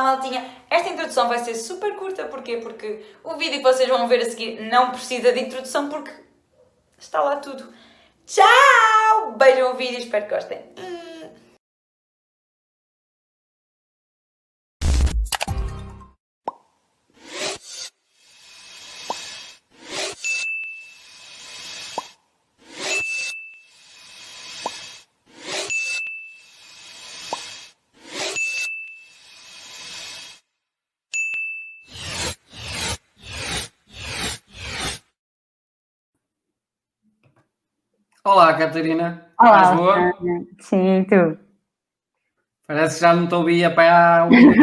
maltinha. Esta introdução vai ser super curta, porquê? Porque o vídeo que vocês vão ver a seguir não precisa de introdução, porque está lá tudo. Tchau! Beijam o vídeo, espero que gostem. Olá, Catarina. Olá, Estás boa? Alexandra. Sim, tu? Parece que já não te ouvia para há um minuto.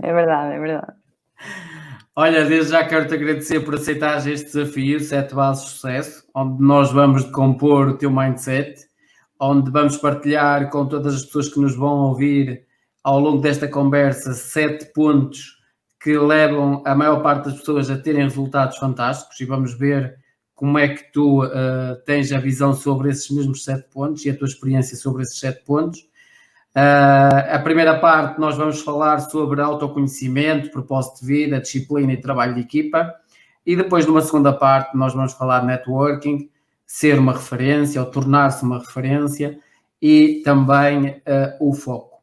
É verdade, é verdade. Olha, desde já quero-te agradecer por aceitares este desafio, 7 Bases de Sucesso, onde nós vamos decompor o teu mindset, onde vamos partilhar com todas as pessoas que nos vão ouvir ao longo desta conversa 7 pontos que levam a maior parte das pessoas a terem resultados fantásticos e vamos ver como é que tu tens a visão sobre esses mesmos 7 pontos e a tua experiência sobre esses 7 pontos. A primeira parte nós vamos falar sobre autoconhecimento, propósito de vida, disciplina e trabalho de equipa, e depois numa segunda parte nós vamos falar networking, ser uma referência ou tornar-se uma referência e também o foco.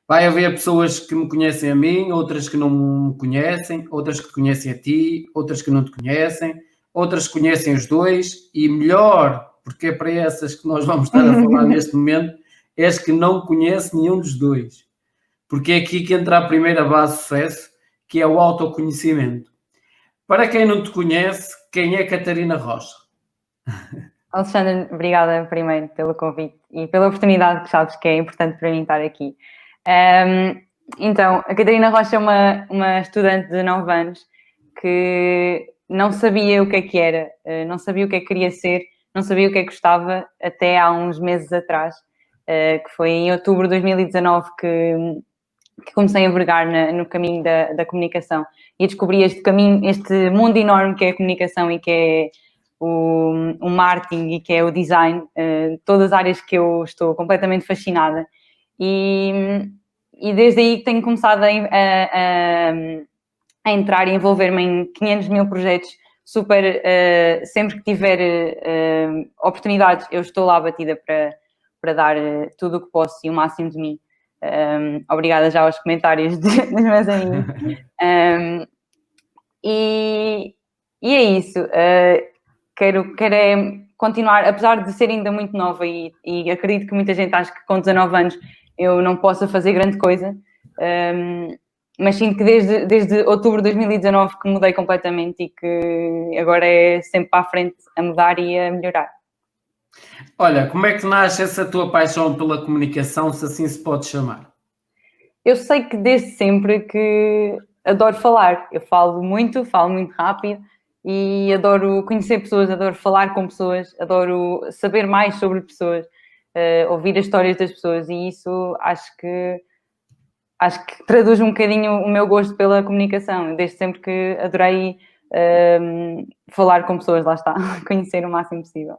Vai haver pessoas que me conhecem a mim, outras que não me conhecem, outras que te conhecem a ti, outras que não te conhecem, outras que conhecem os dois e melhor, porque é para essas que nós vamos estar a falar neste momento, és que não conhece nenhum dos dois. Porque é aqui que entra a primeira base de sucesso, que é o autoconhecimento. Para quem não te conhece, quem é Catarina Rocha? Alexandra, obrigada primeiro pelo convite e pela oportunidade que sabes que é importante para mim estar aqui. Então, a Catarina Rocha é uma estudante de 9 anos que não sabia o que era, não sabia o que queria ser, não sabia o que gostava até há uns meses atrás, que foi em outubro de 2019 que comecei a envergar no caminho da comunicação e descobri este caminho, este mundo enorme que é a comunicação e que é o marketing e que é o design, todas as áreas que eu estou completamente fascinada e desde aí tenho começado a entrar e envolver-me em 500 mil projetos super, sempre que tiver oportunidades eu estou lá batida para dar tudo o que posso e o máximo de mim. Obrigada já aos comentários dos meus amigos. E é isso. Quero continuar, apesar de ser ainda muito nova e acredito que muita gente acha que com 19 anos eu não possa fazer grande coisa, mas sinto que desde outubro de 2019 que mudei completamente e que agora é sempre para a frente a mudar e a melhorar. Olha, como é que nasce essa tua paixão pela comunicação, se assim se pode chamar? Eu sei que desde sempre que adoro falar. Eu falo muito rápido e adoro conhecer pessoas, adoro falar com pessoas, adoro saber mais sobre pessoas, ouvir as histórias das pessoas e isso acho que traduz um bocadinho o meu gosto pela comunicação. Desde sempre que adorei falar com pessoas, lá está, conhecer o máximo possível.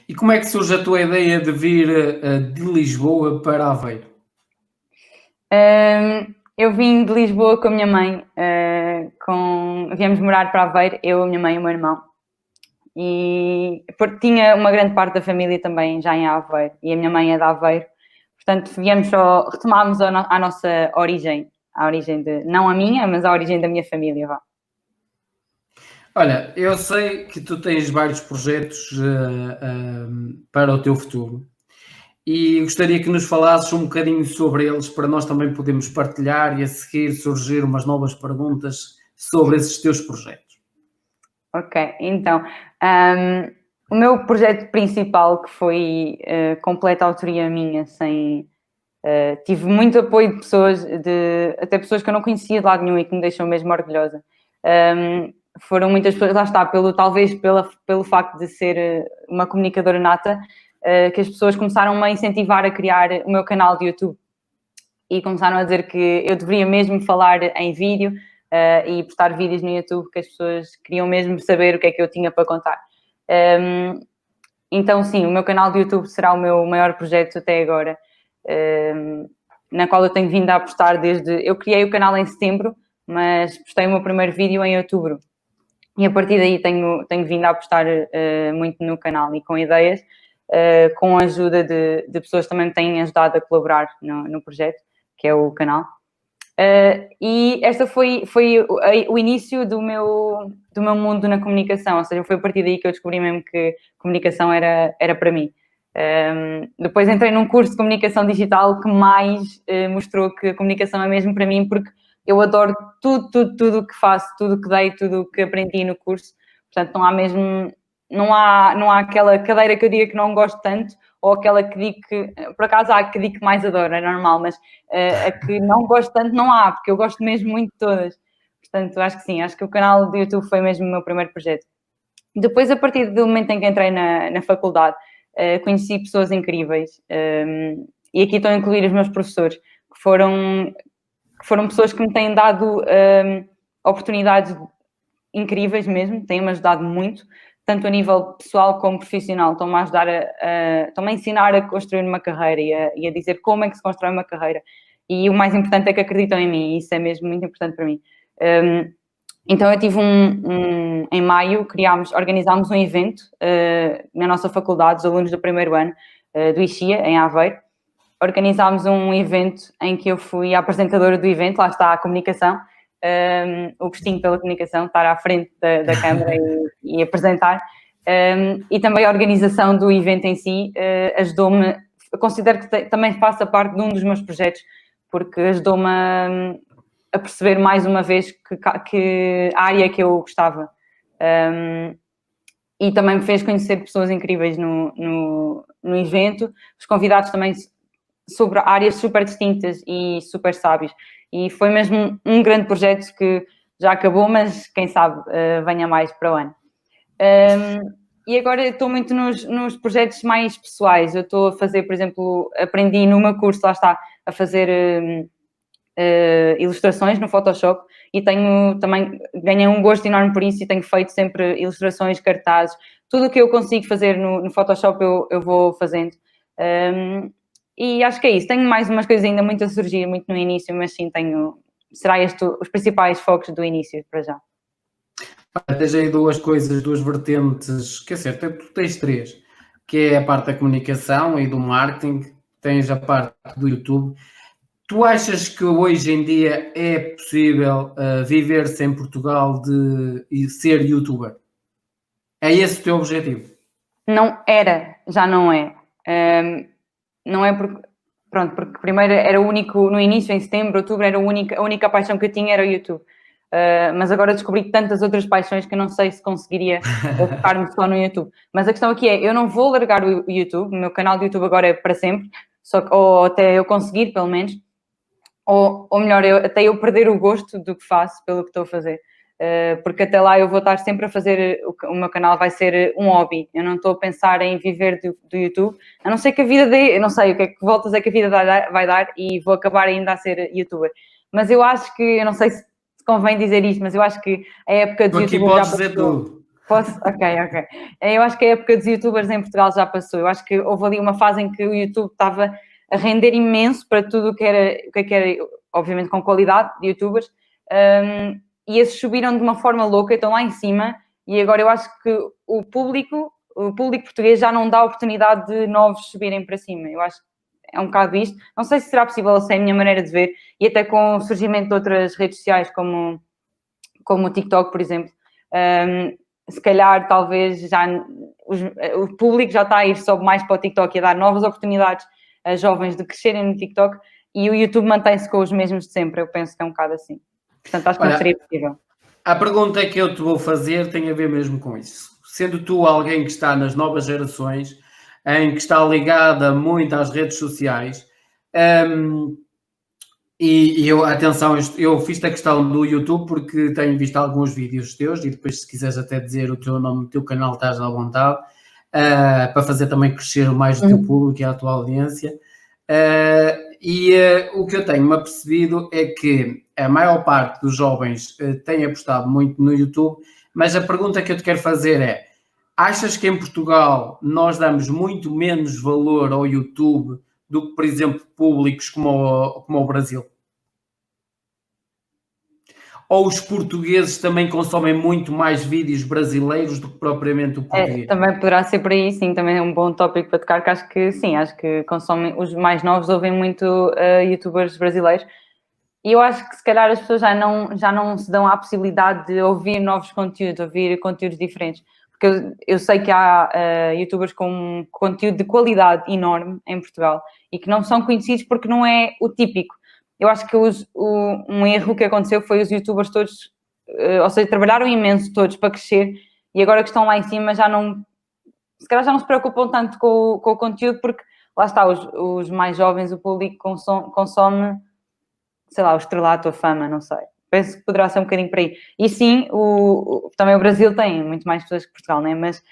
E como é que surge a tua ideia de vir de Lisboa para Aveiro? Eu vim de Lisboa com a minha mãe, viemos morar para Aveiro, eu, a minha mãe e o meu irmão. E tinha uma grande parte da família também já em Aveiro, e a minha mãe é de Aveiro. Portanto, retomámos a nossa origem, não a minha, mas a origem da minha família, vá. Olha, eu sei que tu tens vários projetos para o teu futuro e gostaria que nos falasses um bocadinho sobre eles para nós também podermos partilhar e a seguir surgir umas novas perguntas sobre esses teus projetos. Ok, então, o meu projeto principal, que foi completa autoria minha, tive muito apoio de pessoas, até pessoas que eu não conhecia de lado nenhum e que me deixam mesmo orgulhosa. Foram muitas pessoas, lá está, talvez pelo facto de ser uma comunicadora nata, que as pessoas começaram a incentivar a criar o meu canal de YouTube e começaram a dizer que eu deveria mesmo falar em vídeo e postar vídeos no YouTube, que as pessoas queriam mesmo saber o que é que eu tinha para contar. Então, sim, o meu canal de YouTube será o meu maior projeto até agora. na qual eu tenho vindo a apostar desde... Eu criei o canal em setembro, mas postei o meu primeiro vídeo em outubro. E a partir daí tenho vindo a apostar muito no canal e com ideias, com a ajuda de pessoas também que têm ajudado a colaborar no projeto, que é o canal. E esta foi o início do meu mundo na comunicação, ou seja, foi a partir daí que eu descobri mesmo que comunicação era para mim. Depois entrei num curso de comunicação digital que mais mostrou que a comunicação é mesmo para mim, porque eu adoro tudo o que faço, tudo o que dei, tudo o que aprendi no curso. Portanto, não há aquela cadeira que eu diga que não gosto tanto, ou aquela que digo que, por acaso há que digo que mais adoro, é normal, mas a que não gosto tanto não há, porque eu gosto mesmo muito de todas. Portanto, acho que sim, acho que o canal do YouTube foi mesmo o meu primeiro projeto. Depois, a partir do momento em que entrei na faculdade, conheci pessoas incríveis, e aqui estou a incluir os meus professores, que foram pessoas que me têm dado oportunidades incríveis mesmo, têm-me ajudado muito, tanto a nível pessoal como profissional, estão-me a ajudar estão-me a ensinar a construir uma carreira e a dizer como é que se constrói uma carreira. E o mais importante é que acreditam em mim, e isso é mesmo muito importante para mim. Então eu tive em maio, organizámos um evento na nossa faculdade, os alunos do primeiro ano do IXIA, em Aveiro. Organizámos um evento em que eu fui a apresentadora do evento, lá está a comunicação, o gostinho pela comunicação, estar à frente da câmara e apresentar, e também a organização do evento em si ajudou-me, eu considero que também faça parte de um dos meus projetos, porque ajudou-me a perceber mais uma vez que a área que eu gostava, e também me fez conhecer pessoas incríveis no evento, os convidados também sobre áreas super distintas e super sábios. E foi mesmo um grande projeto que já acabou, mas quem sabe venha mais para o ano. E agora eu estou muito nos projetos mais pessoais. Eu estou a fazer, por exemplo, aprendi no meu curso, lá está, a fazer ilustrações no Photoshop e ganhei um gosto enorme por isso e tenho feito sempre ilustrações, cartazes, tudo o que eu consigo fazer no Photoshop eu vou fazendo. E acho que é isso. Tenho mais umas coisas ainda muito a surgir, muito no início, mas sim, será este os principais focos do início, para já. Tens aí duas coisas, duas vertentes, quer dizer, tu tens três, que é a parte da comunicação e do marketing, tens a parte do YouTube. Tu achas que hoje em dia é possível viver-se em Portugal e ser youtuber? É esse o teu objetivo? Não era, já não é. Não é porque primeiro era o único, no início, em setembro, outubro, era a única paixão que eu tinha era o YouTube. Mas agora descobri tantas outras paixões que eu não sei se conseguiria focar-me só no YouTube. Mas a questão aqui é, eu não vou largar o YouTube, o meu canal de YouTube agora é para sempre, ou até eu conseguir, pelo menos, ou melhor, até eu perder o gosto do que faço, pelo que estou a fazer. Porque até lá eu vou estar sempre a fazer, o meu canal vai ser um hobby, eu não estou a pensar em viver do YouTube, a não ser que a vida dê, eu não sei o que é que voltas é que a vida vai dar e vou acabar ainda a ser youtuber, mas eu acho que, eu não sei se convém dizer isto, mas eu acho que a época dos youtubers já passou. Aqui podes dizer tudo. Posso? Ok. Eu acho que a época dos youtubers em Portugal já passou, eu acho que houve ali uma fase em que o YouTube estava a render imenso para tudo o que era, obviamente com qualidade de youtubers, e esses subiram de uma forma louca, estão lá em cima, e agora eu acho que o público português já não dá a oportunidade de novos subirem para cima. Eu acho que é um bocado isto. Não sei se será possível, essa é a minha maneira de ver, e até com o surgimento de outras redes sociais, como o TikTok, por exemplo. Se calhar, talvez, o público já está a ir só mais para o TikTok e a dar novas oportunidades a jovens de crescerem no TikTok, e o YouTube mantém-se com os mesmos de sempre. Eu penso que é um bocado assim. Portanto, acho que não seria possível. A pergunta que eu te vou fazer tem a ver mesmo com isso. Sendo tu alguém que está nas novas gerações, em que está ligada muito às redes sociais, eu fiz a questão do YouTube porque tenho visto alguns vídeos teus e depois, se quiseres até dizer o teu nome do teu canal, estás à vontade, para fazer também crescer mais o teu público e a tua audiência. O que eu tenho-me apercebido é que a maior parte dos jovens tem apostado muito no YouTube, mas a pergunta que eu te quero fazer achas que em Portugal nós damos muito menos valor ao YouTube do que, por exemplo, públicos como o Brasil? Ou os portugueses também consomem muito mais vídeos brasileiros do que propriamente o português? Também poderá ser por aí, sim, também é um bom tópico para tocar, que acho que sim, acho que consomem, os mais novos ouvem muito youtubers brasileiros, e eu acho que se calhar as pessoas já não se dão à possibilidade de ouvir novos conteúdos, ouvir conteúdos diferentes, porque eu sei que há youtubers com conteúdo de qualidade enorme em Portugal e que não são conhecidos porque não é o típico. Eu acho que um erro que aconteceu foi os youtubers todos, ou seja, trabalharam imenso todos para crescer e agora que estão lá em cima se calhar já não se preocupam tanto com o conteúdo, porque lá está, os mais jovens, o público consome, sei lá, o estrelato, a fama, não sei. Penso que poderá ser um bocadinho por aí. E sim, também o Brasil tem muito mais pessoas que Portugal, não é? Mas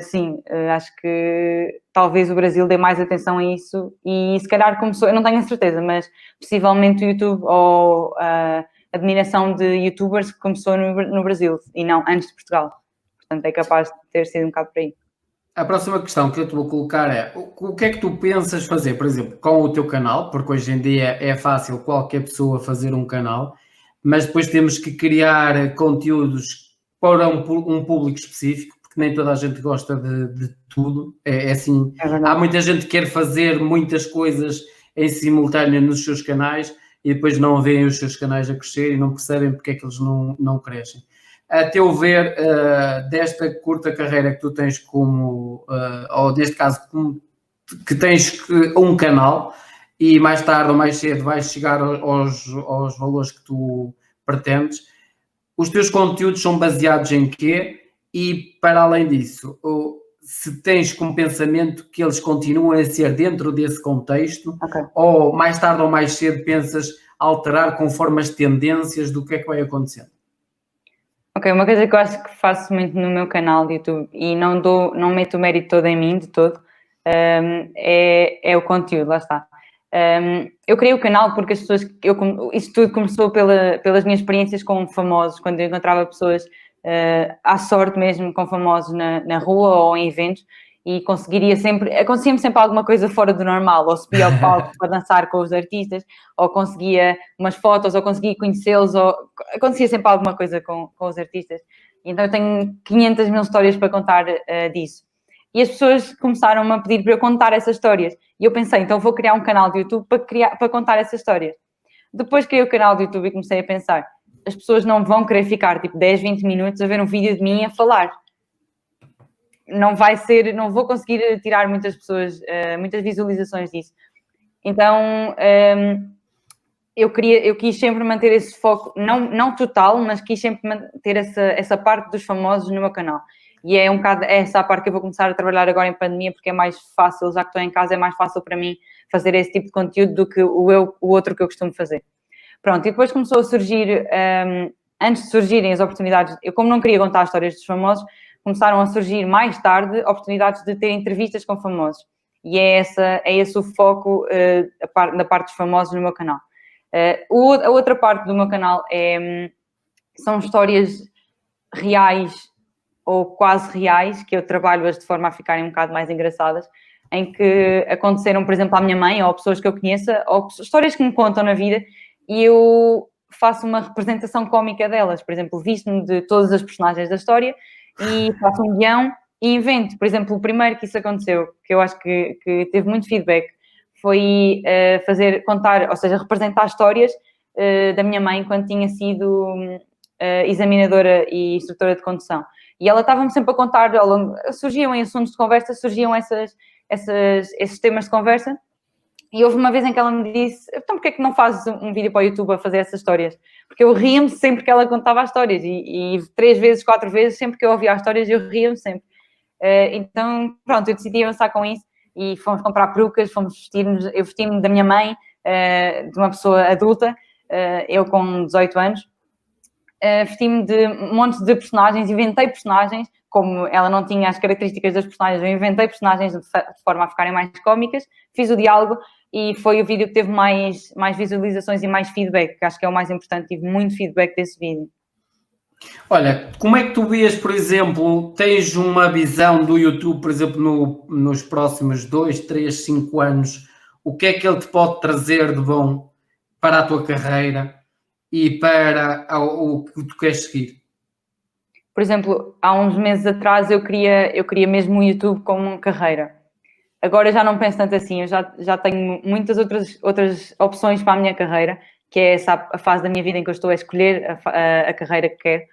sim, acho que talvez o Brasil dê mais atenção a isso e se calhar começou, eu não tenho a certeza, mas possivelmente o YouTube ou a dominação de youtubers começou no Brasil e não antes de Portugal. Portanto, é capaz de ter sido um bocado por aí. A próxima questão que eu te vou colocar é: o que é que tu pensas fazer, por exemplo, com o teu canal? Porque hoje em dia é fácil qualquer pessoa fazer um canal, mas depois temos que criar conteúdos para um público específico, porque nem toda a gente gosta de tudo. É assim, há muita gente que quer fazer muitas coisas em simultâneo nos seus canais e depois não veem os seus canais a crescer e não percebem porque é que eles não crescem. A teu ver, desta curta carreira que tu tens como, ou neste caso, que tens um canal e mais tarde ou mais cedo vais chegar aos valores que tu pretendes, os teus conteúdos são baseados em quê? E, para além disso, se tens como pensamento que eles continuam a ser dentro desse contexto, ou mais tarde ou mais cedo pensas alterar conforme as tendências do que é que vai acontecendo? Ok, uma coisa que eu acho que faço muito no meu canal de YouTube e não meto o mérito todo em mim, de todo, é o conteúdo, lá está. Eu criei o canal porque as pessoas, isso tudo começou pelas minhas experiências com famosos, quando eu encontrava pessoas à sorte mesmo com famosos na rua ou em eventos, e acontecia-me sempre alguma coisa fora do normal, ou subia ao palco para dançar com os artistas, ou conseguia umas fotos, ou conseguia conhecê-los, ou acontecia sempre alguma coisa com os artistas. Então eu tenho 500 mil histórias para contar disso. E as pessoas começaram-me a pedir para eu contar essas histórias. E eu pensei, então vou criar um canal de YouTube para contar essas histórias. Depois criei o canal de YouTube e comecei a pensar, as pessoas não vão querer ficar tipo 10, 20 minutos a ver um vídeo de mim a falar. Não vou conseguir tirar muitas pessoas, muitas visualizações disso. Então, eu quis sempre manter esse foco, não total, mas quis sempre manter essa parte dos famosos no meu canal. E é um bocado essa a parte que eu vou começar a trabalhar agora em pandemia, porque é mais fácil, já que estou em casa, é mais fácil para mim fazer esse tipo de conteúdo do que o outro que eu costumo fazer. Pronto, e depois começou a surgir, antes de surgirem as oportunidades, eu como não queria contar histórias dos famosos, começaram a surgir mais tarde oportunidades de ter entrevistas com famosos. E é esse o foco da parte dos famosos no meu canal. A outra parte do meu canal são histórias reais ou quase reais, que eu trabalho-as de forma a ficarem um bocado mais engraçadas, em que aconteceram, por exemplo, à minha mãe ou pessoas que eu conheça, ou histórias que me contam na vida, e eu faço uma representação cómica delas. Por exemplo, visto-me de todas as personagens da história e faço um guião e invento. Por exemplo, o primeiro que isso aconteceu, que eu acho que teve muito feedback, foi contar, ou seja, representar histórias da minha mãe quando tinha sido examinadora e instrutora de condução. E ela estava-me sempre a contar, surgiam em assuntos de conversa, surgiam esses temas de conversa. E houve uma vez em que ela me disse, então porquê é que não fazes um vídeo para o YouTube a fazer essas histórias? Porque eu ria-me sempre que ela contava as histórias e 3 vezes, 4 vezes, sempre que eu ouvia as histórias eu ria-me sempre. Então, pronto, eu decidi avançar com isso e fomos comprar perucas, eu vesti-me da minha mãe, de uma pessoa adulta, eu com 18 anos, vesti-me de um monte de personagens, inventei personagens, como ela não tinha as características das personagens, eu inventei personagens de forma a ficarem mais cómicas, fiz o diálogo e foi o vídeo que teve mais visualizações e mais feedback, que acho que é o mais importante, tive muito feedback desse vídeo. Olha, como é que tu vês, por exemplo, tens uma visão do YouTube, por exemplo, nos próximos 2, 3, 5 anos, o que é que ele te pode trazer de bom para a tua carreira e para o que tu queres seguir? Por exemplo, há uns meses atrás eu queria mesmo o YouTube como uma carreira. Agora já não penso tanto assim, eu já tenho muitas outras opções para a minha carreira, que é essa a fase da minha vida em que eu estou a escolher a carreira que quero.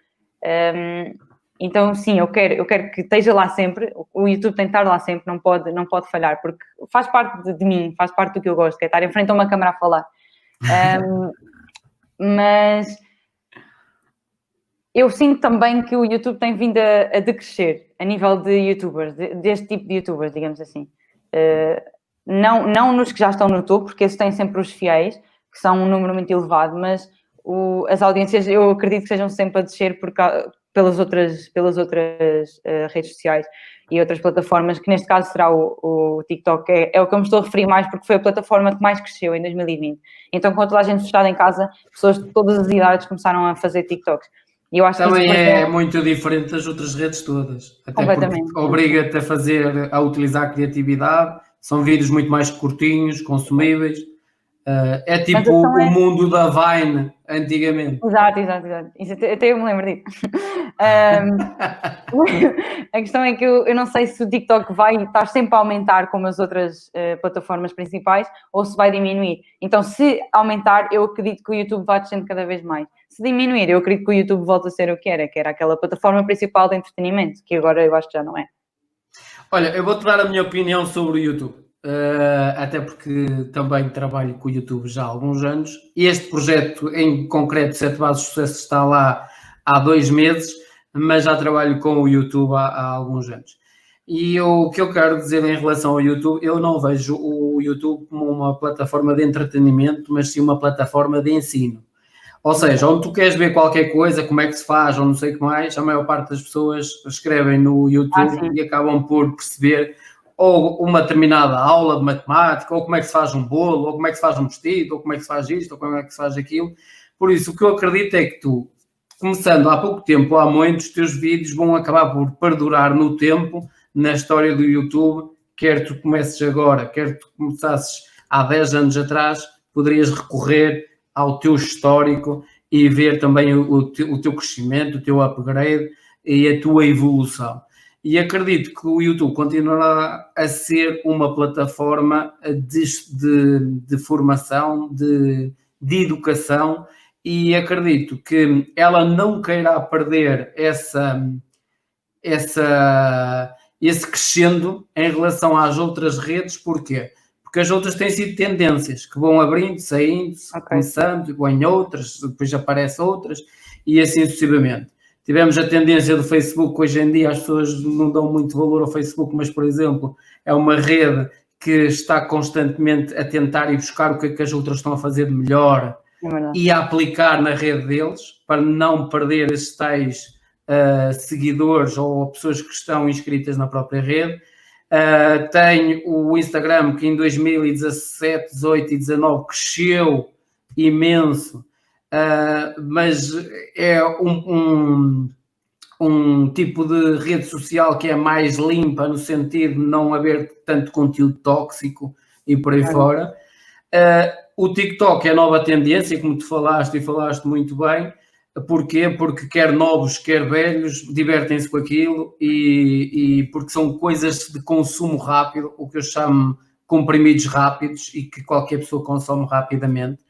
Então, sim, eu quero que esteja lá sempre, o YouTube tem que estar lá sempre, não pode falhar, porque faz parte de mim, faz parte do que eu gosto, que é estar em frente a uma câmara a falar. Mas eu sinto também que o YouTube tem vindo a decrescer a nível de youtubers, deste tipo de youtubers, digamos assim. Não nos que já estão no topo, porque esses têm sempre os fiéis, que são um número muito elevado, mas as audiências eu acredito que sejam sempre a descer pelas outras redes sociais e outras plataformas, que neste caso será o TikTok, é o que eu me estou a referir mais, porque foi a plataforma que mais cresceu em 2020. Então, com toda a gente fechada em casa, pessoas de todas as idades começaram a fazer TikToks. E eu acho também que é muito diferente das outras redes todas, até porque obriga-te a utilizar a criatividade, são vídeos muito mais curtinhos, consumíveis. É tipo o mundo da Vine antigamente. Exato. Isso até eu me lembro disso. A questão é que eu não sei se o TikTok vai estar sempre a aumentar como as outras plataformas principais ou se vai diminuir. Então, se aumentar, eu acredito que o YouTube vai descendo cada vez mais. Se diminuir, eu acredito que o YouTube volta a ser o que era aquela plataforma principal de entretenimento, que agora eu acho que já não é. Olha, eu vou-te dar a minha opinião sobre o YouTube. Até porque também trabalho com o YouTube já há alguns anos. Este projeto em concreto, 7 Bases de Sucesso, está lá há 2 meses, mas já trabalho com o YouTube há alguns anos. E o que eu quero dizer em relação ao YouTube, eu não vejo o YouTube como uma plataforma de entretenimento, mas sim uma plataforma de ensino. Ou seja, onde tu queres ver qualquer coisa, como é que se faz, ou não sei o que mais, a maior parte das pessoas escrevem no YouTube e acabam por perceber ou uma determinada aula de matemática, ou como é que se faz um bolo, ou como é que se faz um vestido, ou como é que se faz isto, ou como é que se faz aquilo. Por isso, o que eu acredito é que tu, começando há pouco tempo ou há muito, os teus vídeos vão acabar por perdurar no tempo, na história do YouTube, quer tu comeces agora, quer tu começasses há 10 anos atrás, poderias recorrer ao teu histórico e ver também o teu crescimento, o teu upgrade e a tua evolução. E acredito que o YouTube continuará a ser uma plataforma de formação, de educação, e acredito que ela não queirá perder esse crescendo em relação às outras redes. Porquê? Porque as outras têm sido tendências que vão abrindo, saindo, começando, vão em outras, depois aparecem outras, e assim sucessivamente. Tivemos a tendência do Facebook, hoje em dia as pessoas não dão muito valor ao Facebook, mas, por exemplo, é uma rede que está constantemente a tentar e buscar o que é que as outras estão a fazer de melhor e a aplicar na rede deles, para não perder esses tais seguidores ou pessoas que estão inscritas na própria rede. Tem o Instagram, que em 2017, 18 e 19 cresceu imenso, mas é um tipo de rede social que é mais limpa, no sentido de não haver tanto conteúdo tóxico e por aí fora. O TikTok é a nova tendência, como tu falaste e falaste muito bem. Porquê? Porque quer novos, quer velhos, divertem-se com aquilo e porque são coisas de consumo rápido, o que eu chamo comprimidos rápidos e que qualquer pessoa consome rapidamente.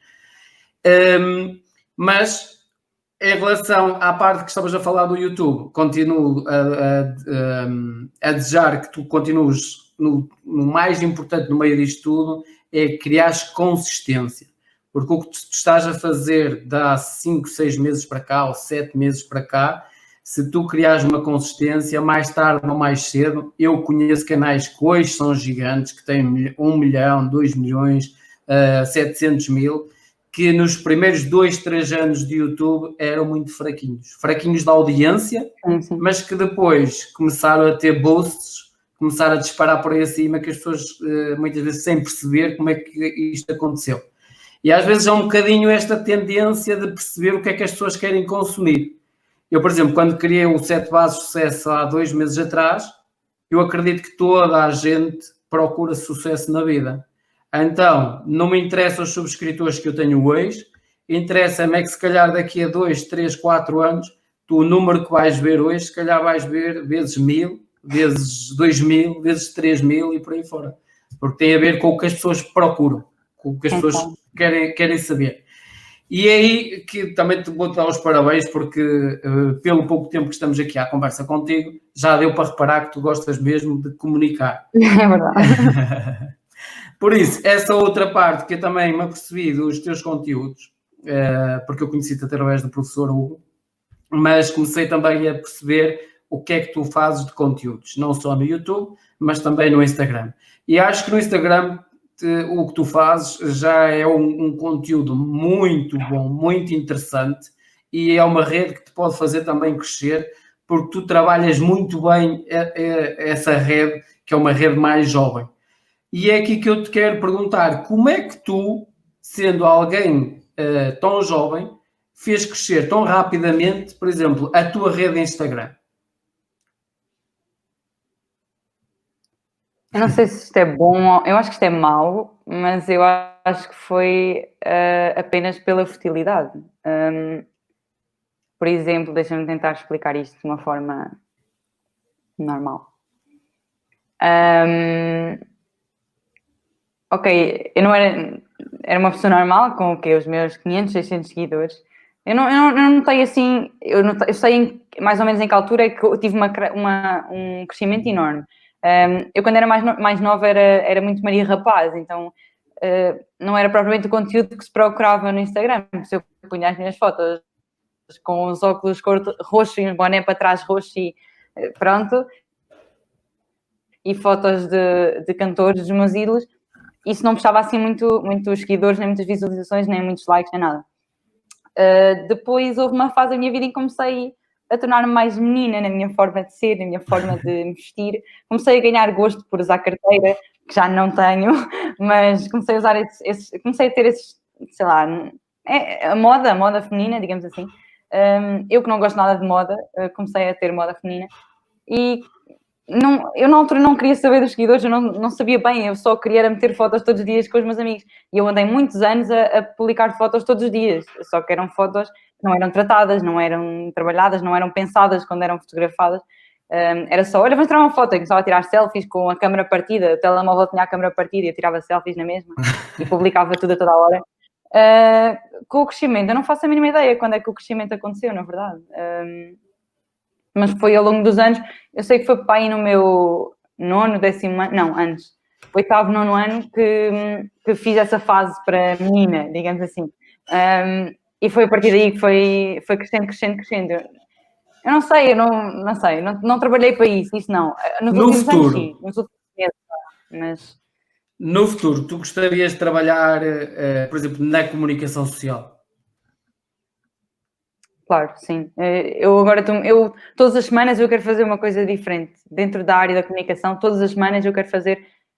Mas em relação à parte que estavas a falar do YouTube, continuo a desejar que tu continues no mais importante no meio disto tudo, é criares consistência. Porque o que tu estás a fazer de há 5, 6 meses para cá, ou 7 meses para cá, se tu criares uma consistência, mais tarde ou mais cedo, eu conheço canais que hoje são gigantes, que têm 1 milhão, 2 milhões, 700 mil, que nos primeiros 2, 3 anos de YouTube eram muito fraquinhos de audiência, mas que depois começaram a ter boosts, começaram a disparar por aí acima, que as pessoas muitas vezes sem perceber como é que isto aconteceu. E às vezes é um bocadinho esta tendência de perceber o que é que as pessoas querem consumir. Eu, por exemplo, quando criei o 7 Bases de Sucesso há 2 meses atrás, eu acredito que toda a gente procura sucesso na vida. Então, não me interessam os subscritores que eu tenho hoje, interessa-me é que se calhar daqui a 2, 3, 4 anos, tu o número que vais ver hoje, se calhar vais ver vezes 1000, vezes 2000, vezes 3000 e por aí fora. Porque tem a ver com o que as pessoas procuram, com o que as pessoas querem saber. E é aí que também te vou dar os parabéns, porque pelo pouco tempo que estamos aqui à conversa contigo, já deu para reparar que tu gostas mesmo de comunicar. É verdade. Por isso, essa outra parte que eu também me apercebi dos teus conteúdos, porque eu conheci-te através do professor Hugo, mas comecei também a perceber o que é que tu fazes de conteúdos, não só no YouTube, mas também no Instagram. E acho que no Instagram o que tu fazes já é um conteúdo muito bom, muito interessante, e é uma rede que te pode fazer também crescer, porque tu trabalhas muito bem essa rede, que é uma rede mais jovem. E é aqui que eu te quero perguntar, como é que tu, sendo alguém tão jovem, fez crescer tão rapidamente, por exemplo, a tua rede Instagram? Eu não sei se isto é bom, eu acho que isto é mau, mas eu acho que foi apenas pela futilidade. Por exemplo, deixa-me tentar explicar isto de uma forma normal. Ok, eu não era uma pessoa normal com o quê? Os meus 500, 600 seguidores. Eu não notei assim, eu sei mais ou menos em que altura é que eu tive um crescimento enorme. Eu quando era mais nova era muito Maria Rapaz, então não era propriamente o conteúdo que se procurava no Instagram. Se eu punha as minhas fotos com os óculos cor roxo e um boné para trás roxo e pronto, e fotos de cantores dos meus ídolos, isso não puxava assim muitos seguidores, nem muitas visualizações, nem muitos likes, nem nada. Depois houve uma fase da minha vida em que comecei a tornar-me mais menina na minha forma de ser, na minha forma de me vestir. Comecei a ganhar gosto por usar carteira, que já não tenho, mas comecei a usar comecei a ter esses, sei lá, a moda feminina, digamos assim. Eu que não gosto nada de moda, comecei a ter moda feminina e eu na altura não queria saber dos seguidores, eu não sabia bem, eu só queria meter fotos todos os dias com os meus amigos. E eu andei muitos anos a publicar fotos todos os dias, só que eram fotos que não eram tratadas, não eram trabalhadas, não eram pensadas quando eram fotografadas. Era só, olha, vamos tirar uma foto, eu começava a tirar selfies com a câmera partida, o telemóvel tinha a câmera partida e eu tirava selfies na mesma e publicava tudo a toda a hora. Com o crescimento, eu não faço a mínima ideia quando é que o crescimento aconteceu, na verdade. Mas foi ao longo dos anos, eu sei que foi para aí no meu nono, 10º ano, não, antes, 8º, 9º ano que fiz essa fase para menina, digamos assim. E foi a partir daí que foi crescendo. Eu não sei, não trabalhei para isso não. Nos No últimos anos, futuro, sim, nos últimos meses, mas... no futuro, tu gostarias de trabalhar, por exemplo, na comunicação social? Claro, sim. Eu agora todas as semanas eu quero fazer uma coisa diferente. Dentro da área da comunicação, todas as semanas eu quero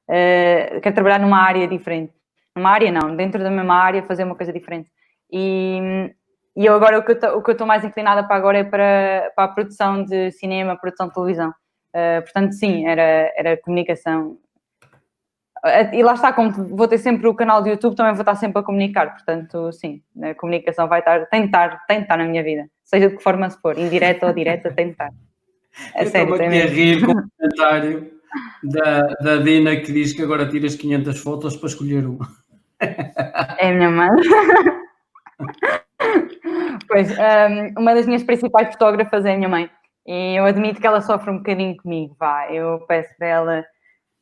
quero trabalhar numa área diferente. Numa área não, dentro da mesma área fazer uma coisa diferente. E eu agora o que eu estou mais inclinada para agora é para a produção de cinema, produção de televisão. Portanto, sim, era comunicação. E lá está, como vou ter sempre o canal do YouTube, também vou estar sempre a comunicar, portanto, sim, a comunicação tem de estar na minha vida, seja de que forma se for, indireta ou direta, tem de estar. Eu estou-me aqui a rir com o comentário da Dina que diz que agora tiras 500 fotos para escolher uma. É a minha mãe. Pois, uma das minhas principais fotógrafas é a minha mãe, e eu admito que ela sofre um bocadinho comigo, eu peço para ela...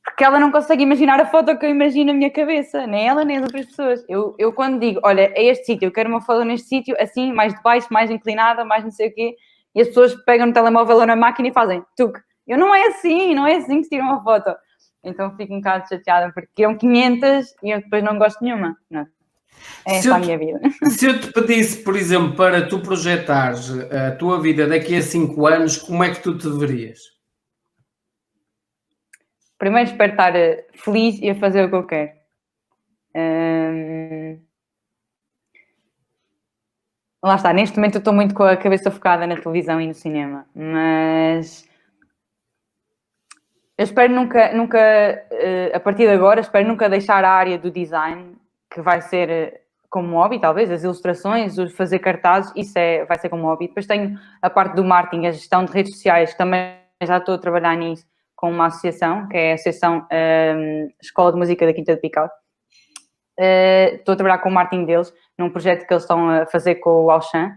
Porque ela não consegue imaginar a foto que eu imagino na minha cabeça, nem ela nem as outras pessoas. Eu quando digo, olha, é este sítio, eu quero uma foto neste sítio, assim, mais de baixo, mais inclinada, mais não sei o quê, e as pessoas pegam no telemóvel ou na máquina e fazem tuc. Não é assim que se tira uma foto. Então fico um bocado chateada, porque é 500 e eu depois não gosto de nenhuma. Não. É essa a minha vida. Se eu te pedisse, por exemplo, para tu projetares a tua vida daqui a 5 anos, como é que tu te verias? Primeiro espero estar feliz e a fazer o que eu quero. Lá está, neste momento eu estou muito com a cabeça focada na televisão e no cinema, mas Eu espero nunca, a partir de agora, espero nunca deixar a área do design, que vai ser como hobby, talvez, as ilustrações, o fazer cartazes, isso vai ser como hobby. Depois tenho a parte do marketing, a gestão de redes sociais, que também já estou a trabalhar nisso com uma associação, que é a Associação Escola de Música da Quinta de Picado. Estou a trabalhar com o marketing deles, num projeto que eles estão a fazer com o Auchan.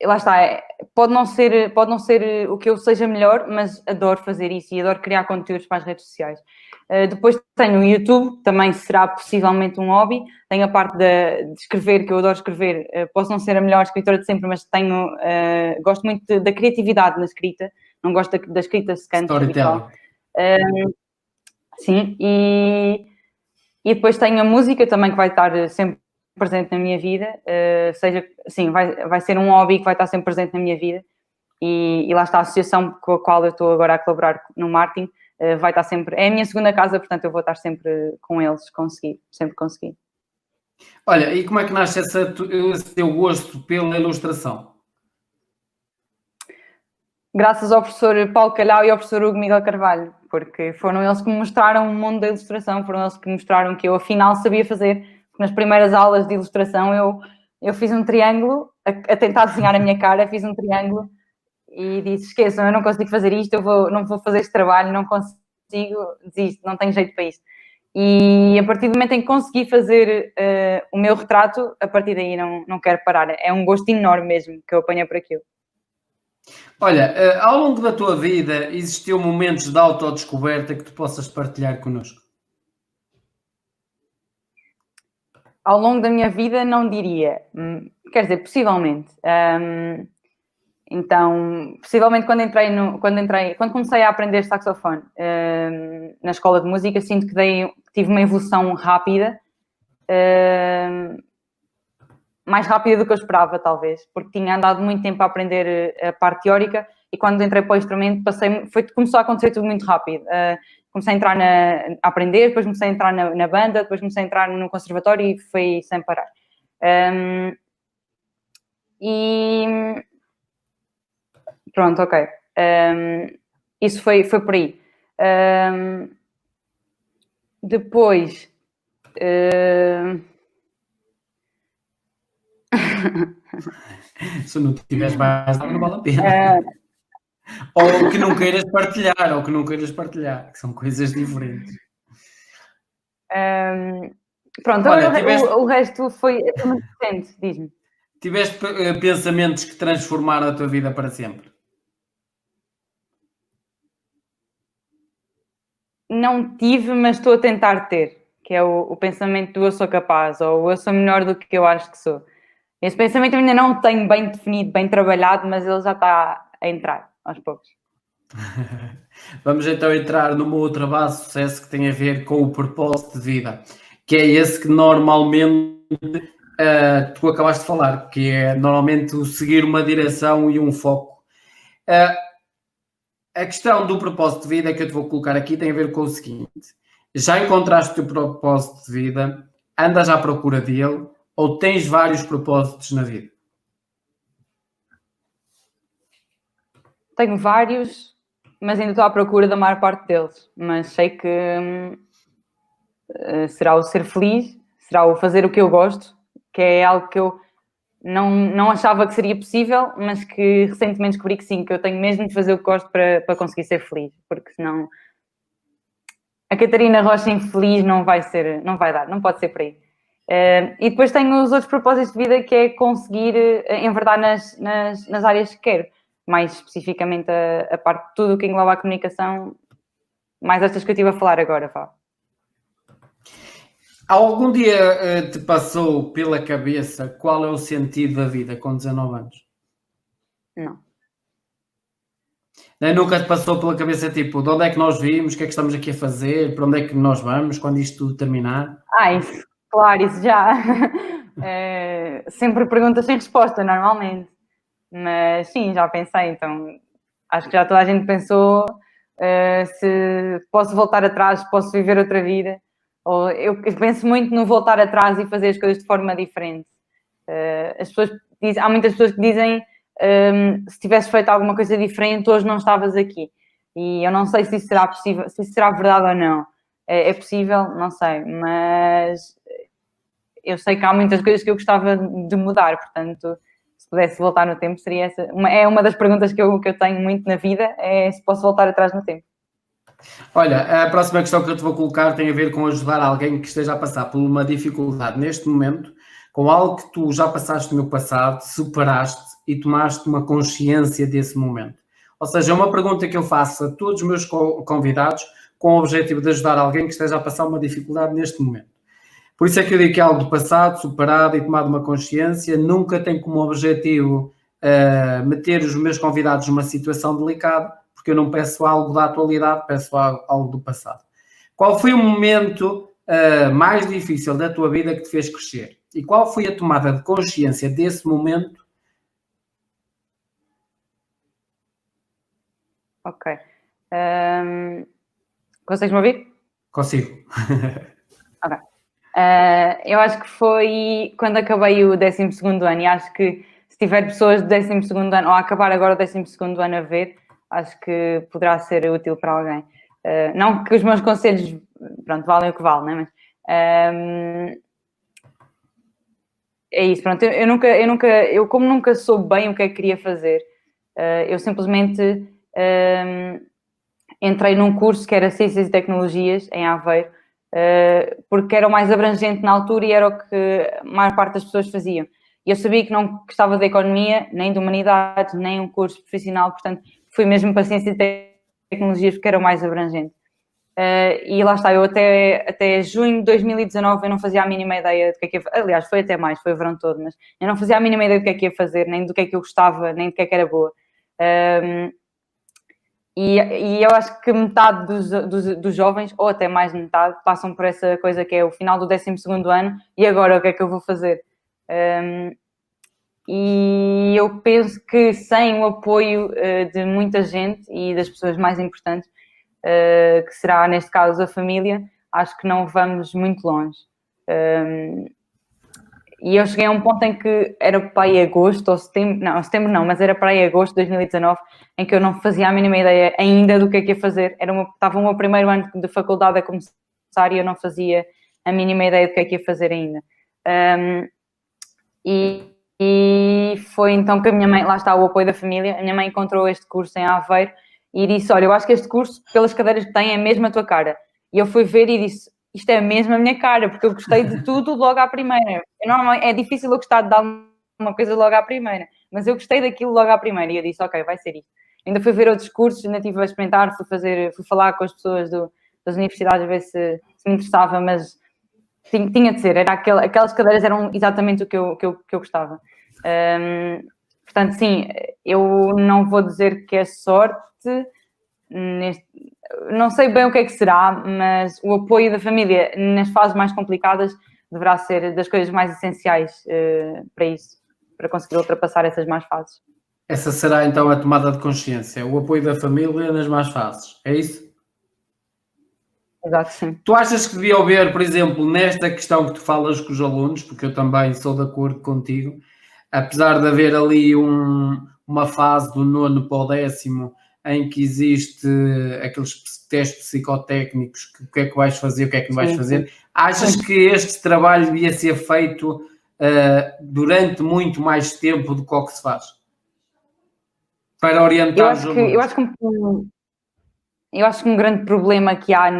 Lá está, pode não ser o que eu seja melhor, mas adoro fazer isso e adoro criar conteúdos para as redes sociais. Depois tenho o YouTube, também será possivelmente um hobby. Tenho a parte de escrever, que eu adoro escrever. Posso não ser a melhor escritora de sempre, mas gosto muito da criatividade na escrita. Não gosto da escrita secante. Storytelling. Sim, e depois tenho a música também, que vai estar sempre presente na minha vida, vai ser um hobby que vai estar sempre presente na minha vida, e lá está a associação com a qual eu estou agora a colaborar no marketing, vai estar sempre, é a minha segunda casa, portanto eu vou estar sempre com eles, sempre conseguir. Olha, e como é que nasce esse teu gosto pela ilustração? Graças ao professor Paulo Calhau e ao professor Hugo Miguel Carvalho, porque foram eles que me mostraram o mundo da ilustração, foram eles que me mostraram que eu afinal sabia fazer. Nas primeiras aulas de ilustração eu fiz um triângulo, a tentar desenhar a minha cara, fiz um triângulo e disse, esqueçam, eu não consigo fazer isto, não vou fazer este trabalho, não consigo, desisto, não tenho jeito para isto. E a partir do momento em que consegui fazer o meu retrato, a partir daí não quero parar. É um gosto enorme mesmo que eu apanhei por aquilo. Olha, ao longo da tua vida existiu momentos de autodescoberta que tu possas partilhar connosco? Ao longo da minha vida, não diria. Quer dizer, possivelmente. Então, possivelmente quando comecei a aprender saxofone na escola de música, sinto que tive uma evolução rápida, mais rápida do que eu esperava, talvez, porque tinha andado muito tempo a aprender a parte teórica e quando entrei para o instrumento começou a acontecer tudo muito rápido. Comecei a entrar a aprender, depois comecei a entrar na banda, depois comecei a entrar no conservatório e foi sem parar. E pronto, ok. Isso foi por aí. Depois... Se não tiveres mais nada, não vale a pena. Ou que não queiras partilhar, que são coisas diferentes. Pronto, olha, o resto foi muito recente, diz-me. Tiveste pensamentos que transformaram a tua vida para sempre? Não tive, mas estou a tentar ter, que é o pensamento do eu sou capaz, ou eu sou melhor do que eu acho que sou. Esse pensamento eu ainda não o tenho bem definido, bem trabalhado, mas ele já está a entrar, aos poucos. Vamos então entrar numa outra base de sucesso que tem a ver com o propósito de vida, que é esse que normalmente tu acabaste de falar, que é normalmente o seguir uma direção e um foco. A questão do propósito de vida que eu te vou colocar aqui tem a ver com o seguinte: já encontraste o teu propósito de vida? Andas à procura dele? Ou tens vários propósitos na vida? Tenho vários, mas ainda estou à procura da maior parte deles. Mas sei que será o ser feliz, será o fazer o que eu gosto, que é algo que eu não achava que seria possível, mas que recentemente descobri que sim, que eu tenho mesmo de fazer o que gosto para conseguir ser feliz, porque senão a Catarina Rocha infeliz não vai dar, não pode ser por aí. E depois tenho os outros propósitos de vida, que é conseguir enverdar nas áreas que quero, mais especificamente a parte de tudo o que engloba a comunicação, mais estas que eu estive a falar agora, vá. Algum dia te passou pela cabeça qual é o sentido da vida com 19 anos? Não. Nunca te passou pela cabeça, tipo, de onde é que nós vimos, o que é que estamos aqui a fazer, para onde é que nós vamos, quando isto tudo terminar? Isso, claro, isso já. Sempre perguntas sem resposta, normalmente. Mas sim, já pensei, então acho que já toda a gente pensou se posso voltar atrás, posso viver outra vida. Ou eu penso muito no voltar atrás e fazer as coisas de forma diferente. Há muitas pessoas que dizem se tivesse feito alguma coisa diferente, hoje não estavas aqui. E eu não sei se isso será possível, se isso será verdade ou não. É possível, não sei, mas eu sei que há muitas coisas que eu gostava de mudar, portanto, se pudesse voltar no tempo, seria essa. É uma das perguntas que eu tenho muito na vida, é se posso voltar atrás no tempo. Olha, a próxima questão que eu te vou colocar tem a ver com ajudar alguém que esteja a passar por uma dificuldade neste momento, com algo que tu já passaste no passado, superaste e tomaste uma consciência desse momento. Ou seja, é uma pergunta que eu faço a todos os meus convidados com o objetivo de ajudar alguém que esteja a passar uma dificuldade neste momento. Por isso é que eu digo que é algo do passado, superado e tomado uma consciência, nunca tem como objetivo meter os meus convidados numa situação delicada, porque eu não peço algo da atualidade, peço algo do passado. Qual foi o momento mais difícil da tua vida que te fez crescer? E qual foi a tomada de consciência desse momento? Ok. Consegues-me ouvir? Consigo. Ok. Eu acho que foi quando acabei o 12º ano e acho que se tiver pessoas do 12º ano ou a acabar agora o 12º ano a ver, acho que poderá ser útil para alguém. Não que os meus conselhos, pronto, valem o que valem, né? Mas é isso, pronto. Eu como nunca soube bem o que é que queria fazer, eu simplesmente entrei num curso que era Ciências e Tecnologias em Aveiro, porque era o mais abrangente na altura e era o que a maior parte das pessoas faziam. E eu sabia que não gostava de Economia, nem de Humanidades, nem um curso profissional, portanto, fui mesmo para Ciências e Tecnologias porque era o mais abrangente. E lá está, eu até junho de 2019 eu não fazia a mínima ideia do que é que ia fazer. Aliás, foi até mais, foi o verão todo, mas eu não fazia a mínima ideia do que é que ia fazer, nem do que é que eu gostava, nem do que é que era boa. E eu acho que metade dos jovens, ou até mais de metade, passam por essa coisa que é o final do 12º ano e agora o que é que eu vou fazer? E eu penso que sem o apoio de muita gente e das pessoas mais importantes, que será neste caso a família, acho que não vamos muito longe. E eu cheguei a um ponto em que era para aí agosto ou setembro não, mas era para aí agosto de 2019, em que eu não fazia a mínima ideia ainda do que é que ia fazer. Estava o meu primeiro ano de faculdade a começar e eu não fazia a mínima ideia do que é que ia fazer ainda. E foi então que a minha mãe, lá está o apoio da família, a minha mãe encontrou este curso em Aveiro e disse, olha, eu acho que este curso, pelas cadeiras que tem, é mesmo a tua cara. E eu fui ver e disse, isto é mesmo a minha cara, porque eu gostei de tudo logo à primeira. É difícil eu gostar de dar uma coisa logo à primeira, mas eu gostei daquilo logo à primeira e eu disse, ok, vai ser isto. Ainda fui ver outros cursos, ainda estive a experimentar, fui falar com as pessoas das universidades a ver se me interessava, mas tinha de ser, aquelas cadeiras eram exatamente o que eu gostava. Portanto, sim, eu não vou dizer que é sorte, não sei bem o que é que será, mas o apoio da família nas fases mais complicadas deverá ser das coisas mais essenciais para isso, para conseguir ultrapassar essas más fases. Essa será então a tomada de consciência, o apoio da família nas más fases, é isso? Exato, sim. Tu achas que devia haver, por exemplo, nesta questão que tu falas com os alunos, porque eu também sou de acordo contigo, apesar de haver ali uma fase do 9º para o 10º em que existe aqueles testes psicotécnicos, o que é que vais fazer, o que é que não vais fazer, achas que este trabalho devia ser feito durante muito mais tempo do que o que se faz? Para orientar os alunos? Eu acho que um grande problema que há no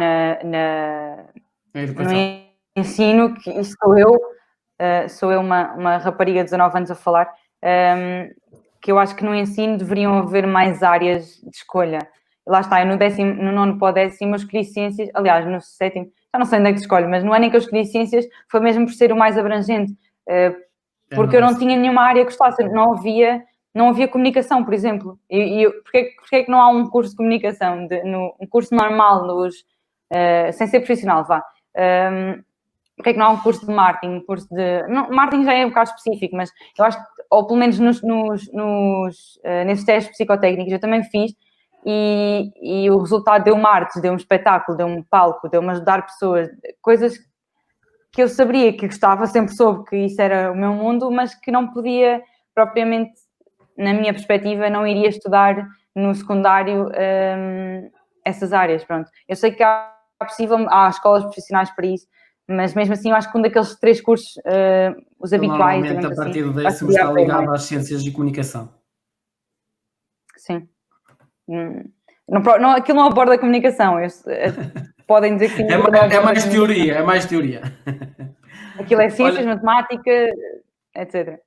ensino, que isto sou eu uma rapariga de 19 anos a falar, que eu acho que no ensino deveriam haver mais áreas de escolha. Lá está, eu no 9º para o 10º eu escolhi ciências, aliás, no 7º, já não sei onde é que escolho, mas no ano em que eu escolhi ciências foi mesmo por ser o mais abrangente, porque eu não tinha nenhuma área que gostasse, não havia comunicação, por exemplo. Porquê é que não há um curso de comunicação, um curso normal, sem ser profissional, vá? Porquê é que não há um curso de marketing? Marketing já é um bocado específico, mas eu acho que, ou pelo menos nesses testes psicotécnicos, eu também fiz, e o resultado deu-me artes, deu-me espetáculo, deu-me palco, deu-me ajudar pessoas, coisas que eu sabia que gostava, sempre soube que isso era o meu mundo, mas que não podia propriamente, na minha perspectiva, não iria estudar no secundário essas áreas, pronto. Eu sei que há escolas profissionais para isso, mas mesmo assim eu acho que um daqueles 3 cursos, os habituais, Normalmente, a digamos partir assim, do vai 10º ser está IAP, não é? ligado às ciências de comunicação. Sim. Não, aquilo não aborda a comunicação. Podem dizer que sim, aquilo não É aborda a mais comunicação. teoria, é mais teoria. Aquilo é ciências, Olha, matemática, etc.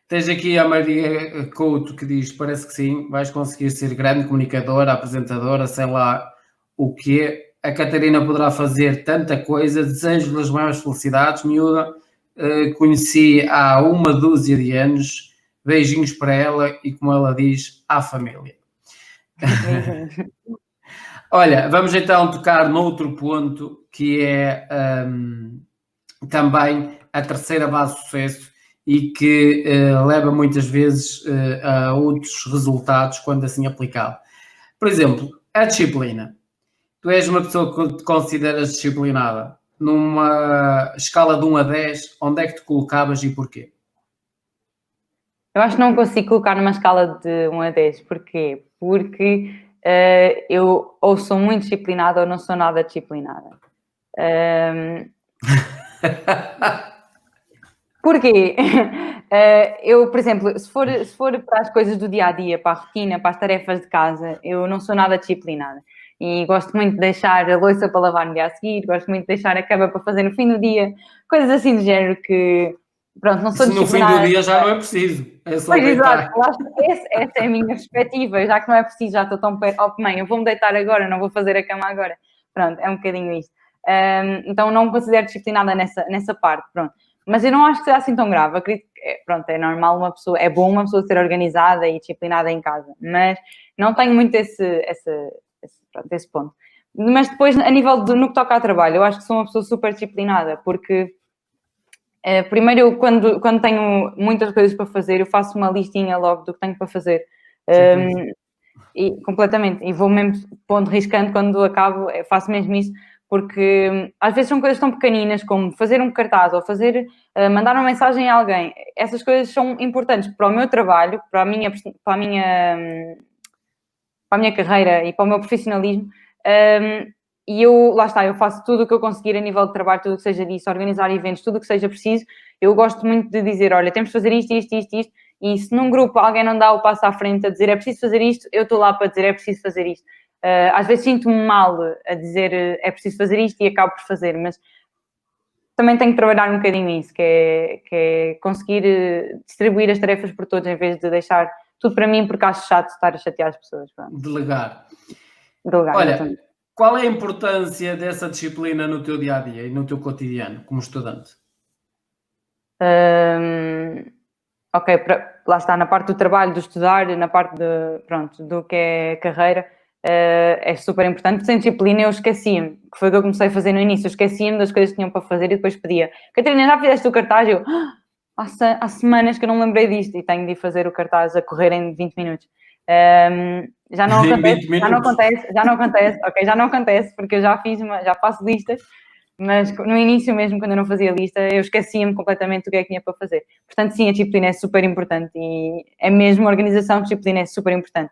tens aqui a Maria Couto que diz: parece que sim, vais conseguir ser grande comunicadora, apresentadora, sei lá o quê. A Catarina poderá fazer tanta coisa. Desejo-lhe as maiores felicidades, miúda. Conheci há uma dúzia de anos. Beijinhos para ela e, como ela diz, à família. Beijinhos. Olha, vamos então tocar noutro ponto que é também a terceira base de sucesso e que leva muitas vezes a outros resultados quando assim aplicado. Por exemplo, a disciplina. Tu és uma pessoa que te consideras disciplinada. Numa escala de 1 a 10, onde é que te colocavas e porquê? Eu acho que não consigo colocar numa escala de 1 a 10. Porquê? Porque eu ou sou muito disciplinada ou não sou nada disciplinada. Porquê? Eu, por exemplo, se for para as coisas do dia a dia, para a rotina, para as tarefas de casa, eu não sou nada disciplinada. E gosto muito de deixar a louça para lavar no dia a seguir, gosto muito de deixar a cama para fazer no fim do dia, coisas assim do género que, pronto, não sou Se no fim do disciplinada. dia já não é preciso, é só Pois, exato, deitar. essa é a minha perspectiva, já que não é preciso, já estou tão perto, oh mãe, eu vou-me deitar agora, não vou fazer a cama agora. Pronto, é um bocadinho isto. Então não me considero disciplinada nessa parte, pronto. Mas eu não acho que seja assim tão grave. Acredito que, pronto, é normal é bom uma pessoa ser organizada e disciplinada em casa, mas não tenho muito esse ponto. Mas depois, a nível no que toca ao trabalho, eu acho que sou uma pessoa super disciplinada, porque primeiro eu, quando tenho muitas coisas para fazer, eu faço uma listinha logo do que tenho para fazer. Completamente. E vou mesmo pondo, riscando quando acabo, faço mesmo isso, porque às vezes são coisas tão pequeninas como fazer um cartaz ou mandar uma mensagem a alguém. Essas coisas são importantes para o meu trabalho, para a minha carreira e para o meu profissionalismo. E lá está, eu faço tudo o que eu conseguir a nível de trabalho, tudo o que seja disso, organizar eventos, tudo o que seja preciso. Eu gosto muito de dizer, olha, temos de fazer isto, isto, isto, isto. E se num grupo alguém não dá o passo à frente a dizer é preciso fazer isto, eu estou lá para dizer é preciso fazer isto. Às vezes sinto-me mal a dizer é preciso fazer isto e acabo por fazer, mas também tenho que trabalhar um bocadinho isso, que é conseguir distribuir as tarefas por todos em vez de deixar tudo para mim, porque acho chato estar a chatear as pessoas. Pronto. Delegar. Olha, exatamente. Qual é a importância dessa disciplina no teu dia-a-dia e no teu cotidiano como estudante? Ok, lá está, na parte do trabalho, do estudar, na parte do que é carreira, é super importante. Sem disciplina eu esquecia-me, que foi o que eu comecei a fazer no início, eu esquecia-me das coisas que tinham para fazer e depois pedia, Catarina, já fizeste o cartaz? Eu, há semanas que eu não me lembrei disto e tenho de ir fazer o cartaz a correr em 20 minutos. Já não acontece, ok, já não acontece, porque eu já faço listas, mas no início mesmo, quando eu não fazia lista, eu esquecia-me completamente do que é que tinha para fazer. Portanto, sim, a disciplina é super importante e é mesmo a organização, a disciplina é super importante.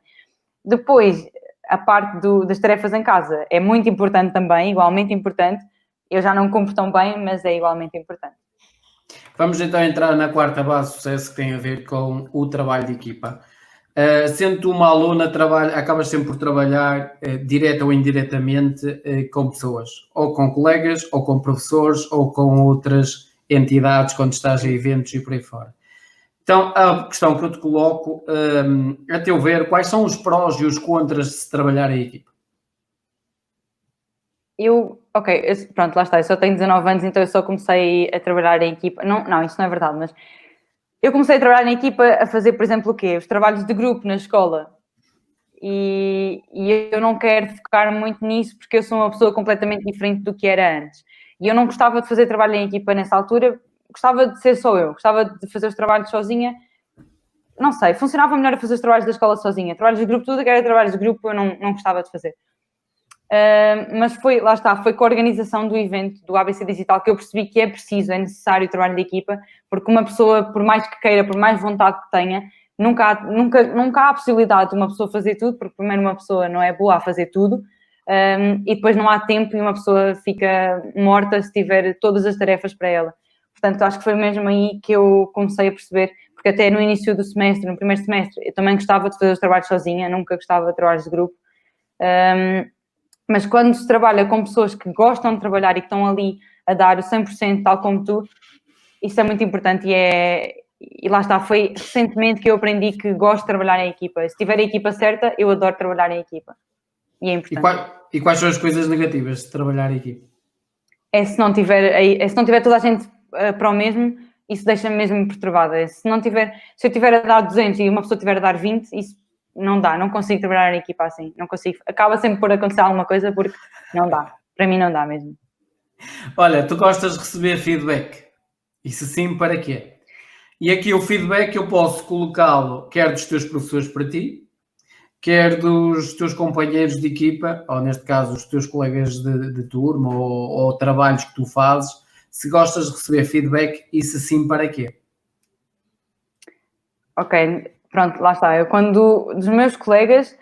Depois, a parte das tarefas em casa é muito importante também, igualmente importante. Eu já não cumpro tão bem, mas é igualmente importante. Vamos então entrar na quarta base de sucesso, que tem a ver com o trabalho de equipa. Sendo tu uma aluna, acabas sempre por trabalhar direta ou indiretamente com pessoas, ou com colegas, ou com professores, ou com outras entidades quando estás em eventos e por aí fora. Então, a questão que eu te coloco, a teu ver, quais são os prós e os contras de se trabalhar em equipa? Pronto, lá está, eu só tenho 19 anos, então eu só comecei a trabalhar em equipa. Não, isso não é verdade, mas eu comecei a trabalhar em equipa a fazer, por exemplo, o quê? Os trabalhos de grupo na escola. E eu não quero focar muito nisso porque eu sou uma pessoa completamente diferente do que era antes. E eu não gostava de fazer trabalho em equipa nessa altura, gostava de ser só eu, gostava de fazer os trabalhos sozinha. Não sei, funcionava melhor a fazer os trabalhos da escola sozinha. Trabalhos de grupo, tudo que era trabalhos de grupo eu não gostava de fazer. Mas foi com a organização do evento do ABC Digital que eu percebi que é necessário o trabalho de equipa, porque uma pessoa, por mais que queira, por mais vontade que tenha, nunca há a possibilidade de uma pessoa fazer tudo, porque primeiro uma pessoa não é boa a fazer tudo, e depois não há tempo e uma pessoa fica morta se tiver todas as tarefas para ela. Portanto, acho que foi mesmo aí que eu comecei a perceber, porque até no início do semestre, no primeiro semestre, eu também gostava de fazer os trabalhos sozinha, nunca gostava de trabalhos de grupo. Mas quando se trabalha com pessoas que gostam de trabalhar e que estão ali a dar o 100%, tal como tu, isso é muito importante e lá está, foi recentemente que eu aprendi que gosto de trabalhar em equipa. Se tiver a equipa certa, eu adoro trabalhar em equipa. E é importante. E quais são as coisas negativas de trabalhar em equipa? Se não tiver toda a gente para o mesmo, isso deixa-me mesmo perturbada. Se eu tiver a dar 200 e uma pessoa tiver a dar 20, isso não dá, não consigo trabalhar em equipa assim, não consigo. Acaba sempre por acontecer alguma coisa porque não dá. Para mim não dá mesmo. Olha, tu gostas de receber feedback? E se sim, para quê? E aqui o feedback eu posso colocá-lo quer dos teus professores para ti, quer dos teus companheiros de equipa, ou neste caso os teus colegas de turma ou trabalhos que tu fazes, se gostas de receber feedback e se sim, para quê? Ok, pronto, lá está. Eu quando dos meus colegas,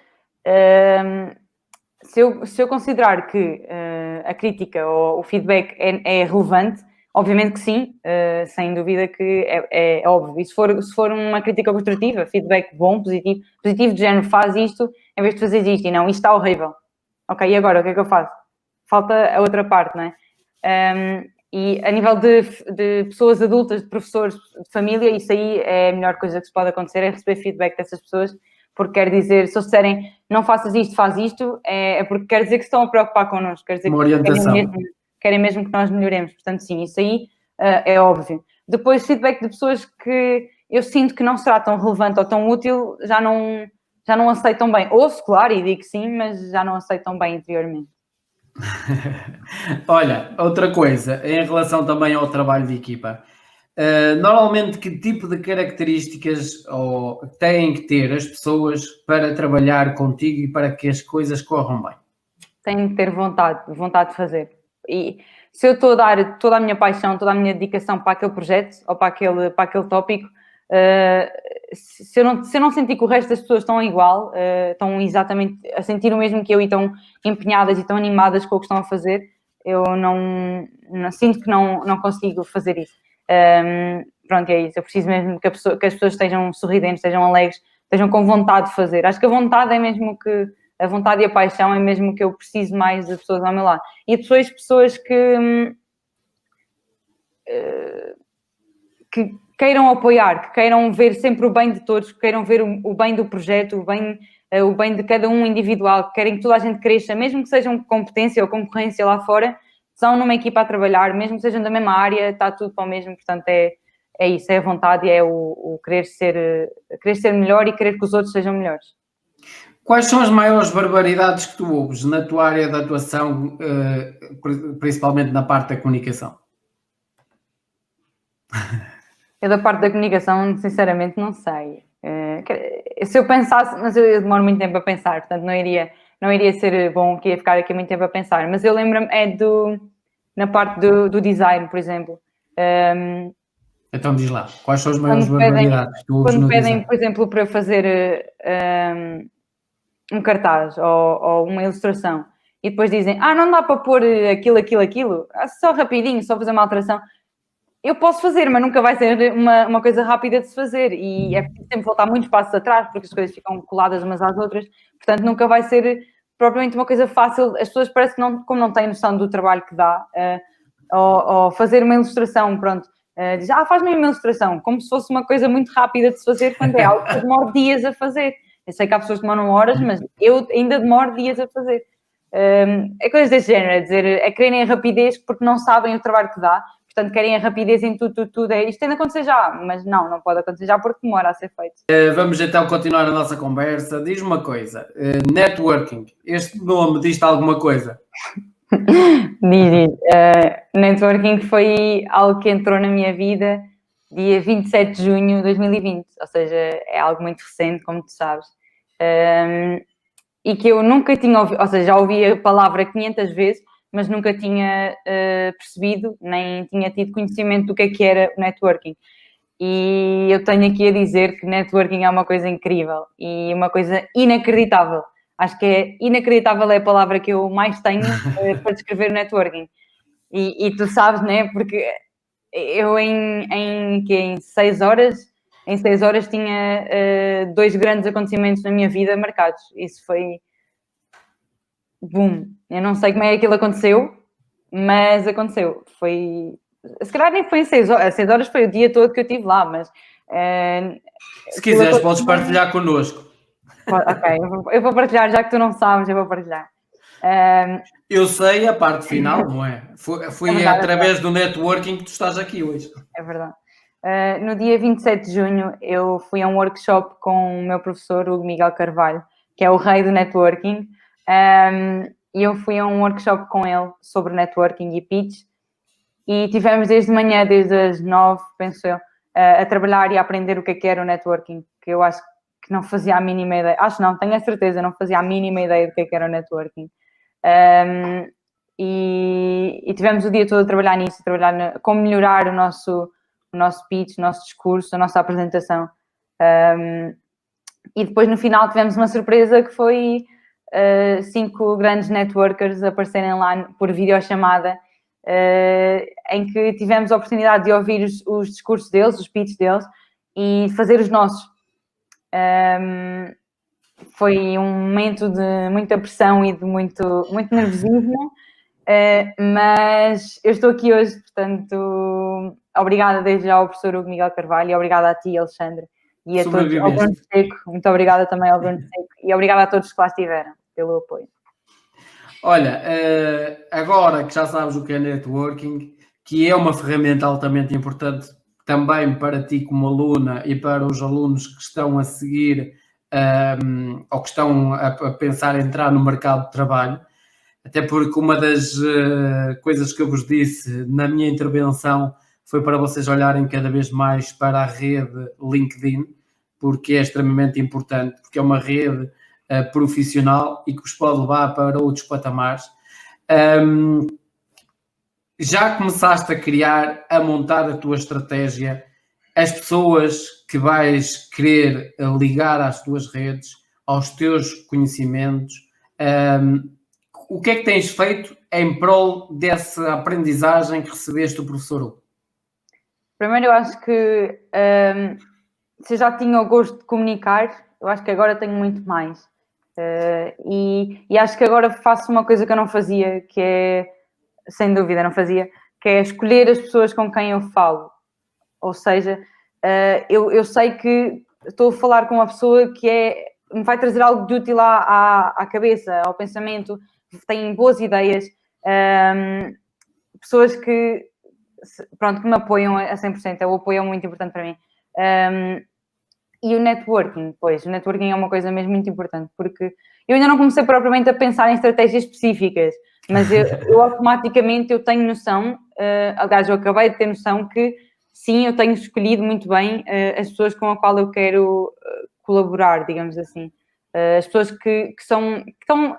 se eu considerar que a crítica ou o feedback é relevante, obviamente que sim, sem dúvida que é óbvio. E se for uma crítica construtiva, feedback bom, positivo de género, faz isto em vez de fazer isto, e não, isto está horrível. Ok, e agora, o que é que eu faço? Falta a outra parte, não é? E a nível de pessoas adultas, de professores, de família, isso aí é a melhor coisa que se pode acontecer, é receber feedback dessas pessoas, porque quer dizer, se eles disserem não faças isto, faz isto, é porque quer dizer que estão a preocupar connosco, quer dizer Uma orientação. querem mesmo que nós melhoremos. Portanto, sim, isso aí é óbvio. Depois, feedback de pessoas que eu sinto que não será tão relevante ou tão útil, já não aceitam bem. Ouço, claro, e digo sim, mas já não aceitam bem interiormente. Olha, outra coisa, em relação também ao trabalho de equipa, normalmente que tipo de características têm que ter as pessoas para trabalhar contigo e para que as coisas corram bem? Tenho que ter vontade de fazer. E se eu estou a dar toda a minha paixão, toda a minha dedicação para aquele projeto ou para aquele tópico, se eu não sentir que o resto das pessoas estão igual, estão exatamente a sentir o mesmo que eu e estão empenhadas e estão animadas com o que estão a fazer, eu não sinto que não consigo fazer isso. Pronto, é isso. Eu preciso mesmo que as pessoas estejam sorridentes, estejam alegres, estejam com vontade de fazer. Acho que a vontade é mesmo que a vontade e a paixão é mesmo que eu preciso mais de pessoas ao meu lado. E depois pessoas que queiram apoiar, que queiram ver sempre o bem de todos, que queiram ver o bem do projeto, o bem de cada um individual, que querem que toda a gente cresça, mesmo que sejam competência ou concorrência lá fora, são numa equipa a trabalhar, mesmo que sejam da mesma área, está tudo para o mesmo, portanto é isso, é a vontade e é o querer ser melhor e querer que os outros sejam melhores. Quais são as maiores barbaridades que tu ouves na tua área de atuação, principalmente na parte da comunicação? Eu da parte da comunicação, sinceramente, não sei. Se eu pensasse, mas eu demoro muito tempo a pensar, portanto não iria ser bom que ia ficar aqui muito tempo a pensar. Mas eu lembro-me na parte do design, por exemplo. Então diz lá, quais são as maiores barbaridades que tu ouves no design? Quando pedem, por exemplo, para eu fazer um cartaz ou uma ilustração e depois dizem, não dá para pôr aquilo, só rapidinho, só fazer uma alteração. Eu posso fazer, mas nunca vai ser uma coisa rápida de se fazer e é preciso sempre voltar muitos passos atrás porque as coisas ficam coladas umas às outras, portanto nunca vai ser propriamente uma coisa fácil. As pessoas parece que como não têm noção do trabalho que dá, ou fazer uma ilustração, pronto, diz, faz-me uma ilustração, como se fosse uma coisa muito rápida de se fazer quando é algo que demora dias a fazer. Eu sei que há pessoas que demoram horas, mas eu ainda demoro dias a fazer. É coisas desse género, é quererem a rapidez porque não sabem o trabalho que dá. Portanto, querem a rapidez em tudo. Isto tem de acontecer já, mas não pode acontecer já porque demora a ser feito. Vamos então continuar a nossa conversa. Diz-me uma coisa, networking, este nome diz-te alguma coisa? Diz. Networking foi algo que entrou na minha vida dia 27 de junho de 2020, ou seja, é algo muito recente, como tu sabes. E que eu nunca tinha ouvido, ou seja, já ouvi a palavra 500 vezes, mas nunca tinha percebido, nem tinha tido conhecimento do que era o networking. E eu tenho aqui a dizer que networking é uma coisa incrível e uma coisa inacreditável. Acho que é inacreditável, é a palavra que eu mais tenho para descrever o networking. E tu sabes, né? Porque eu em 6 horas, em 6 horas tinha 2 grandes acontecimentos na minha vida marcados. Isso foi boom. Eu não sei como é que aquilo aconteceu, mas aconteceu. Foi, se calhar nem foi em 6 horas, 6 horas foi o dia todo que eu estive lá, mas Se quiseres, podes partilhar connosco. ok, eu vou partilhar, já que tu não sabes, eu vou partilhar. Eu sei a parte final, não é? Foi verdade, através do networking que tu estás aqui hoje. É verdade. No dia 27 de junho, eu fui a um workshop com o meu professor, Hugo Miguel Carvalho, que é o rei do networking, e eu fui a um workshop com ele sobre networking e pitch, e tivemos desde manhã, desde as 9, penso eu, a trabalhar e a aprender o que era o networking, que eu acho que não fazia a mínima ideia, acho não, tenho a certeza, não fazia a mínima ideia do que era o networking. E tivemos o dia todo a trabalhar nisso, como melhorar o nosso pitch, o nosso discurso, a nossa apresentação. E depois no final tivemos uma surpresa que foi 5 grandes networkers aparecerem lá por videochamada, em que tivemos a oportunidade de ouvir os discursos deles, os pitches deles, e fazer os nossos. Foi um momento de muita pressão e de muito nervosismo, mas eu estou aqui hoje, portanto, obrigada desde já ao professor Hugo Miguel Carvalho e obrigada a ti, Alexandre, e a todos, ao Bruno Seco, muito obrigada também ao Bruno Seco e obrigada a todos que lá estiveram pelo apoio. Olha, agora que já sabes o que é networking, que é uma ferramenta altamente importante também para ti como aluna e para os alunos que estão a seguir ou que estão a pensar em entrar no mercado de trabalho, até porque uma das coisas que eu vos disse na minha intervenção foi para vocês olharem cada vez mais para a rede LinkedIn, porque é extremamente importante, porque é uma rede profissional e que os pode levar para outros patamares. Já começaste a criar, a montar a tua estratégia, as pessoas que vais querer ligar às tuas redes, aos teus conhecimentos, o que é que tens feito em prol dessa aprendizagem que recebeste do professor Hugo? Primeiro, eu acho que se eu já tinha o gosto de comunicar, eu acho que agora tenho muito mais. E acho que agora faço uma coisa que eu não fazia, que é, sem dúvida, não fazia, que é escolher as pessoas com quem eu falo. Ou seja, eu sei que estou a falar com uma pessoa que me vai trazer algo de útil à cabeça, ao pensamento, tem boas ideias, pessoas que me apoiam a 100%, o apoio é muito importante para mim. E o networking, o networking é uma coisa mesmo muito importante, porque eu ainda não comecei propriamente a pensar em estratégias específicas, mas eu automaticamente eu tenho noção, aliás, eu acabei de ter noção que sim, eu tenho escolhido muito bem as pessoas com as quais eu quero colaborar, digamos assim. As pessoas que estão,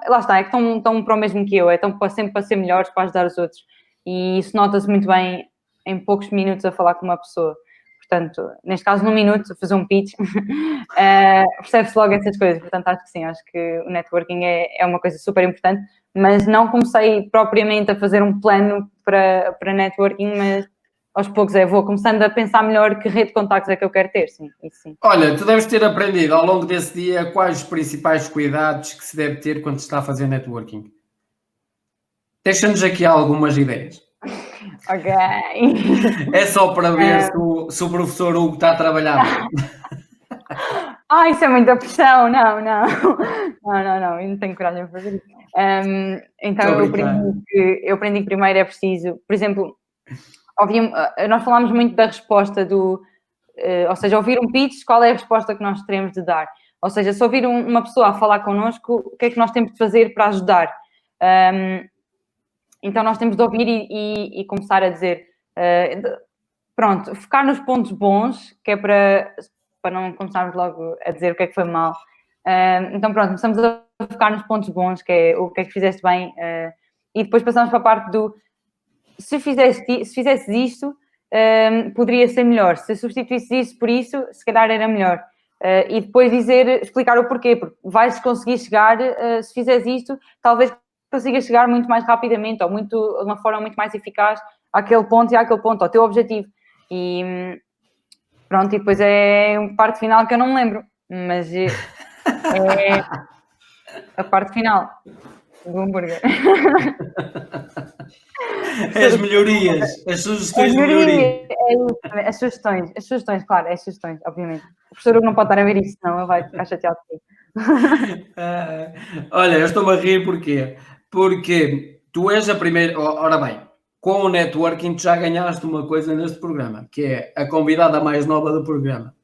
lá está, que estão para o mesmo que eu, estão sempre para ser melhores, para ajudar os outros. E isso nota-se muito bem em poucos minutos a falar com uma pessoa. Portanto, neste caso, num minuto, a fazer um pitch, percebe-se logo essas coisas. Portanto, acho que sim, acho que o networking é uma coisa super importante, mas não comecei propriamente a fazer um plano para networking, mas aos poucos vou começando a pensar melhor que rede de contactos é que eu quero ter, sim, isso sim. Olha, tu deves ter aprendido ao longo desse dia quais os principais cuidados que se deve ter quando se está a fazer networking. Deixa-nos aqui algumas ideias. Ok. É só para ver se o professor Hugo está a trabalhar bem. Isso é muita pressão, não, eu não tenho coragem de fazer isso. Então eu aprendi que primeiro é preciso, por exemplo, nós falámos muito da resposta ou seja, ouvir um pitch, qual é a resposta que nós teremos de dar? Ou seja, se ouvir uma pessoa a falar connosco, o que é que nós temos de fazer para ajudar? Então nós temos de ouvir e começar a dizer, pronto, focar nos pontos bons, que é para não começarmos logo a dizer o que é que foi mal. Então pronto, começamos a focar nos pontos bons, que é o que é que fizeste bem, e depois passamos para a parte do se fizesses isto, poderia ser melhor. Se substituísses isso por isso, se calhar era melhor. e depois explicar o porquê, porque vais conseguir chegar, se fizeres isto, talvez consigas chegar muito mais rapidamente ou de uma forma muito mais eficaz àquele ponto e àquele ponto, ao teu objetivo. E pronto, e depois é a parte final que eu não me lembro, mas é a parte final do hambúrguer. As melhorias, as sugestões de melhoria. É isso, as sugestões, claro, as sugestões, obviamente. O professor não pode estar a ver isto, senão ele vai ficar chateado comigo. Olha, eu estou-me a rir porquê? Porque tu és a primeira. Ora bem, com o networking tu já ganhaste uma coisa neste programa, que é a convidada mais nova do programa.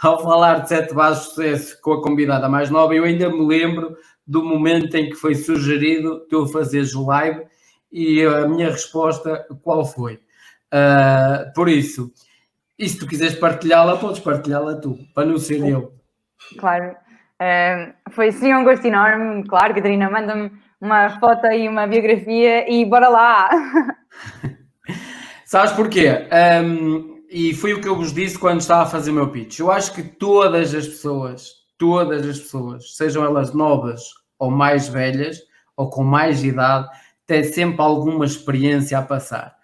Ao falar de 7 bases de sucesso com a convidada mais nova, eu ainda me lembro do momento em que foi sugerido tu fazeres o live e a minha resposta qual foi? Por isso, e se tu quiseres partilhá-la, podes partilhá-la tu, para não ser eu. Claro. Foi sim um gosto enorme, claro, Catarina, manda-me uma foto e uma biografia e bora lá! Sabes porquê? E foi o que eu vos disse quando estava a fazer o meu pitch. Eu acho que todas as pessoas, sejam elas novas ou mais velhas, ou com mais idade, têm sempre alguma experiência a passar.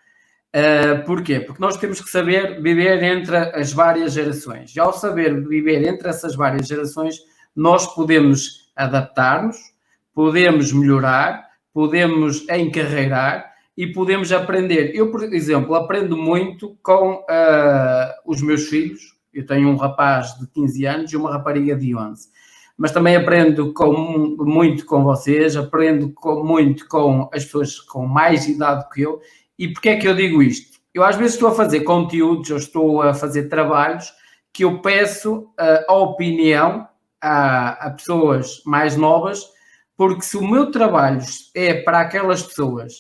Porquê? Porque nós temos que saber viver entre as várias gerações. E ao saber viver entre essas várias gerações, nós podemos adaptar-nos, podemos melhorar, podemos encarreirar e podemos aprender. Eu, por exemplo, aprendo muito com os meus filhos. Eu tenho um rapaz de 15 anos e uma rapariga de 11. Mas também aprendo muito com vocês, aprendo muito com as pessoas com mais idade que eu. E porquê é que eu digo isto? Eu às vezes estou a fazer conteúdos, ou estou a fazer trabalhos que eu peço a opinião a pessoas mais novas, porque se o meu trabalho é para aquelas pessoas,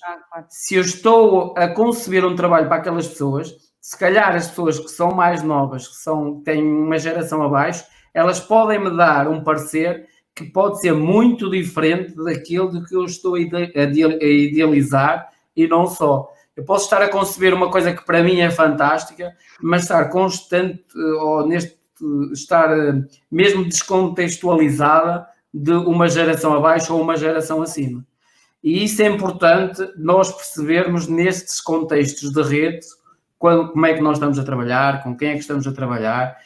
se eu estou a conceber um trabalho para aquelas pessoas, se calhar as pessoas que são mais novas, que têm uma geração abaixo, elas podem me dar um parecer que pode ser muito diferente daquilo que eu estou a idealizar e não só. Eu posso estar a conceber uma coisa que para mim é fantástica, mas estar constante, ou estar mesmo descontextualizada de uma geração abaixo ou uma geração acima. E isso é importante nós percebermos nestes contextos de rede, como é que nós estamos a trabalhar, com quem é que estamos a trabalhar.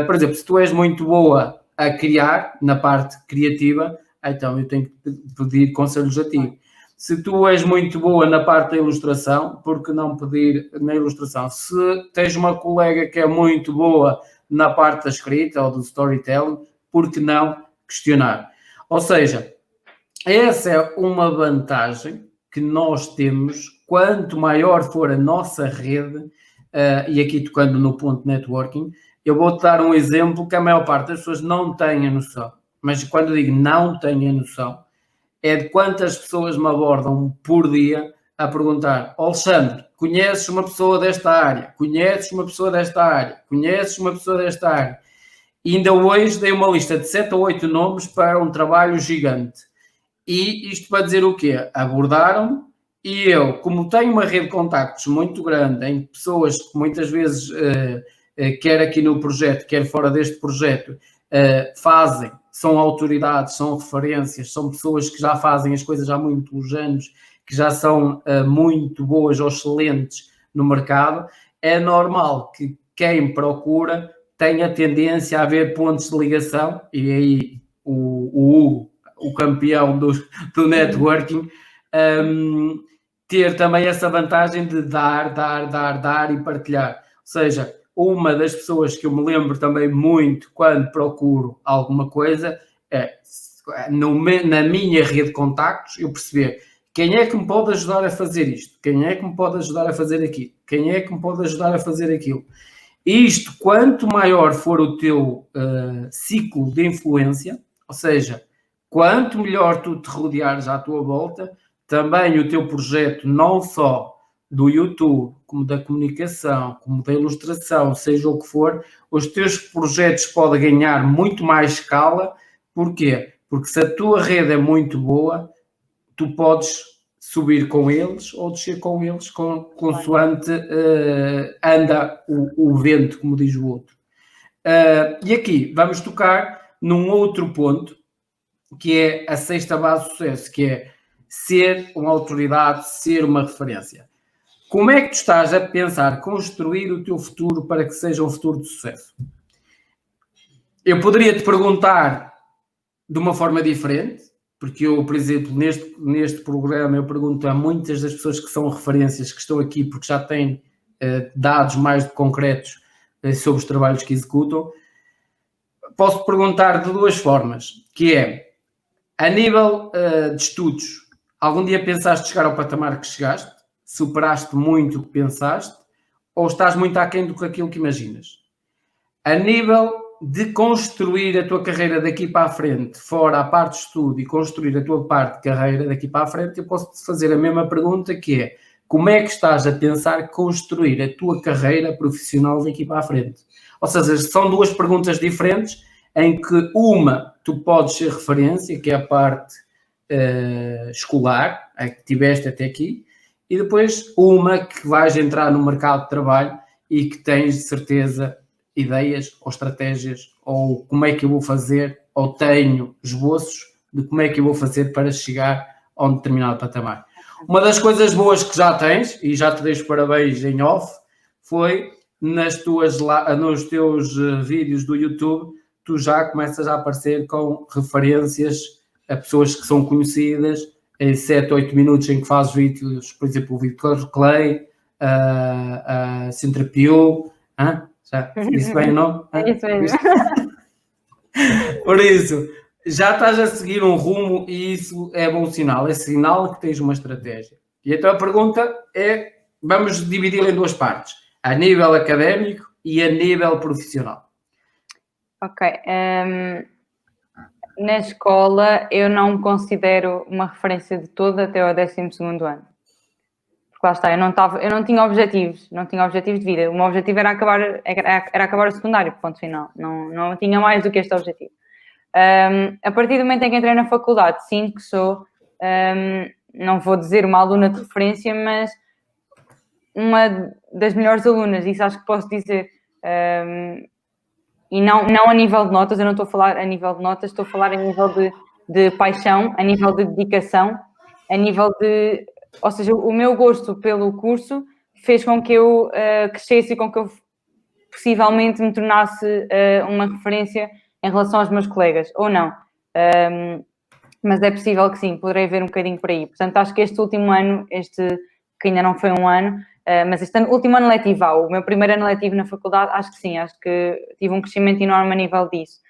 Por exemplo, se tu és muito boa a criar, na parte criativa, então eu tenho que pedir conselhos a ti. Se tu és muito boa na parte da ilustração, por que não pedir na ilustração? Se tens uma colega que é muito boa na parte da escrita ou do storytelling, por que não questionar? Ou seja, essa é uma vantagem que nós temos, quanto maior for a nossa rede, e aqui tocando no ponto networking, eu vou-te dar um exemplo que a maior parte das pessoas não tem a noção. Mas quando eu digo não tem a noção, é de quantas pessoas me abordam por dia a perguntar: Alexandre, conheces uma pessoa desta área? Conheces uma pessoa desta área? Conheces uma pessoa desta área? E ainda hoje dei uma lista de 7 ou 8 nomes para um trabalho gigante. E isto para dizer o quê? Abordaram-me e eu, como tenho uma rede de contactos muito grande em pessoas que muitas vezes, quer aqui no projeto, quer fora deste projeto, são autoridades, são referências, são pessoas que já fazem as coisas há muitos anos, que já são muito boas ou excelentes no mercado, é normal que quem procura tenha tendência a haver pontos de ligação, e aí o campeão do networking, ter também essa vantagem de dar e partilhar. Ou seja, uma das pessoas que eu me lembro também muito quando procuro alguma coisa é, na minha rede de contactos, eu perceber quem é que me pode ajudar a fazer isto, quem é que me pode ajudar a fazer aquilo, quem é que me pode ajudar a fazer aquilo. Isto, quanto maior for o teu ciclo de influência, ou seja, quanto melhor tu te rodeares à tua volta, também o teu projeto, não só do YouTube, como da comunicação, como da ilustração, seja o que for, os teus projetos podem ganhar muito mais escala. Porquê? Porque se a tua rede é muito boa, tu podes subir com eles ou descer com eles, consoante anda o vento, como diz o outro. E aqui vamos tocar num outro ponto, que é a sexta base de sucesso, que é ser uma autoridade, ser uma referência. Como é que tu estás a pensar construir o teu futuro para que seja um futuro de sucesso? Eu poderia te perguntar de uma forma diferente, porque eu, por exemplo, neste programa eu pergunto a muitas das pessoas que são referências, que estão aqui porque já têm dados mais concretos sobre os trabalhos que executam. Posso perguntar de duas formas, que é, a nível de estudos, algum dia pensaste chegar ao patamar que chegaste? Superaste muito o que pensaste? Ou estás muito aquém do que aquilo que imaginas? A nível de construir a tua carreira daqui para a frente, fora a parte de estudo, e construir a tua parte de carreira daqui para a frente, eu posso-te fazer a mesma pergunta, que é, como é que estás a pensar construir a tua carreira profissional daqui para a frente? Ou seja, são duas perguntas diferentes, em que uma, tu podes ser referência, que é a parte escolar, a que tiveste até aqui, e depois uma que vais entrar no mercado de trabalho e que tens de certeza ideias ou estratégias, ou como é que eu vou fazer, ou tenho esboços de como é que eu vou fazer para chegar a um determinado patamar. Uma das coisas boas que já tens, e já te deixo parabéns em off, foi nos teus vídeos do YouTube, tu já começas a aparecer com referências a pessoas que são conhecidas, em 7, 8 minutos em que fazes vídeos, por exemplo, o Victor Clay, a Centrapio, já disse bem o nome? É isso mesmo. Por isso, já estás a seguir um rumo e isso é bom sinal. É sinal que tens uma estratégia. E então a pergunta é, vamos dividi-la em duas partes. A nível académico e a nível profissional. Ok. Na escola eu não me considero uma referência de toda até ao 12º ano. Porque lá está, eu não tinha objetivos de vida. O meu objetivo era acabar o secundário, ponto final. Não tinha mais do que este objetivo. A partir do momento em que entrei na faculdade, sinto que sou, não vou dizer uma aluna de referência, mas uma das melhores alunas, isso acho que posso dizer. E não a nível de notas, eu não estou a falar a nível de notas, estou a falar a nível de paixão, a nível de dedicação, a nível de... Ou seja, o meu gosto pelo curso fez com que eu crescesse e com que eu possivelmente me tornasse uma referência em relação aos meus colegas, ou não. Mas é possível que sim, poderei ver um bocadinho por aí. Portanto, acho que este último ano, que ainda não foi um ano, mas este último ano letivo, o meu primeiro ano letivo na faculdade, acho que sim, acho que tive um crescimento enorme a nível disso.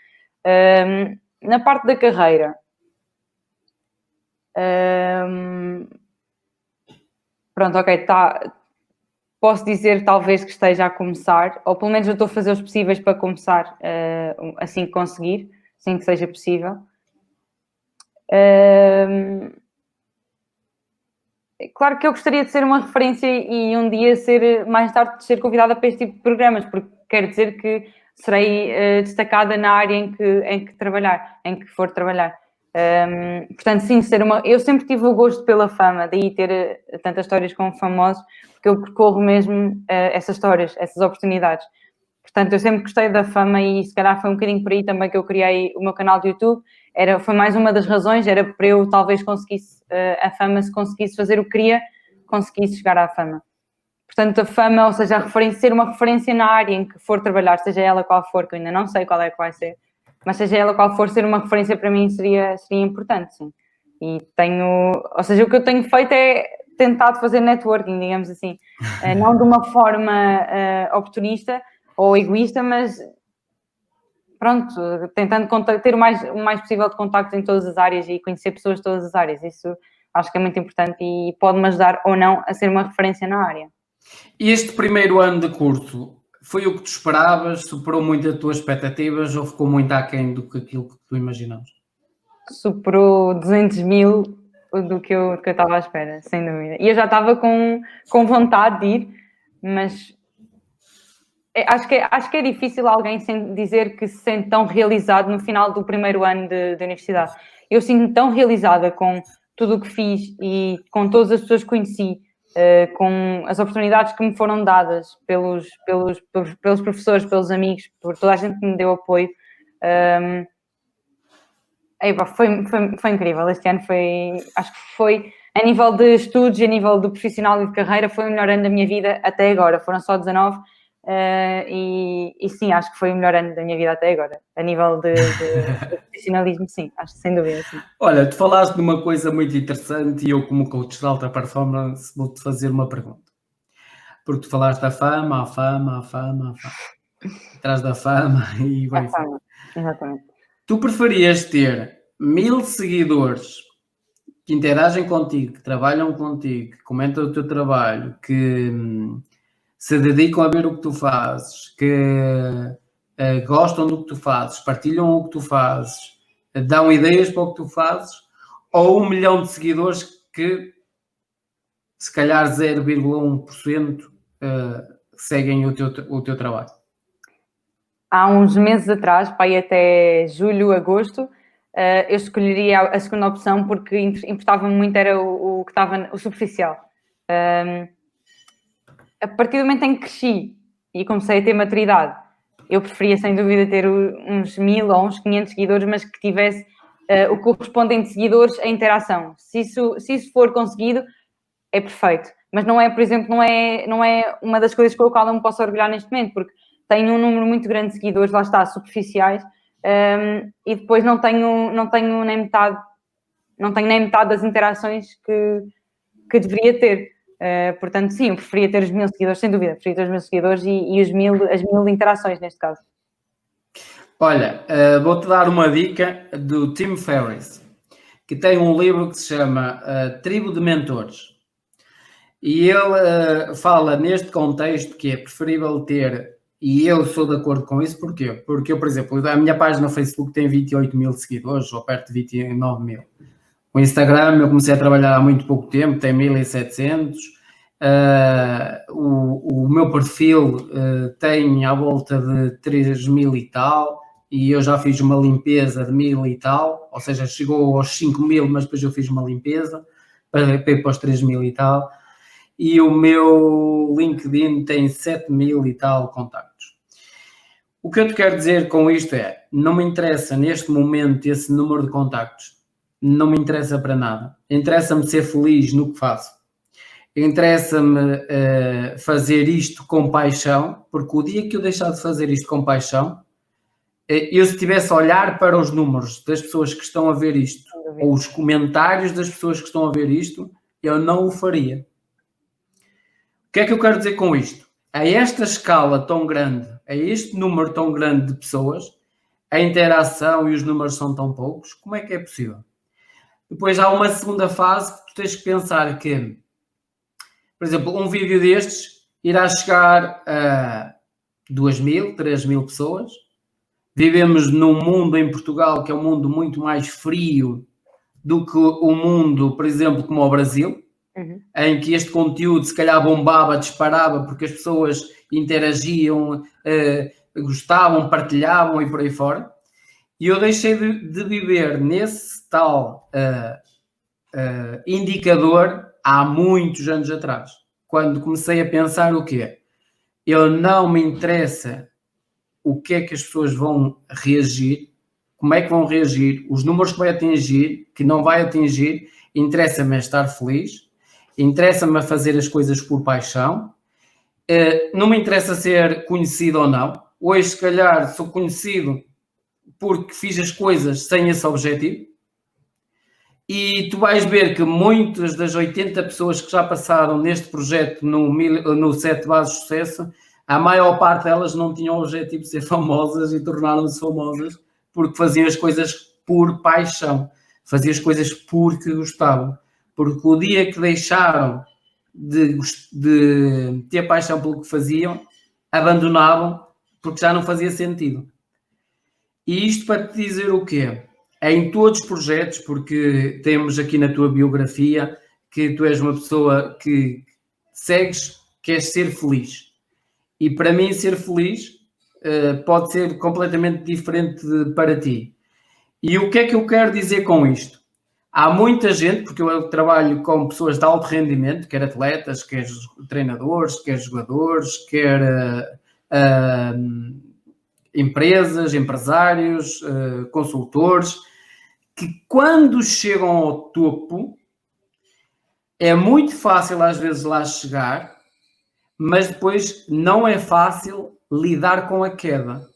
Na parte da carreira, pronto, ok, posso dizer talvez que esteja a começar, ou pelo menos eu estou a fazer os possíveis para começar assim que conseguir, assim que seja possível. Claro que eu gostaria de ser uma referência e um dia mais tarde ser convidada para este tipo de programas, porque quer dizer que serei destacada na área em que for trabalhar. Portanto, sim, eu sempre tive o gosto pela fama, daí ter tantas histórias com famosos, porque eu percorro mesmo essas histórias, essas oportunidades. Portanto, eu sempre gostei da fama e se calhar foi um bocadinho por aí também que eu criei o meu canal de YouTube. Foi mais uma das razões, era para eu talvez conseguisse a fama, se conseguisse fazer o que queria, conseguisse chegar à fama. Portanto, a fama, ou seja, ser uma referência na área em que for trabalhar, seja ela qual for, que eu ainda não sei qual é que vai ser, mas seja ela qual for, ser uma referência para mim seria importante, sim. E ou seja, o que eu tenho feito é tentado fazer networking, digamos assim, não de uma forma oportunista ou egoísta, mas pronto, tentando ter o mais possível de contactos em todas as áreas e conhecer pessoas de todas as áreas. Isso acho que é muito importante e pode-me ajudar ou não a ser uma referência na área. E este primeiro ano de curso, foi o que tu esperavas? Superou muito as tuas expectativas ou ficou muito aquém do que aquilo que tu imaginavas? Superou 200 mil do que eu estava à espera, sem dúvida. E eu já estava com vontade de ir, mas acho que é difícil alguém dizer que se sente tão realizado no final do primeiro ano de universidade. Eu sinto-me tão realizada com tudo o que fiz e com todas as pessoas que conheci com as oportunidades que me foram dadas pelos professores, pelos amigos, por toda a gente que me deu apoio. Foi incrível. Este ano acho que foi, a nível de estudos, a nível do profissional e de carreira, foi o melhor ano da minha vida até agora. Foram só 19 e sim, acho que foi o melhor ano da minha vida até agora. A nível de profissionalismo, sim, acho que sem dúvida, sim. Olha, tu falaste de uma coisa muito interessante e eu, como coach de alta performance, vou-te fazer uma pergunta. Porque tu falaste da fama, a fama. Atrás da fama e vai. Exatamente. Tu preferias ter 1000 seguidores que interagem contigo, que trabalham contigo, que comentam o teu trabalho, que se dedicam a ver o que tu fazes, que gostam do que tu fazes, partilham o que tu fazes, dão ideias para o que tu fazes, ou 1 milhão de seguidores que se calhar 0,1% seguem o teu trabalho? Há uns meses atrás, pai, até julho, agosto, eu escolheria a segunda opção porque importava-me muito, era o que estava, o superficial. A partir do momento em que cresci e comecei a ter maturidade, eu preferia sem dúvida ter uns 1000 ou uns 500 seguidores, mas que tivesse o correspondente de seguidores a interação. Se isso for conseguido, é perfeito. Mas não é, por exemplo, não é uma das coisas com a qual eu me posso orgulhar neste momento, porque tenho um número muito grande de seguidores, lá está, superficiais, e depois não tenho nem metade das interações que deveria ter. Portanto, sim, eu preferia ter os 1000 seguidores, sem dúvida, preferia ter os 1000 seguidores e as 1000 interações, neste caso. Olha, vou-te dar uma dica do Tim Ferriss, que tem um livro que se chama Tribo de Mentores. E ele fala neste contexto que é preferível ter, e eu sou de acordo com isso, porquê? Porque eu, por exemplo, a minha página no Facebook tem 28 mil seguidores, ou perto de 29 mil. O Instagram eu comecei a trabalhar há muito pouco tempo, tem 1700. O meu perfil tem à volta de 3 mil e tal, e eu já fiz uma limpeza de 1000 e tal, ou seja, chegou aos 5 mil, mas depois eu fiz uma limpeza para ir para os 3 mil e tal. E o meu LinkedIn tem 7 mil e tal contactos. O que eu te quero dizer com isto é, não me interessa neste momento esse número de contactos, não me interessa para nada. Interessa-me ser feliz no que faço. Interessa-me fazer isto com paixão, porque o dia que eu deixar de fazer isto com paixão, eu se estivesse a olhar para os números das pessoas que estão a ver isto, ou os comentários das pessoas que estão a ver isto, eu não o faria. O que é que eu quero dizer com isto? A esta escala tão grande, a este número tão grande de pessoas, a interação e os números são tão poucos, como é que é possível? Depois há uma segunda fase que tu tens que pensar que, por exemplo, um vídeo destes irá chegar a 2.000, 3.000 pessoas. Vivemos num mundo em Portugal que é um mundo muito mais frio do que o mundo, por exemplo, como o Brasil. Em que este conteúdo se calhar bombava, disparava, porque as pessoas interagiam, gostavam, partilhavam e por aí fora. E eu deixei de viver nesse tal indicador há muitos anos atrás, quando comecei a pensar o quê? Eu não me interessa o que é que as pessoas vão reagir, como é que vão reagir, os números que vai atingir, que não vai atingir, interessa-me estar feliz. Interessa-me fazer as coisas por paixão. Não me interessa ser conhecido ou não. Hoje, se calhar, sou conhecido porque fiz as coisas sem esse objetivo. E tu vais ver que muitas das 80 pessoas que já passaram neste projeto no 7 Bases de Sucesso, a maior parte delas não tinham o objetivo de ser famosas e tornaram-se famosas porque faziam as coisas por paixão. Faziam as coisas porque gostavam. Porque o dia que deixaram de ter paixão pelo que faziam, abandonavam porque já não fazia sentido. E isto para te dizer o quê? É em todos os projetos, porque temos aqui na tua biografia que tu és uma pessoa que segues, queres ser feliz. E para mim ser feliz pode ser completamente diferente para ti. E o que é que eu quero dizer com isto? Há muita gente, porque eu trabalho com pessoas de alto rendimento, quer atletas, quer treinadores, quer jogadores, quer empresas, empresários, consultores, que quando chegam ao topo, é muito fácil às vezes lá chegar, mas depois não é fácil lidar com a queda.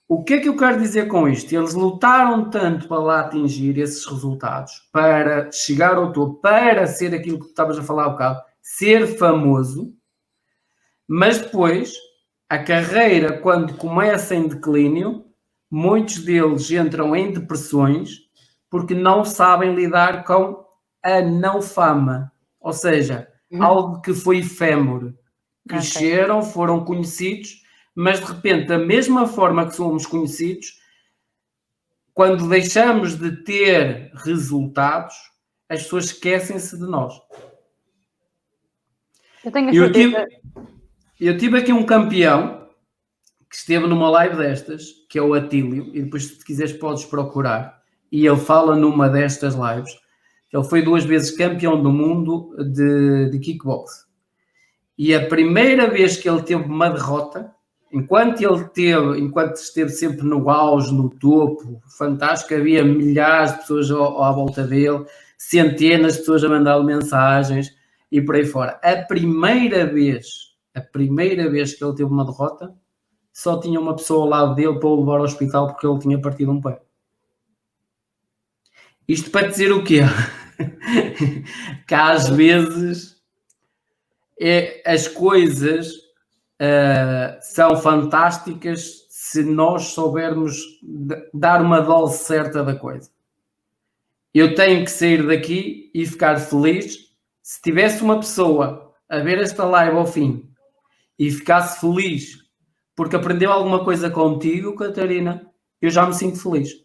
O que é que eu quero dizer com isto? Eles lutaram tanto para lá atingir esses resultados, para chegar ao topo, para ser aquilo que tu estavas a falar há bocado, ser famoso, mas depois, a carreira, quando começa em declínio, muitos deles entram em depressões porque não sabem lidar com a não fama, ou seja, algo que foi efêmero. Cresceram, foram conhecidos, mas de repente, da mesma forma que somos conhecidos, quando deixamos de ter resultados, as pessoas esquecem-se de nós. Eu tive aqui um campeão que esteve numa live destas, que é o Atílio, e depois, se quiseres, podes procurar. E ele fala numa destas lives. Ele foi 2 vezes campeão do mundo de kickbox. E a primeira vez que ele teve uma derrota, enquanto esteve sempre no auge, no topo, fantástico, havia milhares de pessoas à volta dele, centenas de pessoas a mandar-lhe mensagens e por aí fora. A primeira vez que ele teve uma derrota, só tinha uma pessoa ao lado dele para o levar ao hospital porque ele tinha partido um pé. Isto para dizer o quê? Que às vezes as coisas são fantásticas se nós soubermos dar uma dose certa da coisa. Eu tenho que sair daqui e ficar feliz. Se tivesse uma pessoa a ver esta live ao fim e ficasse feliz porque aprendeu alguma coisa contigo, Catarina, eu já me sinto feliz.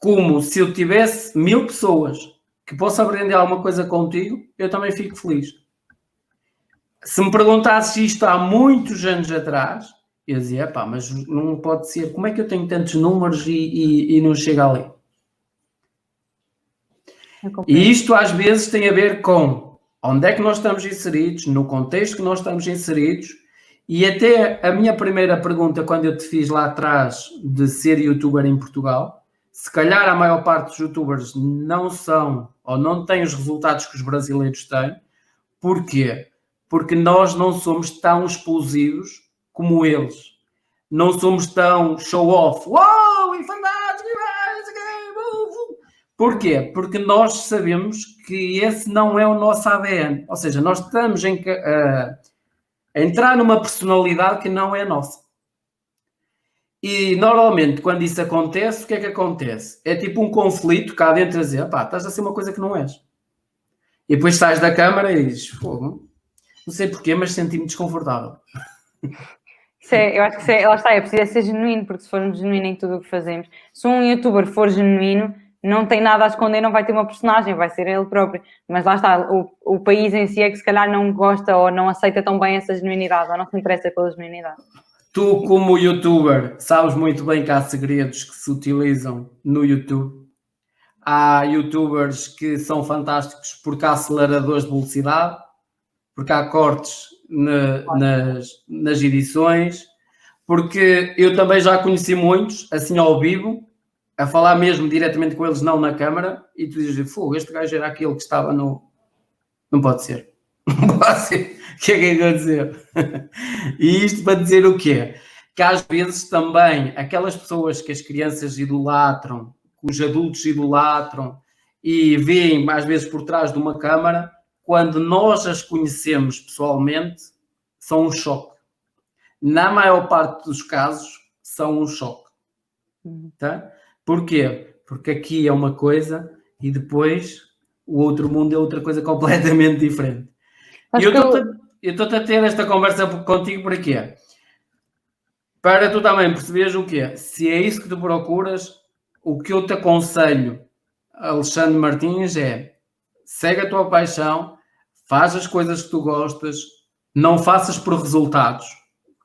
Como se eu tivesse 1000 pessoas que possam aprender alguma coisa contigo, eu também fico feliz. Se me perguntasses isto há muitos anos atrás, eu dizia, pá, mas não pode ser, como é que eu tenho tantos números e não chego ali? E isto às vezes tem a ver com onde é que nós estamos inseridos, no contexto que nós estamos inseridos, e até a minha primeira pergunta, quando eu te fiz lá atrás de ser youtuber em Portugal, se calhar a maior parte dos youtubers não são ou não têm os resultados que os brasileiros têm. Porquê? Porque nós não somos tão explosivos como eles. Não somos tão show-off. Uou, e fantástico! Porquê? Porque nós sabemos que esse não é o nosso ADN. Ou seja, nós estamos a entrar numa personalidade que não é nossa. E normalmente, quando isso acontece, o que é que acontece? É tipo um conflito cá dentro a dizer, pá, estás a ser uma coisa que não és. E depois sais da câmara e dizes, fogo, não sei porquê, mas senti-me desconfortável. Eu acho que lá está, é preciso ser genuíno, porque se formos genuínos em tudo o que fazemos, se um youtuber for genuíno, não tem nada a esconder, não vai ter uma personagem, vai ser ele próprio. Mas lá está, o país em si é que se calhar não gosta ou não aceita tão bem essa genuinidade, ou não se interessa pela genuinidade. Tu, como youtuber, sabes muito bem que há segredos que se utilizam no YouTube. Há youtubers que são fantásticos porque há aceleradores de velocidade, porque há cortes nas edições, porque eu também já conheci muitos, assim ao vivo, a falar mesmo diretamente com eles, não na câmara, e tu dizes, fogo, este gajo era aquele que estava no... Não pode ser. Não pode ser. O que é que eu dizer? E isto para dizer o quê? Que às vezes também aquelas pessoas que as crianças idolatram, que os adultos idolatram e veem às vezes por trás de uma câmara, quando nós as conhecemos pessoalmente, são um choque. Na maior parte dos casos, são um choque. Tá? Porquê? Porque aqui é uma coisa e depois o outro mundo é outra coisa completamente diferente. E eu estou-te a ter esta conversa contigo por quê? Para tu também perceberes o quê? Se é isso que tu procuras, o que eu te aconselho, Alexandre Martins, é segue a tua paixão, faz as coisas que tu gostas, não faças por resultados,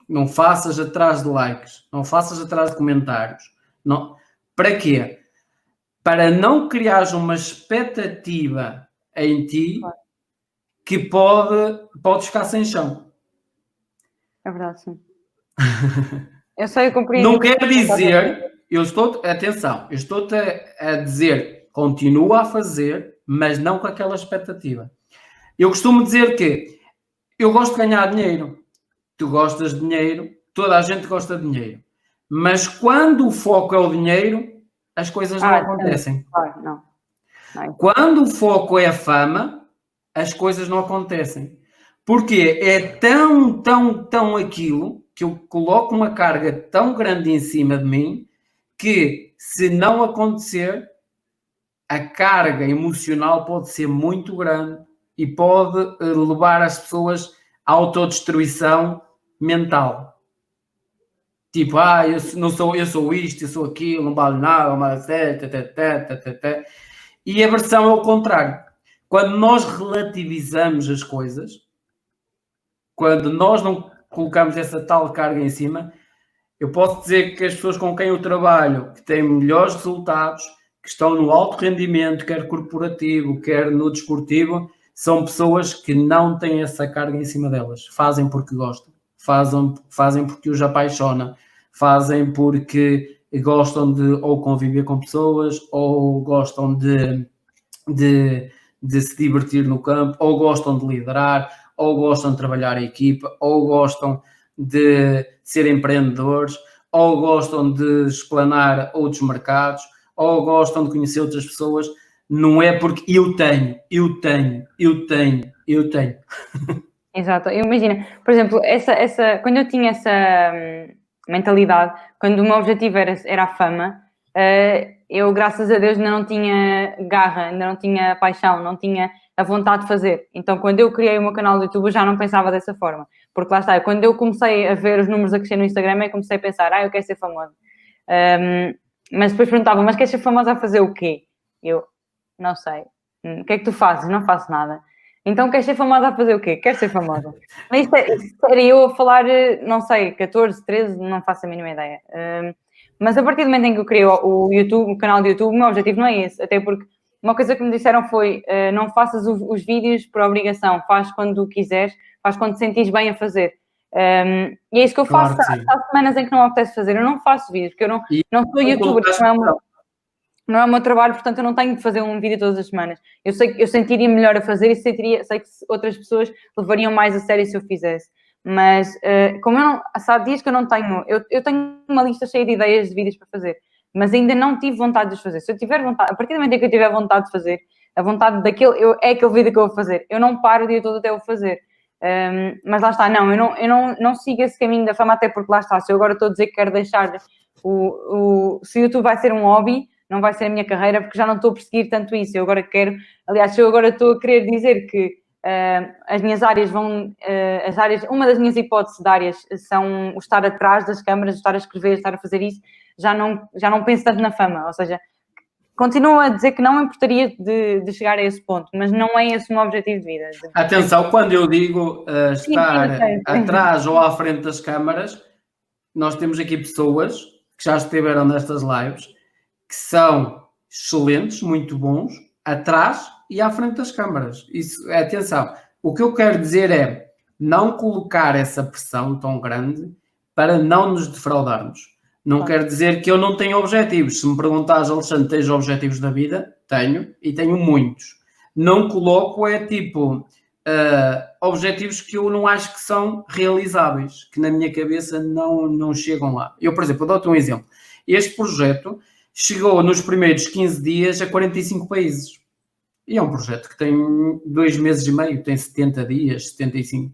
não faças atrás de likes, não faças atrás de comentários. Não. Para quê? para não criares uma expectativa em ti que pode ficar sem chão. É verdade, sim. Eu sei, eu compreendo. Não quer dizer, eu estou-te a dizer, continua a fazer, mas não com aquela expectativa. Eu costumo dizer que eu gosto de ganhar dinheiro, tu gostas de dinheiro, toda a gente gosta de dinheiro, mas quando o foco é o dinheiro, as coisas não acontecem. Claro, não. Quando o foco é a fama, as coisas não acontecem. Porque é tão aquilo que eu coloco uma carga tão grande em cima de mim que, se não acontecer, a carga emocional pode ser muito grande e pode levar as pessoas à autodestruição mental. Tipo, eu sou isto, eu sou aquilo, não vale nada, não vale certo, e a versão é o contrário. Quando nós relativizamos as coisas, quando nós não colocamos essa tal carga em cima, eu posso dizer que as pessoas com quem eu trabalho, que têm melhores resultados, que estão no alto rendimento, quer corporativo, quer no desportivo, são pessoas que não têm essa carga em cima delas. Fazem porque gostam, fazem porque os apaixona, fazem porque gostam de ou conviver com pessoas, ou gostam de se divertir no campo, ou gostam de liderar, ou gostam de trabalhar em equipa, ou gostam de ser empreendedores, ou gostam de explanar outros mercados, ou gostam de conhecer outras pessoas. Não é porque eu tenho. Exato. Imagina, por exemplo, quando eu tinha essa mentalidade, quando o meu objetivo era a fama, eu, graças a Deus, ainda não tinha garra, ainda não tinha paixão, não tinha a vontade de fazer. Então, quando eu criei o meu canal do YouTube, eu já não pensava dessa forma. Porque lá está, quando eu comecei a ver os números a crescer no Instagram, eu comecei a pensar, eu quero ser famosa. Mas depois perguntavam, mas queres ser famosa a fazer o quê? Eu, não sei. O que é que tu fazes? Não faço nada. Então, queres ser famosa a fazer o quê? Quero ser famosa. Mas isto era eu a falar, não sei, 14, 13, não faço a mínima ideia. Mas a partir do momento em que eu criei o canal do YouTube, o meu objetivo não é esse. Até porque uma coisa que me disseram foi, não faças os vídeos por obrigação, faz quando quiseres, faz quando te sentires bem a fazer. E é isso que eu faço. Há semanas em que não me apetece fazer, eu não faço vídeos, porque eu não sou youtuber, não é o meu trabalho, portanto eu não tenho de fazer um vídeo todas as semanas. Eu sei que eu sentiria melhor a fazer e sei que outras pessoas levariam mais a sério se eu fizesse. Mas, como eu não... Há dias que eu não tenho... Eu tenho uma lista cheia de ideias de vídeos para fazer, mas ainda não tive vontade de os fazer. Se eu tiver vontade... A partir do momento em que eu tiver vontade de fazer, a vontade daquele... é aquele vídeo que eu vou fazer. Eu não paro o dia todo até eu fazer. Mas lá está, eu não sigo esse caminho da fama, até porque lá está, se eu agora estou a dizer que quero deixar se o YouTube vai ser um hobby, não vai ser a minha carreira, porque já não estou a perseguir tanto isso. Eu agora quero, aliás, se eu agora estou a querer dizer que as minhas áreas uma das minhas hipóteses de áreas são o estar atrás das câmaras, estar a escrever, estar a fazer isso, já não penso tanto na fama, ou seja, continuo a dizer que não me importaria de chegar a esse ponto, mas não é esse o meu objetivo de vida. Atenção, quando eu digo estar atrás ou à frente das câmaras, nós temos aqui pessoas que já estiveram nestas lives, que são excelentes, muito bons, atrás e à frente das câmaras. Isso, atenção, o que eu quero dizer é não colocar essa pressão tão grande para não nos defraudarmos. Não quer dizer que eu não tenho objetivos. Se me perguntares, Alexandre, tens objetivos na vida? Tenho, e tenho muitos. Não coloco, objetivos que eu não acho que são realizáveis, que na minha cabeça não chegam lá. Eu, por exemplo, dou-te um exemplo. Este projeto chegou nos primeiros 15 dias a 45 países. E é um projeto que tem 2 meses e meio, tem 70 dias, 75.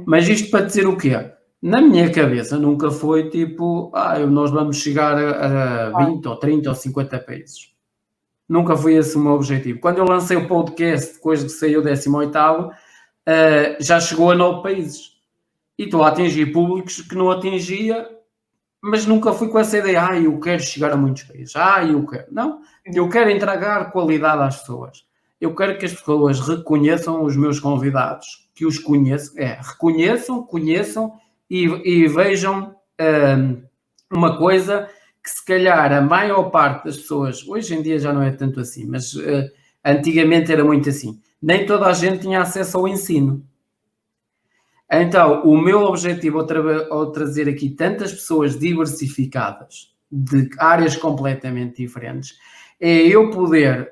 Mas isto para dizer o quê? Na minha cabeça nunca foi tipo, nós vamos chegar a 20 ou 30 ou 50 países. Nunca foi esse o meu objetivo. Quando eu lancei o podcast, depois de sair o 18º, já chegou a 9 países. E estou a atingir públicos que não atingia, mas nunca fui com essa ideia, eu quero chegar a muitos países, eu quero. Não, eu quero entregar qualidade às pessoas. Eu quero que as pessoas reconheçam os meus convidados, que os conheçam, conheçam e vejam uma coisa que se calhar a maior parte das pessoas, hoje em dia já não é tanto assim, mas antigamente era muito assim, nem toda a gente tinha acesso ao ensino. Então, o meu objetivo ao trazer aqui tantas pessoas diversificadas, de áreas completamente diferentes, é eu poder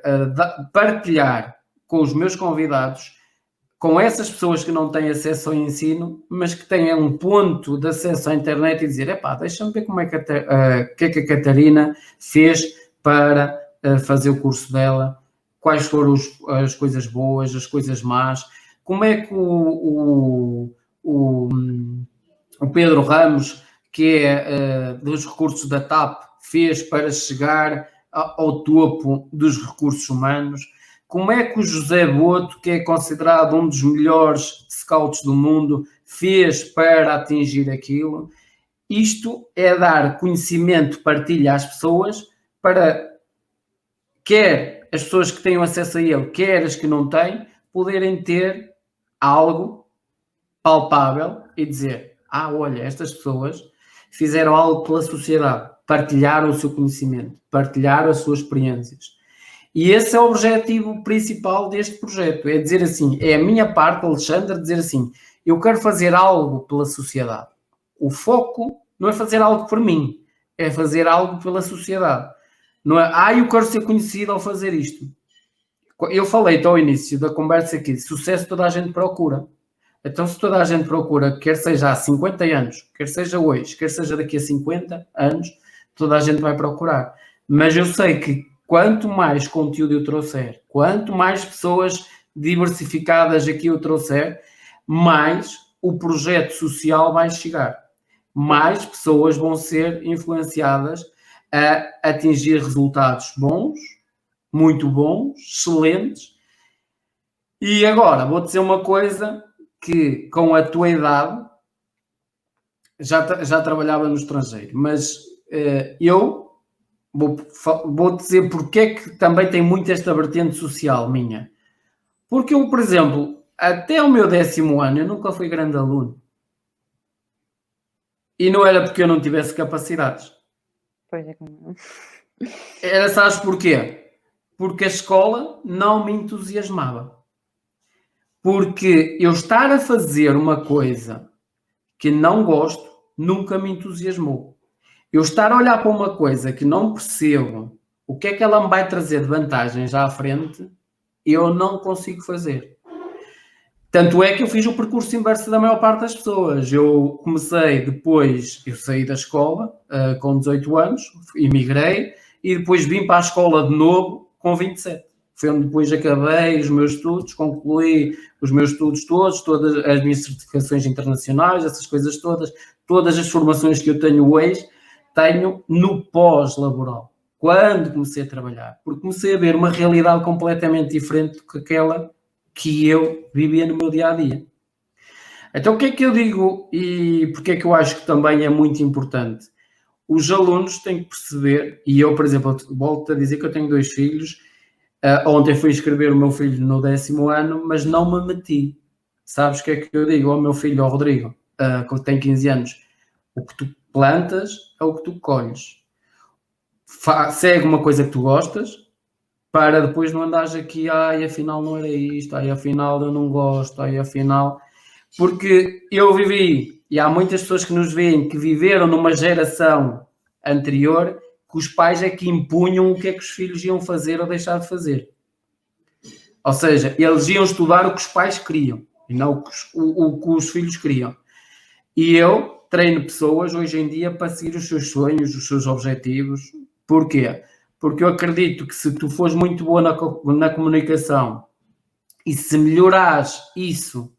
partilhar com os meus convidados, com essas pessoas que não têm acesso ao ensino, mas que têm um ponto de acesso à internet e dizer, deixa-me ver como é que que é que a Catarina fez para fazer o curso dela, quais foram as coisas boas, as coisas más, como é que o Pedro Ramos, que é dos recursos da TAP, fez para chegar ao topo dos recursos humanos, como é que o José Boto, que é considerado um dos melhores scouts do mundo, fez para atingir aquilo. Isto é dar conhecimento, partilha às pessoas, para quer as pessoas que tenham acesso a ele, quer as que não têm, poderem ter algo palpável e dizer, olha, estas pessoas fizeram algo pela sociedade, partilharam o seu conhecimento, partilharam as suas experiências. E esse é o objetivo principal deste projeto, é dizer assim, é a minha parte, Alexandre, dizer assim, eu quero fazer algo pela sociedade. O foco não é fazer algo por mim, é fazer algo pela sociedade. Não é, eu quero ser conhecido ao fazer isto. Eu falei-te ao início da conversa aqui, sucesso toda a gente procura. Então, se toda a gente procura, quer seja há 50 anos, quer seja hoje, quer seja daqui a 50 anos, toda a gente vai procurar. Mas eu sei que quanto mais conteúdo eu trouxer, quanto mais pessoas diversificadas aqui eu trouxer, mais o projeto social vai chegar. Mais pessoas vão ser influenciadas a atingir resultados bons, muito bons, excelentes. E agora, vou dizer uma coisa que, com a tua idade, já trabalhava no estrangeiro, mas eu vou dizer porque é que também tem muito esta vertente social minha. Porque eu, por exemplo, até o meu 10º ano, eu nunca fui grande aluno. E não era porque eu não tivesse capacidades. Pois é, como... Era, sabes porquê? Porque a escola não me entusiasmava. Porque eu estar a fazer uma coisa que não gosto, nunca me entusiasmou. Eu estar a olhar para uma coisa que não percebo o que é que ela me vai trazer de vantagens à frente, eu não consigo fazer. Tanto é que eu fiz o percurso inverso da maior parte das pessoas. Eu comecei depois, eu saí da escola com 18 anos, emigrei, e depois vim para a escola de novo com 27. Foi onde depois acabei os meus estudos, concluí os meus estudos todos, todas as minhas certificações internacionais, essas coisas todas as formações que eu tenho hoje, tenho no pós-laboral. Quando comecei a trabalhar, porque comecei a ver uma realidade completamente diferente do que aquela que eu vivia no meu dia-a-dia. Então, o que é que eu digo e porque é que eu acho que também é muito importante? Os alunos têm que perceber, e eu, por exemplo, volto a dizer que eu tenho 2 filhos, ontem fui inscrever o meu filho no 10º ano, mas não me meti. Sabes o que é que eu digo ao meu filho, ao Rodrigo, que tem 15 anos? O que tu plantas é o que tu colhes. Segue uma coisa que tu gostas, para depois não andares aqui, afinal não era isto, afinal eu não gosto, afinal... Porque eu vivi, e há muitas pessoas que nos veem que viveram numa geração anterior, que os pais é que impunham o que é que os filhos iam fazer ou deixar de fazer. Ou seja, eles iam estudar o que os pais queriam, e não o que os filhos queriam. E eu treino pessoas hoje em dia para seguir os seus sonhos, os seus objetivos. Porquê? Porque eu acredito que se tu fores muito boa na comunicação e se melhorares isso,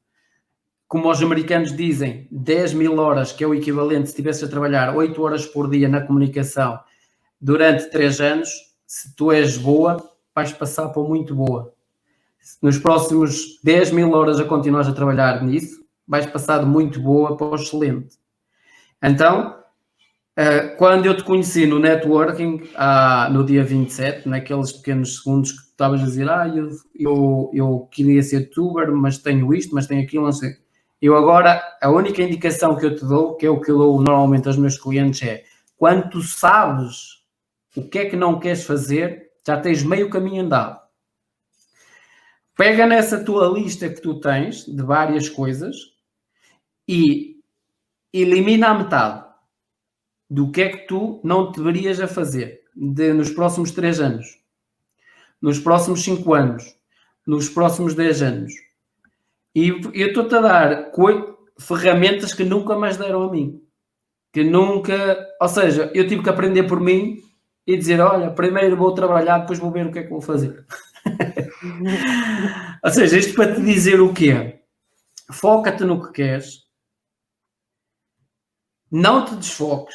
como os americanos dizem, 10.000 horas, que é o equivalente se estivesse a trabalhar 8 horas por dia na comunicação durante 3 anos, se tu és boa, vais passar para muito boa. Nos próximos 10.000 horas a continuares a trabalhar nisso, vais passar de muito boa para o excelente. Então, quando eu te conheci no networking, no dia 27, naqueles pequenos segundos que tu estavas a dizer, eu queria ser tuber, mas tenho isto, mas tenho aquilo, não sei. Eu agora, a única indicação que eu te dou, que é o que eu dou normalmente aos meus clientes, é Quando tu sabes o que é que não queres fazer, já tens meio caminho andado. Pega nessa tua lista que tu tens de várias coisas e elimina a metade do que é que tu não deverias a fazer nos próximos 3 anos, nos próximos 5 anos, nos próximos 10 anos. E eu estou-te a dar ferramentas que nunca mais deram a mim. Ou seja, eu tive que aprender por mim e dizer, olha, primeiro vou trabalhar, depois vou ver o que é que vou fazer. Ou seja, isto para te dizer o quê? Foca-te no que queres. Não te desfoques.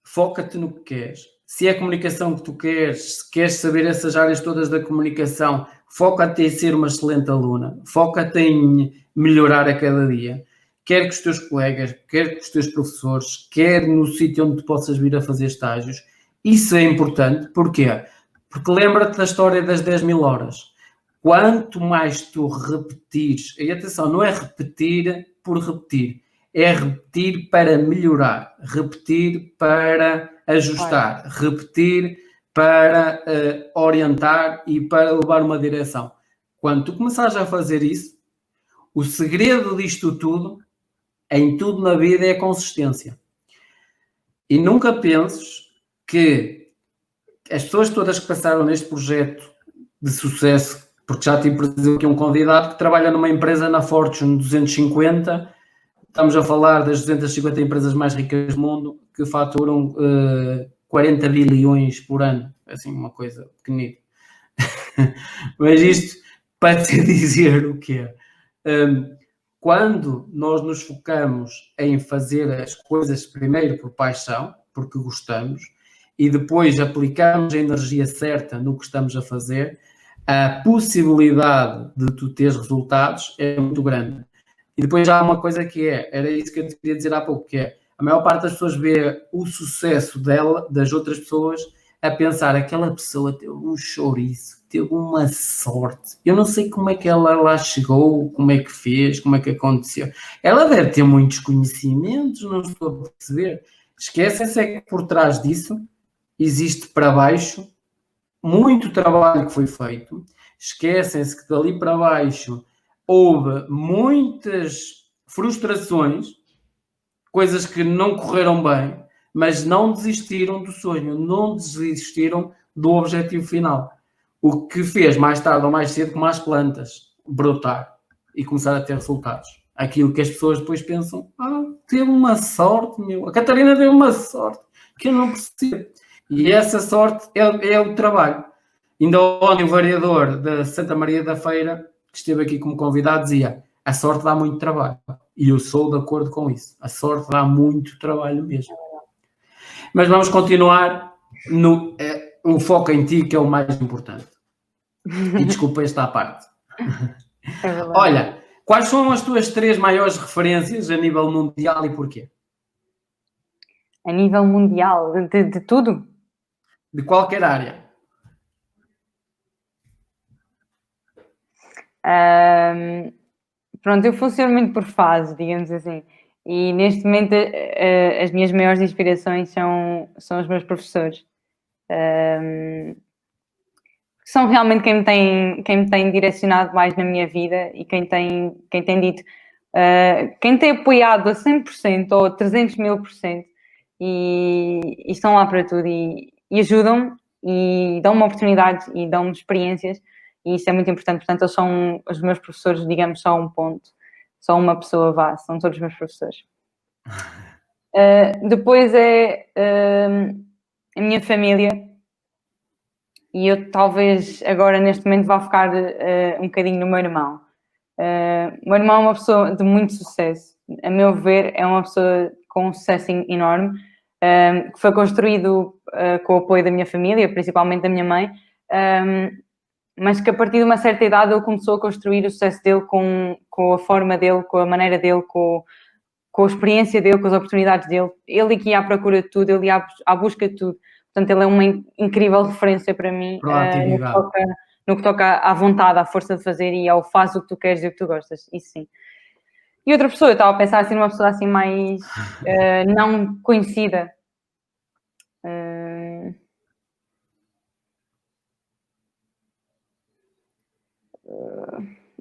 Foca-te no que queres. Se é a comunicação que tu queres, se queres saber essas áreas todas da comunicação, foca-te em ser uma excelente aluna. Foca-te em melhorar a cada dia. Quer com os teus colegas, quer com os teus professores, quer no sítio onde tu possas vir a fazer estágios. Isso é importante. Porquê? Porque lembra-te da história das 10.000 horas. Quanto mais tu repetires, e atenção, não é repetir por repetir, é repetir para melhorar, repetir para ajustar, repetir para orientar e para levar uma direção. Quando tu começares a fazer isso, o segredo disto tudo, em tudo na vida, é a consistência. E nunca penses que as pessoas todas que passaram neste projeto de sucesso, porque já tive, por exemplo, aqui um convidado que trabalha numa empresa na Fortune 250, estamos a falar das 250 empresas mais ricas do mundo, que faturam 40 bilhões por ano, assim, uma coisa pequenina. Mas isto para te dizer o que é. Quando nós nos focamos em fazer as coisas primeiro por paixão, porque gostamos, e depois aplicamos a energia certa no que estamos a fazer, a possibilidade de tu teres resultados é muito grande. E depois já há uma coisa que era isso que eu te queria dizer há pouco, que é, a maior parte das pessoas vê o sucesso das outras pessoas a pensar, aquela pessoa teve um chouriço, teve uma sorte, eu não sei como é que ela lá chegou, como é que fez, como é que aconteceu. Ela deve ter muitos conhecimentos, não estou a perceber. Esquecem-se é que por trás disso existe para baixo muito trabalho que foi feito. Esquecem-se que dali para baixo houve muitas frustrações, coisas que não correram bem, mas não desistiram do sonho, não desistiram do objetivo final. O que fez mais tarde ou mais cedo como as plantas brotar e começar a ter resultados. Aquilo que as pessoas depois pensam, teve uma sorte, meu. A Catarina teve uma sorte que eu não percebo. E essa sorte é o trabalho. Ainda ontem o vereador da Santa Maria da Feira, que esteve aqui como convidado, dizia, a sorte dá muito trabalho. E eu sou de acordo com isso. A sorte dá muito trabalho mesmo. Mas vamos continuar o foco em ti, que é o mais importante. E desculpa esta parte. Olha, quais são as tuas 3 maiores referências a nível mundial e porquê? A nível mundial? De tudo? De qualquer área. Pronto, eu funciono muito por fase, digamos assim. E neste momento as minhas maiores inspirações são os meus professores. São realmente quem me tem direcionado mais na minha vida e quem tem dito, quem tem apoiado a 100% ou a 300.000% e estão lá para tudo e ajudam-me e dão-me oportunidades e dão-me experiências e isso é muito importante. Portanto, eles são os meus professores, digamos, só um ponto, só uma pessoa vá, são todos os meus professores. Depois é a minha família. E eu talvez agora neste momento vá focar um bocadinho no meu irmão. O meu irmão é uma pessoa de muito sucesso. A meu ver, é uma pessoa com um sucesso enorme, que foi construído com o apoio da minha família, principalmente da minha mãe, mas que a partir de uma certa idade ele começou a construir o sucesso dele com a forma dele, com a maneira dele, com a experiência dele, com as oportunidades dele. Ele que ia à procura de tudo, ele ia à busca de tudo. Portanto, ele é uma incrível referência para mim no que toca à vontade, à força de fazer e ao faz o que tu queres e o que tu gostas, isso sim. E outra pessoa, eu estava a pensar assim numa pessoa assim mais não conhecida,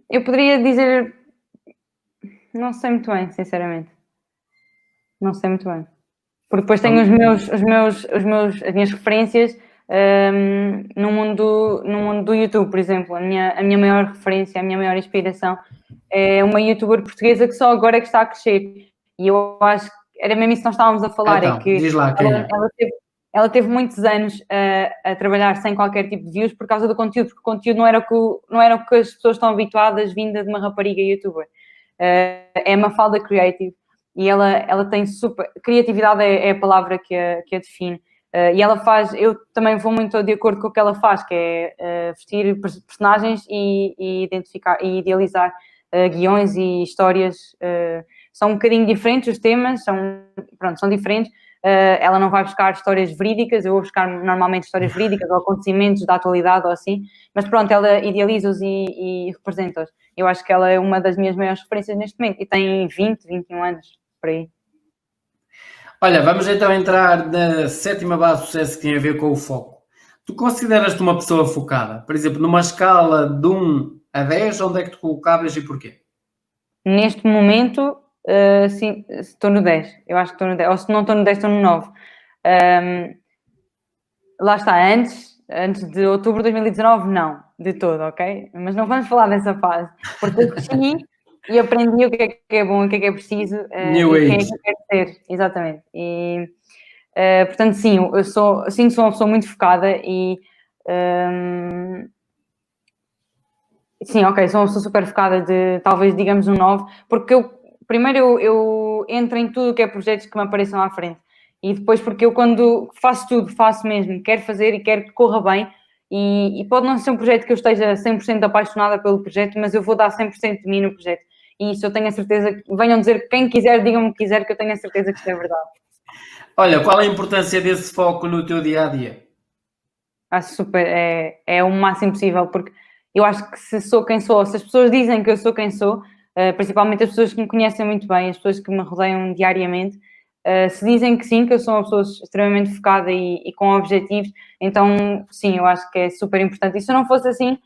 Eu poderia dizer, não sei muito bem, sinceramente. Não sei muito bem. Porque depois tenho as minhas referências no mundo do YouTube, por exemplo. A minha maior referência, a minha maior inspiração é uma youtuber portuguesa que só agora é que está a crescer. E eu acho que era mesmo isso que nós estávamos a falar, Então, é que diz lá quem é. ela teve muitos anos a trabalhar sem qualquer tipo de views por causa do conteúdo, porque o conteúdo não era o que as pessoas estão habituadas vinda de uma rapariga youtuber. É Mafalda Creative. E ela tem super... Criatividade é a palavra que a define. E ela faz... Eu também vou muito de acordo com o que ela faz, que é vestir personagens e identificar e idealizar guiões e histórias. São um bocadinho diferentes os temas, são diferentes. Ela não vai buscar histórias verídicas, eu vou buscar normalmente histórias verídicas ou acontecimentos da atualidade ou assim, mas pronto, ela idealiza-os e representa-os. Eu acho que ela é uma das minhas maiores referências neste momento e tem 20, 21 anos, por aí. Olha, vamos então entrar na 7ª base de sucesso que tem a ver com o foco. Tu consideras-te uma pessoa focada? Por exemplo, numa escala de 1 a 10, onde é que tu colocavas e porquê? Neste momento, sim, estou no 10. Eu acho que estou no 10. Ou se não estou no 10, estou no 9. Lá está, antes de outubro de 2019, não, de todo, ok? Mas não vamos falar dessa fase, porque eu cresci e aprendi o que é bom, o que é preciso New e quem é Age. que eu quero ser, exatamente. E, portanto, sim, eu sou uma pessoa muito focada e... sim, ok, sou uma pessoa super focada de, talvez, digamos, um 9, porque primeiro eu entro em tudo o que é projetos que me apareçam à frente. E depois porque eu quando faço tudo, faço mesmo, quero fazer e quero que corra bem, e pode não ser um projeto que eu esteja 100% apaixonada pelo projeto, mas eu vou dar 100% de mim no projeto. E isso eu tenho a certeza, venham dizer quem quiser, digam-me o que quiser, que eu tenho a certeza que isto é verdade. Olha, qual a importância desse foco no teu dia-a-dia? Acho super, é o máximo possível, porque eu acho que se sou quem sou, se as pessoas dizem que eu sou quem sou, principalmente as pessoas que me conhecem muito bem, as pessoas que me rodeiam diariamente, se dizem que sim, que eu sou uma pessoa extremamente focada e com objetivos, então sim, eu acho que é super importante. E se eu não fosse assim,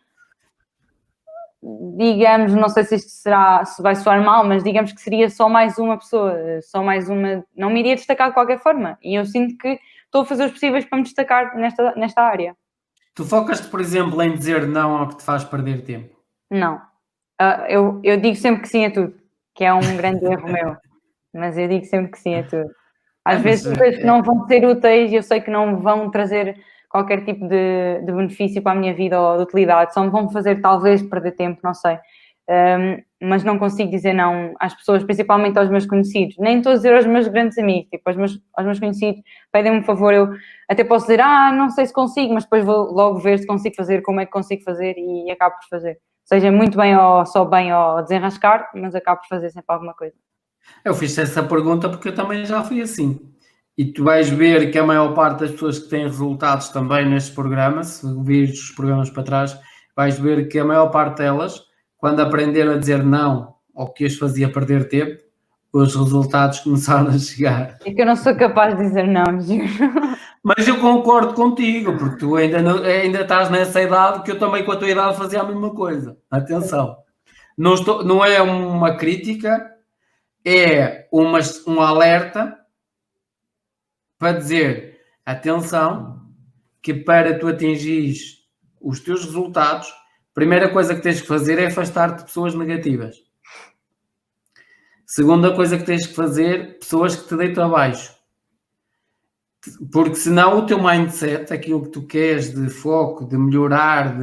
digamos, não sei se isto se vai soar mal, mas digamos que seria só mais uma pessoa, só mais uma, não me iria destacar de qualquer forma. E eu sinto que estou a fazer os possíveis para me destacar nesta área. Tu focas-te, por exemplo, em dizer não ao que te faz perder tempo? Não. Eu digo sempre que sim a tudo, que é um grande erro meu, mas eu digo sempre que sim a tudo. Às vezes Mas, coisas que não vão ser úteis e eu sei que não vão trazer qualquer tipo de benefício para a minha vida ou de utilidade, só me vão fazer talvez perder tempo, não sei. Mas não consigo dizer não às pessoas, principalmente aos meus conhecidos. Nem estou a dizer aos meus grandes amigos, tipo, aos meus conhecidos, pedem-me um favor, eu até posso dizer, não sei se consigo, mas depois vou logo ver se consigo fazer, como é que consigo fazer e acabo por fazer. Seja muito bem ou só bem ou desenrascar, mas acabo por fazer sempre alguma coisa. eu fiz essa pergunta porque eu também já fui assim. E tu vais ver que a maior parte das pessoas que têm resultados também nestes programas, se vires os programas para trás, vais ver que a maior parte delas, quando aprenderam a dizer não ao que as fazia perder tempo, os resultados começaram a chegar. É que eu não sou capaz de dizer não, juro. Mas eu concordo contigo, porque tu ainda estás nessa idade que eu também com a tua idade fazia a mesma coisa. Atenção. Não é uma crítica, é um alerta para dizer, atenção, que para tu atingires os teus resultados, a primeira coisa que tens que fazer é afastar-te de pessoas negativas. Segunda coisa que tens que fazer, pessoas que te deitam abaixo. Porque senão o teu mindset, aquilo que tu queres de foco, de melhorar,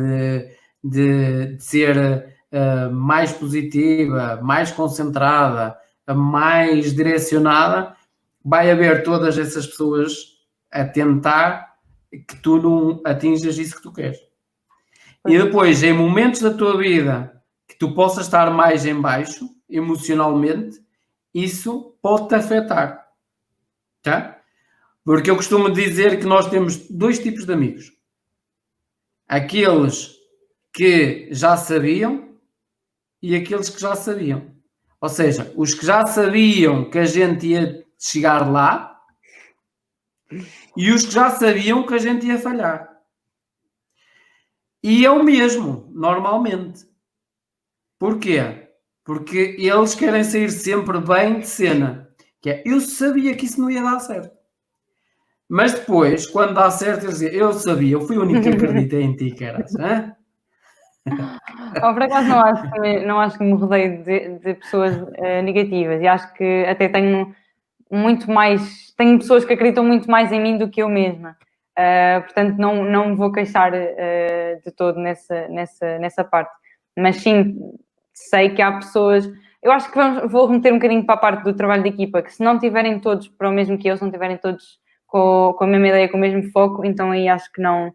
de ser mais positiva, mais concentrada, mais direcionada, vai haver todas essas pessoas a tentar que tu não atinjas isso que tu queres. E depois, em momentos da tua vida que tu possas estar mais em baixo, emocionalmente, isso pode-te afetar. Tá? Porque eu costumo dizer que nós temos 2 tipos de amigos. Aqueles que já sabiam e aqueles que já sabiam. Ou seja, os que já sabiam que a gente ia chegar lá e os que já sabiam que a gente ia falhar. E é o mesmo, normalmente. Porquê? Porque eles querem sair sempre bem de cena. Que é, eu sabia que isso não ia dar certo. Mas depois, quando dá certo, eles dizem, eu sabia, eu fui o único que acreditei em ti, caras. Por acaso não acho que me rodeio de pessoas negativas e acho que até tenho pessoas que acreditam muito mais em mim do que eu mesma. Portanto, não me vou queixar de todo nessa parte. Mas sim, sei que há pessoas... Eu acho que vou remeter um bocadinho para a parte do trabalho de equipa, que se não tiverem todos para o mesmo que eu, se não tiverem todos com a mesma ideia, com o mesmo foco, então aí acho que não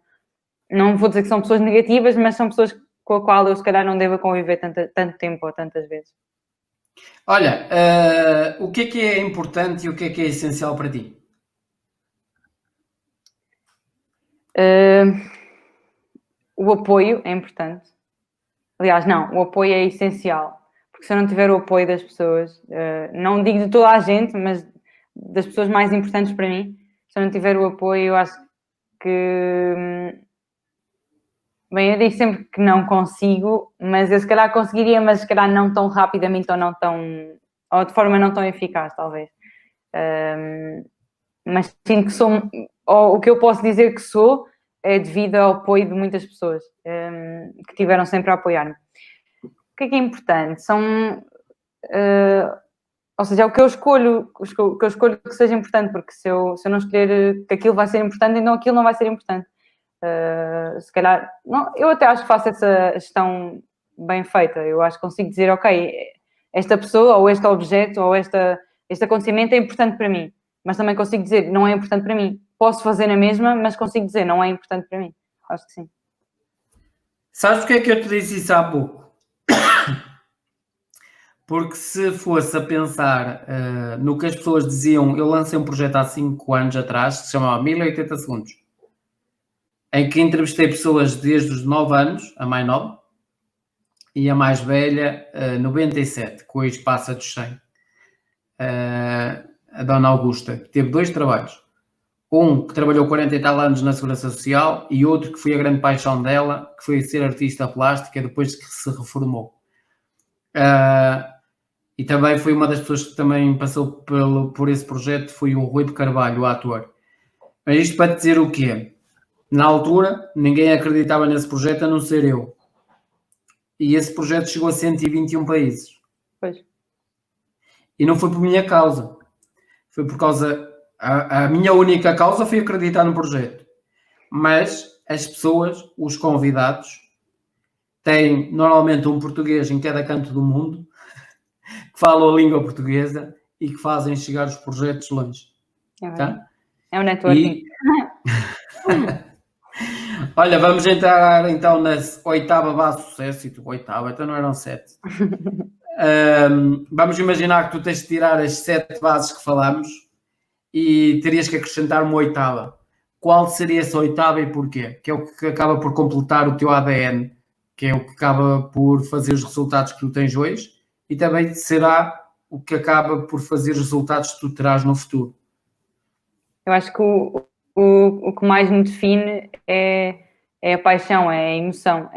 vou dizer que são pessoas negativas, mas são pessoas com a qual eu se calhar não devo conviver tanto tempo ou tantas vezes. Olha, o que é importante e o que é essencial para ti? O apoio é importante. Aliás, não, o apoio é essencial. Porque se eu não tiver o apoio das pessoas, não digo de toda a gente, mas das pessoas mais importantes para mim, se eu não tiver o apoio, eu acho que... Bem, eu digo sempre que não consigo, mas eu se calhar conseguiria, mas se calhar não tão rapidamente ou de forma não tão eficaz, talvez. Mas sinto que sou, ou o que eu posso dizer que sou, é devido ao apoio de muitas pessoas que tiveram sempre a apoiar-me. O que é importante? Ou seja, é o que eu escolho que seja importante, porque se eu não escolher que aquilo vai ser importante, então aquilo não vai ser importante. Se calhar, não, eu até acho que faço essa gestão bem feita. Eu acho que consigo dizer, ok, esta pessoa, ou este objeto, ou este acontecimento é importante para mim. Mas também consigo dizer, não é importante para mim. Posso fazer na mesma, mas consigo dizer, não é importante para mim. Acho que sim. Sabes porque é que eu te disse isso há pouco? Porque se fosse a pensar no que as pessoas diziam, eu lancei um projeto há 5 anos atrás, que se chamava 1080 segundos, em que entrevistei pessoas desde os 9 anos, a mais nova, e a mais velha, 97, que hoje passa dos 100. A Dona Augusta, que teve 2 trabalhos. Um que trabalhou 40 e tal anos na Segurança Social e outro que foi a grande paixão dela, que foi ser artista plástica depois que se reformou. E também foi uma das pessoas que também passou por esse projeto, foi o Rui de Carvalho, o ator. Mas isto para te dizer o quê? Na altura, ninguém acreditava nesse projeto a não ser eu. E esse projeto chegou a 121 países. Pois. E não foi por minha causa. Foi por causa... A minha única causa foi acreditar no projeto. Mas as pessoas, os convidados, têm normalmente um português em cada canto do mundo que falam a língua portuguesa e que fazem chegar os projetos longe. Tá? É um networking. Olha, vamos entrar então na 8ª base de sucesso. E tu, 8ª, então não eram 7. Vamos imaginar que tu tens de tirar as 7 bases que falamos e terias que acrescentar uma 8ª. Qual seria essa 8ª e porquê? Que é o que acaba por completar o teu ADN, que é o que acaba por fazer os resultados que tu tens hoje e também será o que acaba por fazer os resultados que tu terás no futuro. Eu acho que o que mais me define é a paixão, é a emoção.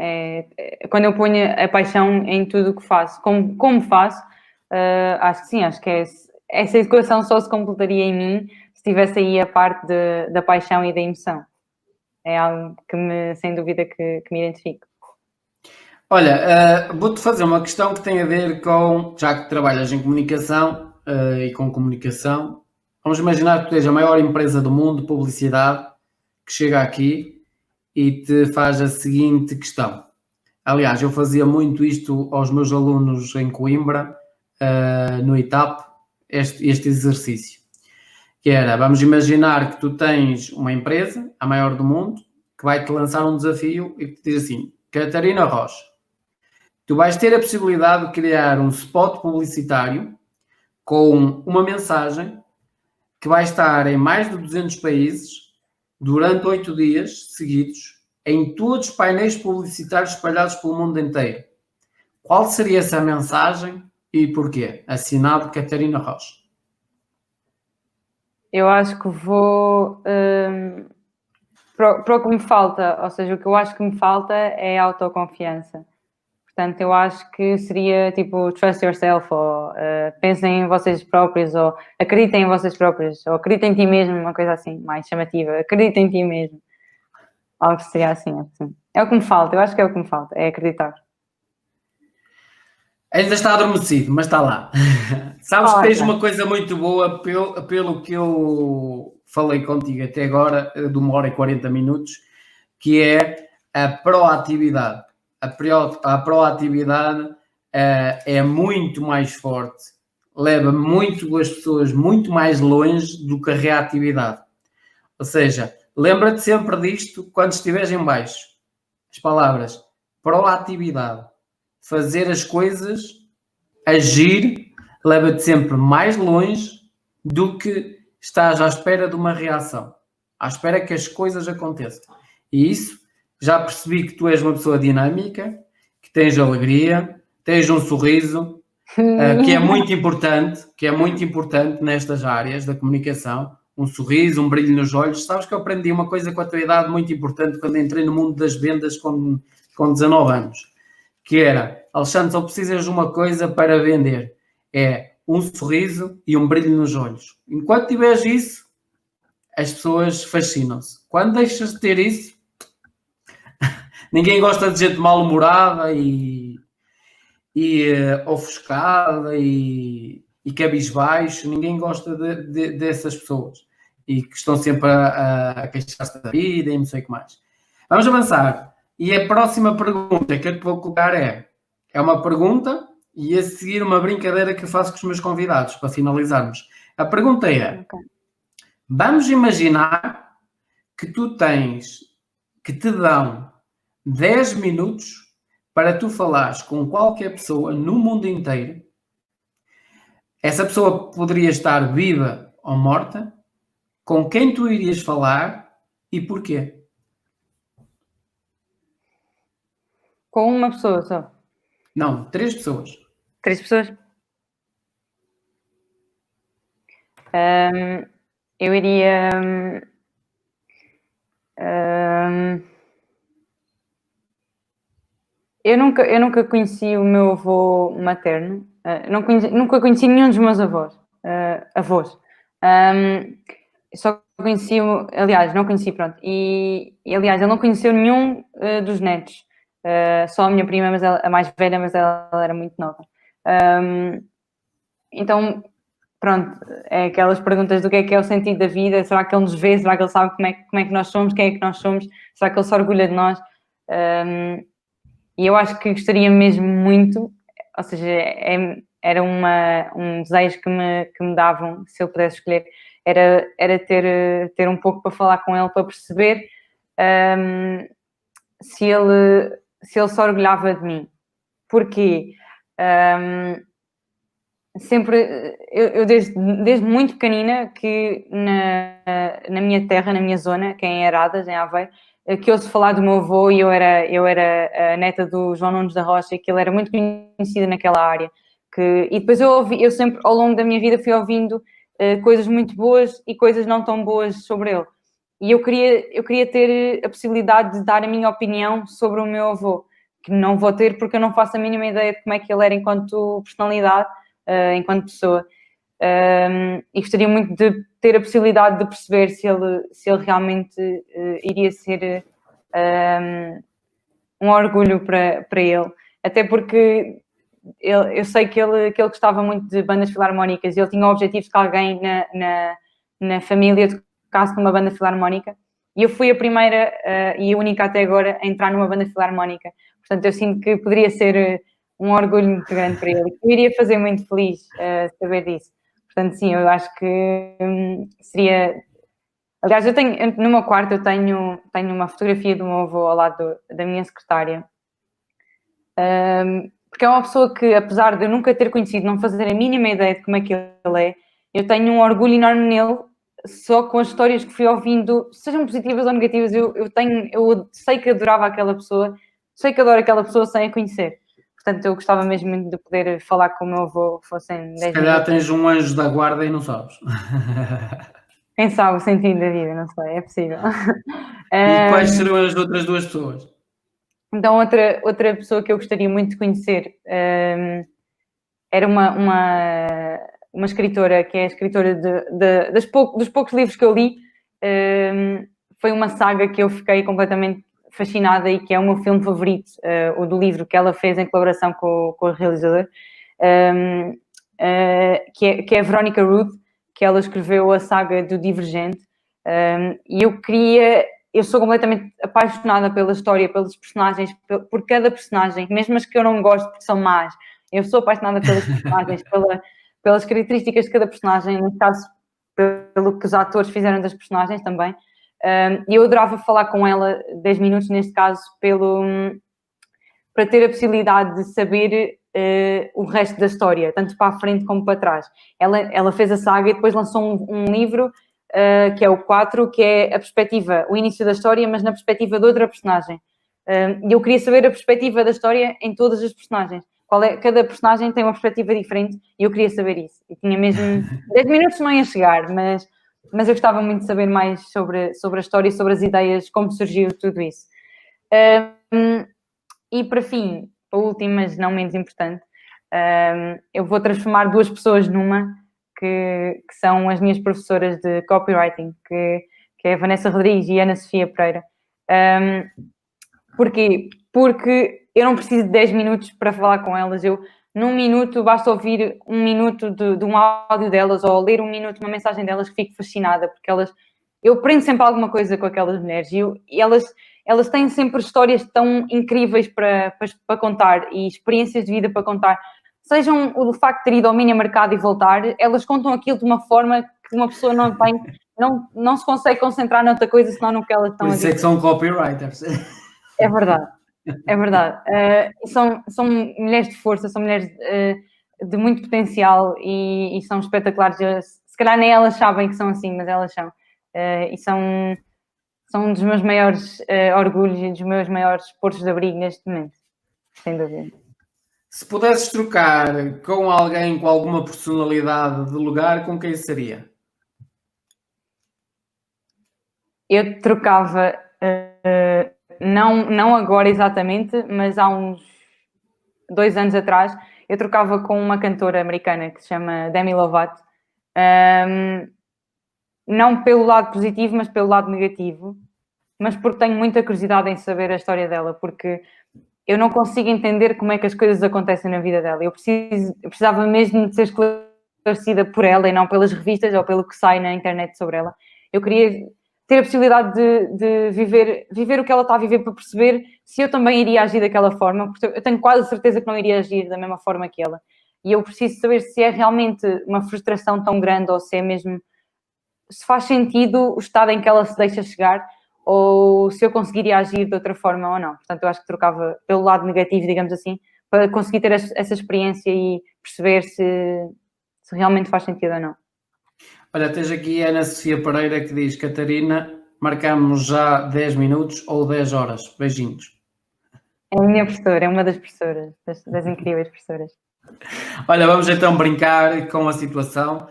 Quando eu ponho a paixão em tudo o que faço, como faço, acho que sim, acho que essa equação só se completaria em mim se tivesse aí a parte da paixão e da emoção. É algo que sem dúvida que me identifico. Olha, vou-te fazer uma questão que tem a ver com, já que trabalhas em comunicação e com comunicação, vamos imaginar que tu tens a maior empresa do mundo de publicidade que chega aqui e te faz a seguinte questão. Aliás, eu fazia muito isto aos meus alunos em Coimbra, no ITAP, este exercício. Que era, vamos imaginar que tu tens uma empresa, a maior do mundo, que vai-te lançar um desafio e que te diz assim, Catarina Rocha, tu vais ter a possibilidade de criar um spot publicitário com uma mensagem que vai estar em mais de 200 países durante 8 dias seguidos em todos os painéis publicitários espalhados pelo mundo inteiro. Qual seria essa mensagem e porquê? Assinado Catarina Rocha. Eu acho que vou para o que me falta, ou seja, o que eu acho que me falta é autoconfiança. Portanto, eu acho que seria tipo trust yourself, ou pensem em vocês próprios, ou acreditem em vocês próprios, ou acreditem em ti mesmo, uma coisa assim, mais chamativa, acreditem em ti mesmo. Algo que seria assim. É o que me falta, eu acho que é o que me falta, é acreditar. Ainda está adormecido, mas está lá. Sabes que tens uma coisa muito boa pelo que eu falei contigo até agora, de 1 hora e 40 minutos, que é a proatividade. A proatividade é muito mais forte, leva muito as pessoas muito mais longe do que a reatividade. Ou seja, lembra-te sempre disto quando estiveres em baixo. As palavras proatividade, fazer as coisas, agir, leva-te sempre mais longe do que estás à espera de uma reação, à espera que as coisas aconteçam. E isso, já percebi que tu és uma pessoa dinâmica, que tens alegria, tens um sorriso, que é muito importante nestas áreas da comunicação, um sorriso, um brilho nos olhos. Sabes que eu aprendi uma coisa com a tua idade muito importante quando entrei no mundo das vendas com 19 anos, que era, Alexandre, só precisas de uma coisa para vender, é um sorriso e um brilho nos olhos. Enquanto tiveres isso, as pessoas fascinam-se. Quando deixas de ter isso, ninguém gosta de gente mal-humorada e ofuscada e cabisbaixo, ninguém gosta dessas pessoas e que estão sempre a queixar-se da vida e não sei o que mais. Vamos avançar. E a próxima pergunta que eu te vou colocar é uma pergunta e a seguir uma brincadeira que eu faço com os meus convidados para finalizarmos. A pergunta é, vamos imaginar que que te dão 10 minutos para tu falares com qualquer pessoa no mundo inteiro. Essa pessoa poderia estar viva ou morta. Com quem tu irias falar e porquê? Com uma pessoa só? Não, 3 pessoas. 3 pessoas? Eu iria... eu nunca conheci o meu avô materno. Nunca conheci nenhum dos meus avós. Só conheci, aliás, não conheci, pronto. E aliás, ele não conheceu nenhum dos netos. Só a minha prima, mas a mais velha, mas ela era muito nova. Então, pronto, é aquelas perguntas do que é o sentido da vida. Será que ele nos vê? Será que ele sabe como é que nós somos? Quem é que nós somos? Será que ele se orgulha de nós? E eu acho que gostaria mesmo muito, ou seja, era um desejo que me davam, se eu pudesse escolher, era ter um pouco para falar com ele, para perceber se ele se orgulhava de mim. Porquê? Sempre, eu desde muito pequenina, que na minha terra, na minha zona, que é em Aradas, em Aveiro, que ouço falar do meu avô, e eu era a neta do João Nunes da Rocha, que ele era muito conhecido naquela área. E depois eu sempre, ao longo da minha vida, fui ouvindo coisas muito boas e coisas não tão boas sobre ele. E eu queria ter a possibilidade de dar a minha opinião sobre o meu avô, que não vou ter porque eu não faço a mínima ideia de como é que ele era enquanto personalidade, enquanto pessoa. E gostaria muito de ter a possibilidade de perceber se ele realmente iria ser um orgulho para ele. Até porque eu sei que ele gostava muito de bandas filarmónicas e ele tinha o objetivo de que alguém na família tocasse numa banda filarmónica. E eu fui a primeira e a única até agora a entrar numa banda filarmónica. Portanto, eu sinto que poderia ser um orgulho muito grande para ele. Eu iria fazer muito feliz saber disso. Portanto, sim, eu acho que seria... Aliás, no meu quarto eu tenho uma fotografia do meu avô ao lado da minha secretária. Porque é uma pessoa que, apesar de eu nunca ter conhecido, não fazer a mínima ideia de como é que ele é, eu tenho um orgulho enorme nele, só com as histórias que fui ouvindo, sejam positivas ou negativas. Eu sei que adorava aquela pessoa, sei que adoro aquela pessoa sem a conhecer. Portanto, eu gostava mesmo muito de poder falar com o meu avô, fossem 10 Se calhar tens um anjo da guarda e não sabes. Quem sabe o sentido da vida, não sei, é possível. E quais serão as outras duas pessoas? Então, outra pessoa que eu gostaria muito de conhecer era uma escritora que é a escritora dos poucos livros que eu li. Foi uma saga que eu fiquei completamente fascinada e que é o meu filme favorito, o do livro que ela fez em colaboração com o realizador, que é a Veronica Roth, que ela escreveu a saga do Divergente. E eu sou completamente apaixonada pela história, pelos personagens, por cada personagem, mesmo as que eu não gosto porque são más. Eu sou apaixonada pelos personagens, pelas características de cada personagem, no caso, pelo que os atores fizeram das personagens também. E eu adorava falar com ela 10 minutos, neste caso, para ter a possibilidade de saber o resto da história, tanto para a frente como para trás. Ela fez a saga e depois lançou um livro, que é o 4, que é a perspectiva, o início da história, mas na perspectiva de outra personagem. E eu queria saber a perspectiva da história em todas as personagens. Cada personagem tem uma perspectiva diferente e eu queria saber isso. E tinha mesmo 10 minutos não ia chegar, mas eu gostava muito de saber mais sobre a história e sobre as ideias, como surgiu tudo isso. E para fim, a última, mas não menos importante, eu vou transformar duas pessoas numa, que são as minhas professoras de copywriting, que é a Vanessa Rodrigues e a Ana Sofia Pereira. Porquê? Porque eu não preciso de 10 minutos para falar com elas. Num minuto, basta ouvir um minuto de um áudio delas ou ler um minuto uma mensagem delas que fico fascinada, porque eu aprendo sempre alguma coisa com aquelas mulheres e elas têm sempre histórias tão incríveis para contar e experiências de vida para contar. Sejam o facto de ter ido ao mini mercado e voltar, elas contam aquilo de uma forma que uma pessoa não se consegue concentrar noutra coisa senão no que elas estão a dizer. Por isso é que são copywriters. É verdade, é verdade. São mulheres de força, são mulheres de muito potencial e são espetaculares. Se calhar nem elas sabem que são assim, mas elas são. E são um dos meus maiores orgulhos e dos meus maiores portos de abrigo neste momento, sem dúvida. Se pudesses trocar com alguém com alguma personalidade de lugar, com quem seria? Eu trocava, não agora exatamente, mas há uns 2 anos atrás, eu trocava com uma cantora americana que se chama Demi Lovato. Não pelo lado positivo, mas pelo lado negativo, mas porque tenho muita curiosidade em saber a história dela, porque eu não consigo entender como é que as coisas acontecem na vida dela. Eu precisava mesmo de ser esclarecida por ela e não pelas revistas ou pelo que sai na internet sobre ela. Eu queria ter a possibilidade de viver o que ela está a viver para perceber se eu também iria agir daquela forma, porque eu tenho quase certeza que não iria agir da mesma forma que ela. E eu preciso saber se é realmente uma frustração tão grande ou se é mesmo... se faz sentido o estado em que ela se deixa chegar ou se eu conseguiria agir de outra forma ou não. Portanto, eu acho que trocava pelo lado negativo, digamos assim, para conseguir ter essa experiência e perceber se realmente faz sentido ou não. Olha, tens aqui a Ana Sofia Pereira que diz: Catarina, marcamos já 10 minutos ou 10 horas. Beijinhos. É a minha professora, é uma das professoras, das incríveis professoras. Olha, vamos então brincar com a situação,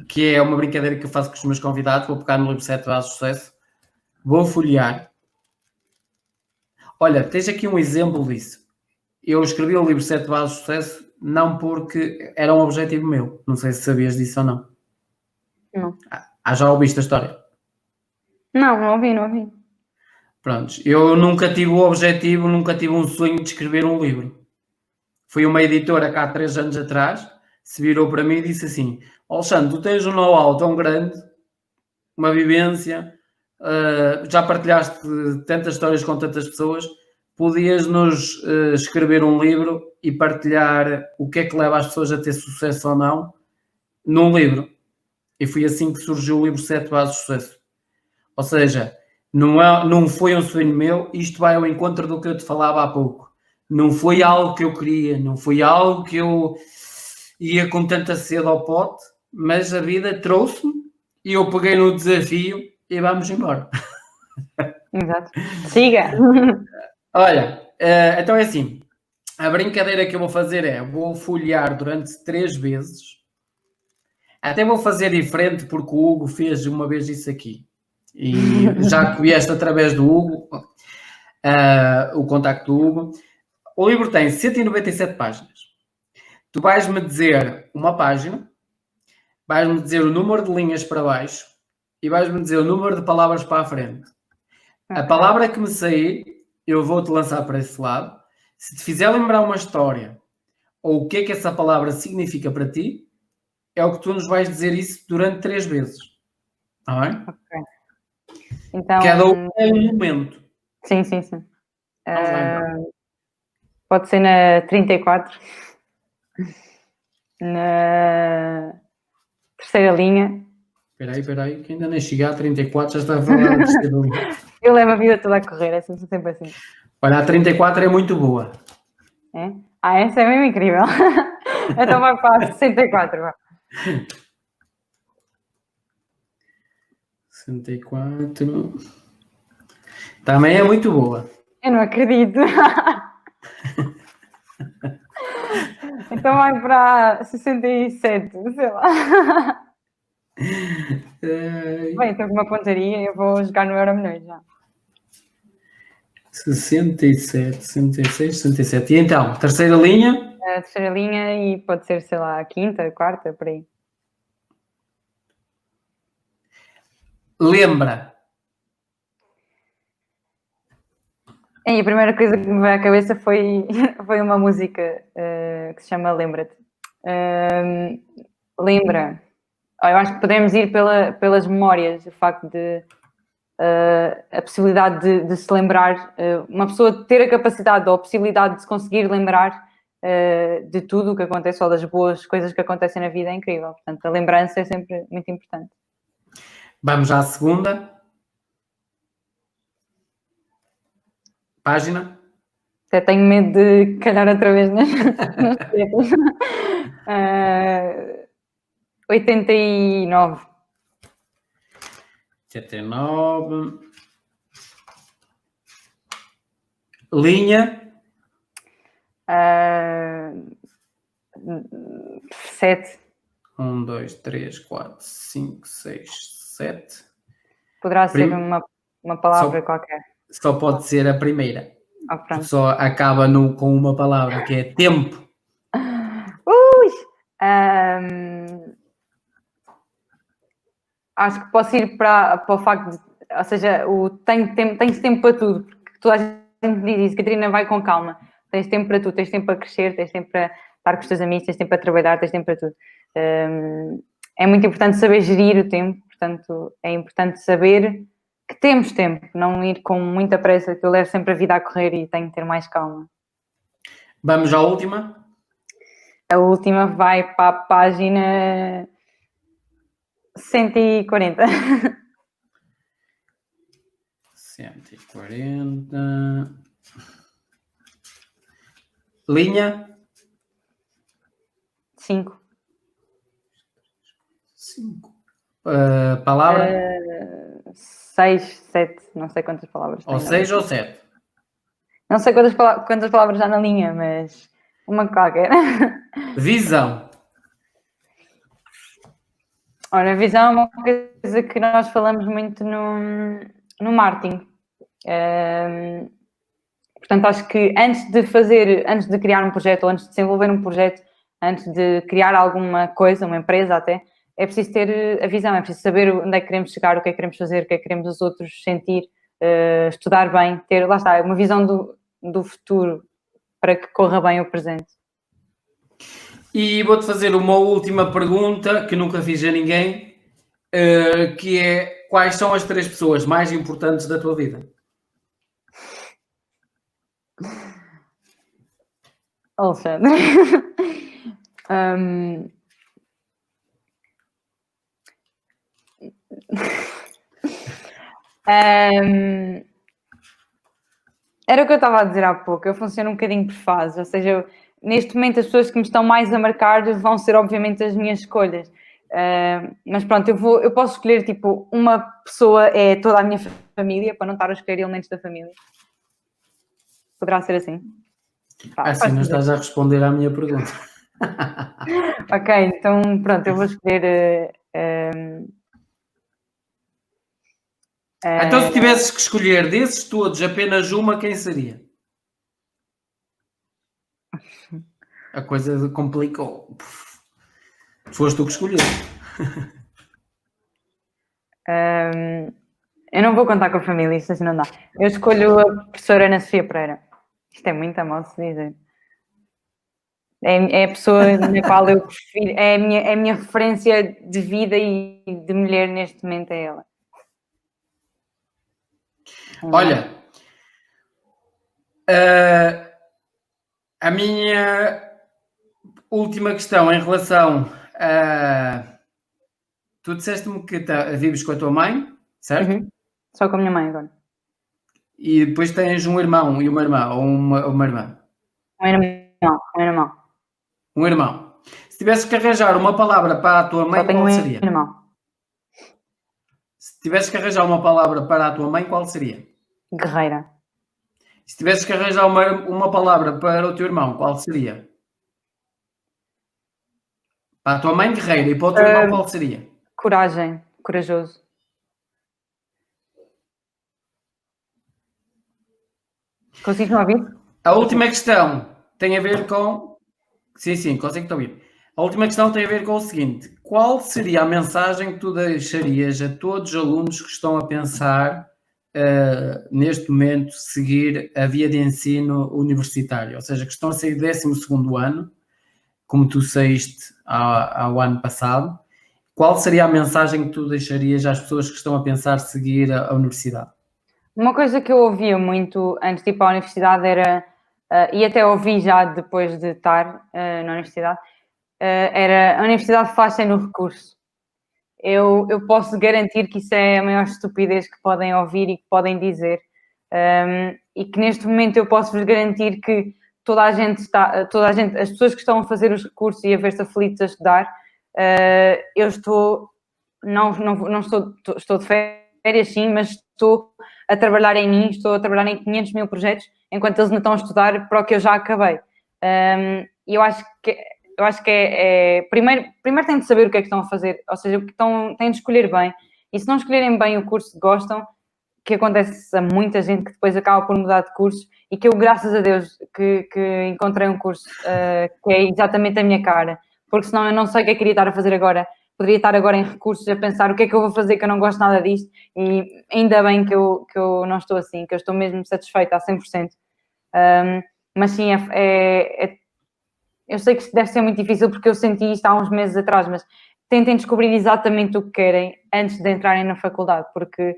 que é uma brincadeira que eu faço com os meus convidados. Vou pegar no livro 7 Bases de Sucesso. Vou folhear. Olha, tens aqui um exemplo disso. Eu escrevi o livro 7 Bases de Sucesso não porque era um objetivo meu. Não sei se sabias disso ou não. Não. Já ouviste a história? Não ouvi. Prontos, eu nunca tive o objetivo, nunca tive um sonho de escrever um livro. Foi uma editora cá há 3 anos atrás, se virou para mim e disse assim: Alexandre, tu tens um know-how tão grande, uma vivência, já partilhaste tantas histórias com tantas pessoas, podias-nos escrever um livro e partilhar o que é que leva as pessoas a ter sucesso ou não num livro. E foi assim que surgiu o livro 7 Bases de Sucesso. Ou seja, não foi um sonho meu, isto vai ao encontro do que eu te falava há pouco. Não foi algo que eu queria, não foi algo que eu ia com tanta sede ao pote, mas a vida trouxe-me e eu peguei no desafio e vamos embora. Exato. Siga! Olha, então é assim, a brincadeira que eu vou fazer é, vou folhear durante 3 vezes Até vou fazer diferente porque o Hugo fez uma vez isso aqui. E já que vieste através do Hugo, o contacto do Hugo, o livro tem 197 páginas. Tu vais-me dizer uma página, vais-me dizer o número de linhas para baixo e vais-me dizer o número de palavras para a frente. A palavra que me sair, eu vou-te lançar para esse lado. Se te fizer lembrar uma história ou o que é que essa palavra significa para ti, é o que tu nos vais dizer isso durante 3 vezes. Está bem? Ok. Então, Cada um é um momento. sim. Pode ser na 34, na terceira linha. Espera aí, que ainda nem cheguei a 34, já está a falar de terceira linha. Eu levo a vida toda a correr, é sempre assim. Olha, a 34 é muito boa. É? Essa é mesmo incrível. Então vai para a 64. Vá. 64. Também é muito boa. Eu não acredito. Então vai para 67, sei lá. Bem, estou com uma pontaria, eu vou jogar no Euro Milhões já. 67, 66, 67. E então, terceira linha? A terceira linha e pode ser, sei lá, a quinta, a quarta, por aí. Lembra. E a primeira coisa que me veio à cabeça foi uma música que se chama Lembra-te. Lembra. Eu acho que podemos ir pelas memórias, o facto de a possibilidade de se lembrar, uma pessoa ter a capacidade ou a possibilidade de se conseguir lembrar de tudo o que acontece ou das boas coisas que acontecem na vida é incrível. Portanto, a lembrança é sempre muito importante. Vamos à segunda. Página. Até tenho medo de calhar outra vez nas letras. 89. 89. Linha. 7. 1, 2, 3, 4, 5, 6, 7. Poderá ser uma palavra qualquer. Só pode ser a primeira. Pronto. Só acaba com uma palavra, que é tempo. Acho que posso ir para o facto de, ou seja, tens tempo para tudo, porque toda a gente diz isso, Catarina, vai com calma, tens tempo para tudo, tens tempo para crescer, tens tempo para estar com os teus amigos, tens tempo para trabalhar, tens tempo para tudo. É muito importante saber gerir o tempo, portanto, é importante saber que temos tempo, não ir com muita pressa, que eu levo sempre a vida a correr e tenho que ter mais calma. Vamos à última? A última vai para a página 140. 140. Linha? 5. 5. Palavra? 6, 7, não sei quantas palavras tem. Ou 6 ou 7? Não sei quantas palavras há na linha, mas uma qualquer. Visão. Ora, a visão é uma coisa que nós falamos muito no marketing. Portanto, acho que antes de criar um projeto, ou antes de desenvolver um projeto, antes de criar alguma coisa, uma empresa até, é preciso ter a visão, é preciso saber onde é que queremos chegar, o que é que queremos fazer, o que é que queremos os outros sentir, estudar bem, ter, lá está, uma visão do futuro para que corra bem o presente. E vou-te fazer uma última pergunta que nunca fiz a ninguém, que é: quais são as 3 pessoas mais importantes da tua vida? Alexandre. Era o que eu estava a dizer há pouco, eu funciono um bocadinho por fases, ou seja, neste momento as pessoas que me estão mais a marcar vão ser obviamente as minhas escolhas, mas pronto, eu posso escolher tipo, uma pessoa é toda a minha família, para não estar a escolher elementos da família. Poderá ser assim? Assim não estás a responder à minha pergunta. Ok, então pronto, eu vou escolher. Então, se tivesses que escolher desses todos apenas uma, quem seria? A coisa complicou. Foste tu que escolheste. Eu não vou contar com a família, isto assim não dá. Eu escolho a professora Ana Sofia Pereira. Isto é muito a mal se dizer. É a pessoa na qual eu prefiro, é a minha referência de vida e de mulher neste momento é ela. Olha, a minha última questão em relação a... Tu disseste-me que vives com a tua mãe, certo? Uhum. Só com a minha mãe agora. E depois tens um irmão e uma irmã, ou uma irmã. Um irmão. Um irmão. Se tivesses que arranjar uma palavra para a tua mãe, Só tenho qual um seria? irmão. Se tivesses que arranjar uma palavra para a tua mãe, qual seria? Guerreira. Se tivesses que arranjar uma palavra para o teu irmão, qual seria? Para a tua mãe, guerreira, e para o teu irmão, qual seria? Coragem. Corajoso. Consegues-me ouvir? A última questão tem a ver com... Sim, consigo-te ouvir. A última questão tem a ver com o seguinte: qual seria a mensagem que tu deixarias a todos os alunos que estão a pensar, neste momento, seguir a via de ensino universitário? Ou seja, que estão a sair do 12º ano, como tu saíste ao ano passado. Qual seria a mensagem que tu deixarias às pessoas que estão a pensar seguir a universidade? Uma coisa que eu ouvia muito antes de ir para a universidade era, e até ouvi já depois de estar na universidade, era a universidade faz-se no recurso. Eu posso garantir que isso é a maior estupidez que podem ouvir e que podem dizer. E que neste momento eu posso-vos garantir que as pessoas que estão a fazer os recursos e a ver-se aflitos a estudar, eu estou de férias sim, mas estou a trabalhar em mim, estou a trabalhar em 500 mil projetos, enquanto eles ainda estão a estudar para o que eu já acabei. E eu acho que primeiro têm de saber o que é que estão a fazer, ou seja, têm de escolher bem, e se não escolherem bem o curso que gostam, que acontece a muita gente que depois acaba por mudar de curso, e que eu, graças a Deus, que encontrei um curso que é exatamente a minha cara, porque senão eu não sei o que é que queria estar a fazer agora. Poderia estar agora em recursos a pensar o que é que eu vou fazer, que eu não gosto nada disto, e ainda bem que eu não estou assim, que eu estou mesmo satisfeita a 100%. Mas sim, eu sei que isto deve ser muito difícil porque eu senti isto há uns meses atrás, mas tentem descobrir exatamente o que querem antes de entrarem na faculdade, porque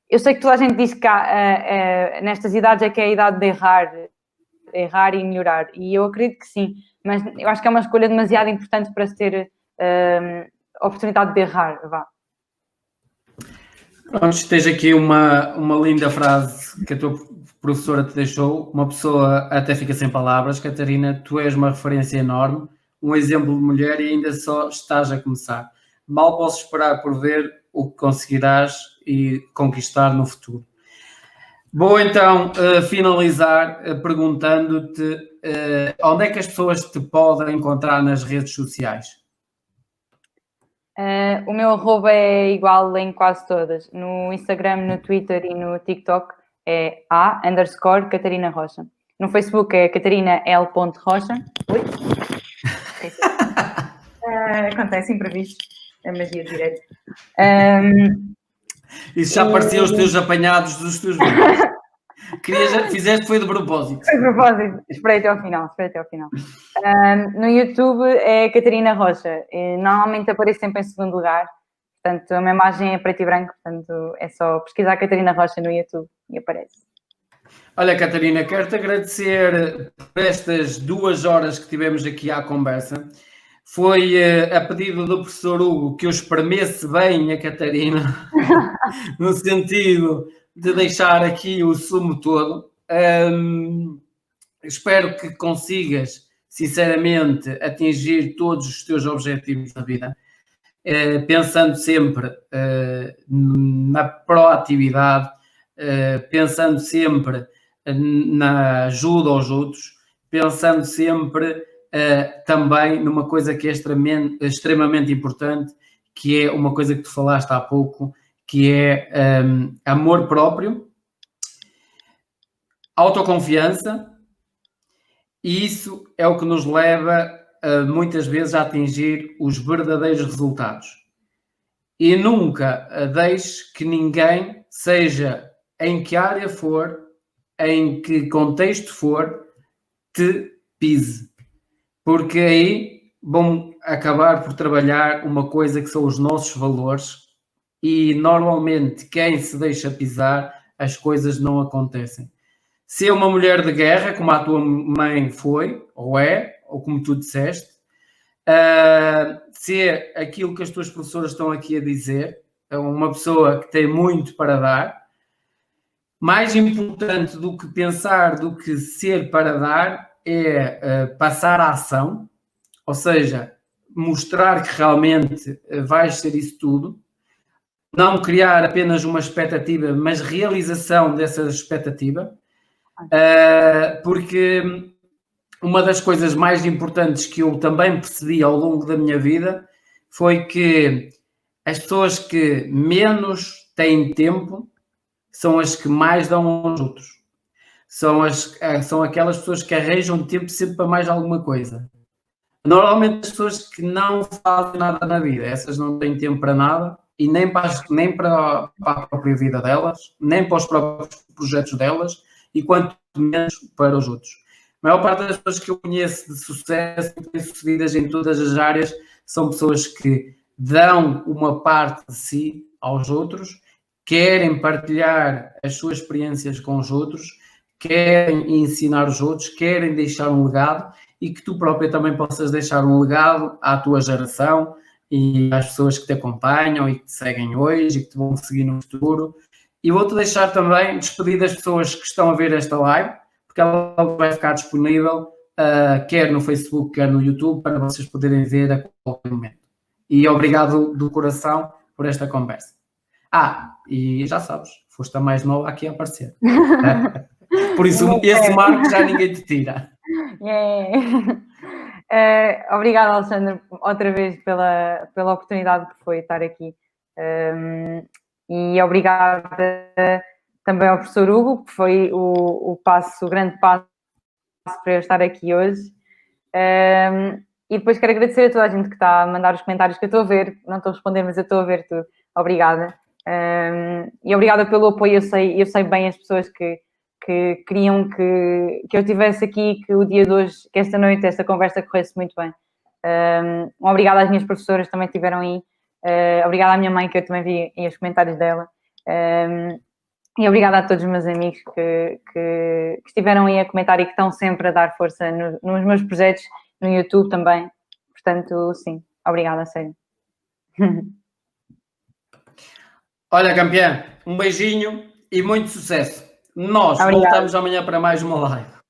eu sei que toda a gente diz que nestas idades é que é a idade de errar e melhorar, e eu acredito que sim, mas eu acho que é uma escolha demasiado importante para se ter a oportunidade de errar, vá. Pronto, tens aqui uma linda frase que a tua professora te deixou. Uma pessoa até fica sem palavras. Catarina, tu és uma referência enorme, um exemplo de mulher e ainda só estás a começar. Mal posso esperar por ver o que conseguirás e conquistar no futuro. Vou então finalizar perguntando-te onde é que as pessoas te podem encontrar nas redes sociais? O meu arroba é igual em quase todas. No Instagram, no Twitter e no TikTok é _Catarina Rocha. No Facebook é Catarina L. Rocha. Ui. Acontece imprevisto. É magia de direito. Isso já parecia os teus apanhados dos teus vídeos. Fizeste foi de propósito. Foi de propósito. Esperei até ao final. No YouTube é Catarina Rocha. Normalmente apareço sempre em segundo lugar. Portanto, a minha imagem é preto e branco. Portanto, é só pesquisar Catarina Rocha no YouTube e aparece. Olha, Catarina, quero-te agradecer por estas 2 horas que tivemos aqui à conversa. Foi a pedido do professor Hugo que eu espremesse bem a Catarina, no sentido de deixar aqui o sumo todo. Espero que consigas, sinceramente, atingir todos os teus objetivos na vida, pensando sempre na proatividade, pensando sempre na ajuda aos outros, pensando sempre também numa coisa que é extremamente importante, que é uma coisa que tu falaste há pouco, que é amor próprio, autoconfiança, e isso é o que nos leva muitas vezes a atingir os verdadeiros resultados. E nunca deixes que ninguém, seja em que área for, em que contexto for, te pise. Porque aí vão acabar por trabalhar uma coisa que são os nossos valores, e normalmente quem se deixa pisar, as coisas não acontecem. Se é uma mulher de guerra, como a tua mãe foi, ou é, ou como tu disseste, se é aquilo que as tuas professoras estão aqui a dizer, é uma pessoa que tem muito para dar, mais importante do que pensar, do que ser para dar, é passar a ação, ou seja, mostrar que realmente vais ser isso tudo, não criar apenas uma expectativa, mas realização dessa expectativa, porque uma das coisas mais importantes que eu também percebi ao longo da minha vida foi que as pessoas que menos têm tempo são as que mais dão aos outros. São aquelas pessoas que arranjam tempo sempre para mais alguma coisa. Normalmente as pessoas que não fazem nada na vida, essas não têm tempo para nada, e nem para a própria vida delas, nem para os próprios projetos delas, e quanto menos para os outros. A maior parte das pessoas que eu conheço de sucesso, bem-sucedidas em todas as áreas, são pessoas que dão uma parte de si aos outros, querem partilhar as suas experiências com os outros, querem ensinar os outros, querem deixar um legado, e que tu própria também possas deixar um legado à tua geração e às pessoas que te acompanham e que te seguem hoje e que te vão seguir no futuro. E vou-te deixar também despedir das pessoas que estão a ver esta live, porque ela vai ficar disponível quer no Facebook, quer no YouTube, para vocês poderem ver a qualquer momento. E obrigado do coração por esta conversa. E já sabes, foste a mais nova aqui a aparecer. Por isso, esse marco já ninguém te tira. Yeah. Obrigada, Alexandre, outra vez pela oportunidade que foi estar aqui. E obrigada também ao professor Hugo, que foi o grande passo para eu estar aqui hoje. E depois quero agradecer a toda a gente que está a mandar os comentários que eu estou a ver. Não estou a responder, mas eu estou a ver tudo. Obrigada. E obrigada pelo apoio. Eu sei bem as pessoas que queriam que eu estivesse aqui, que o dia de hoje, que esta noite, esta conversa corresse muito bem. Obrigada às minhas professoras que também estiveram aí. Obrigada à minha mãe, que eu também vi os comentários dela. E obrigada a todos os meus amigos que estiveram aí a comentar e que estão sempre a dar força nos meus projetos, no YouTube também. Portanto, sim, obrigada, a sério. Olha, campeã, um beijinho e muito sucesso. Nós voltamos amanhã para mais uma live.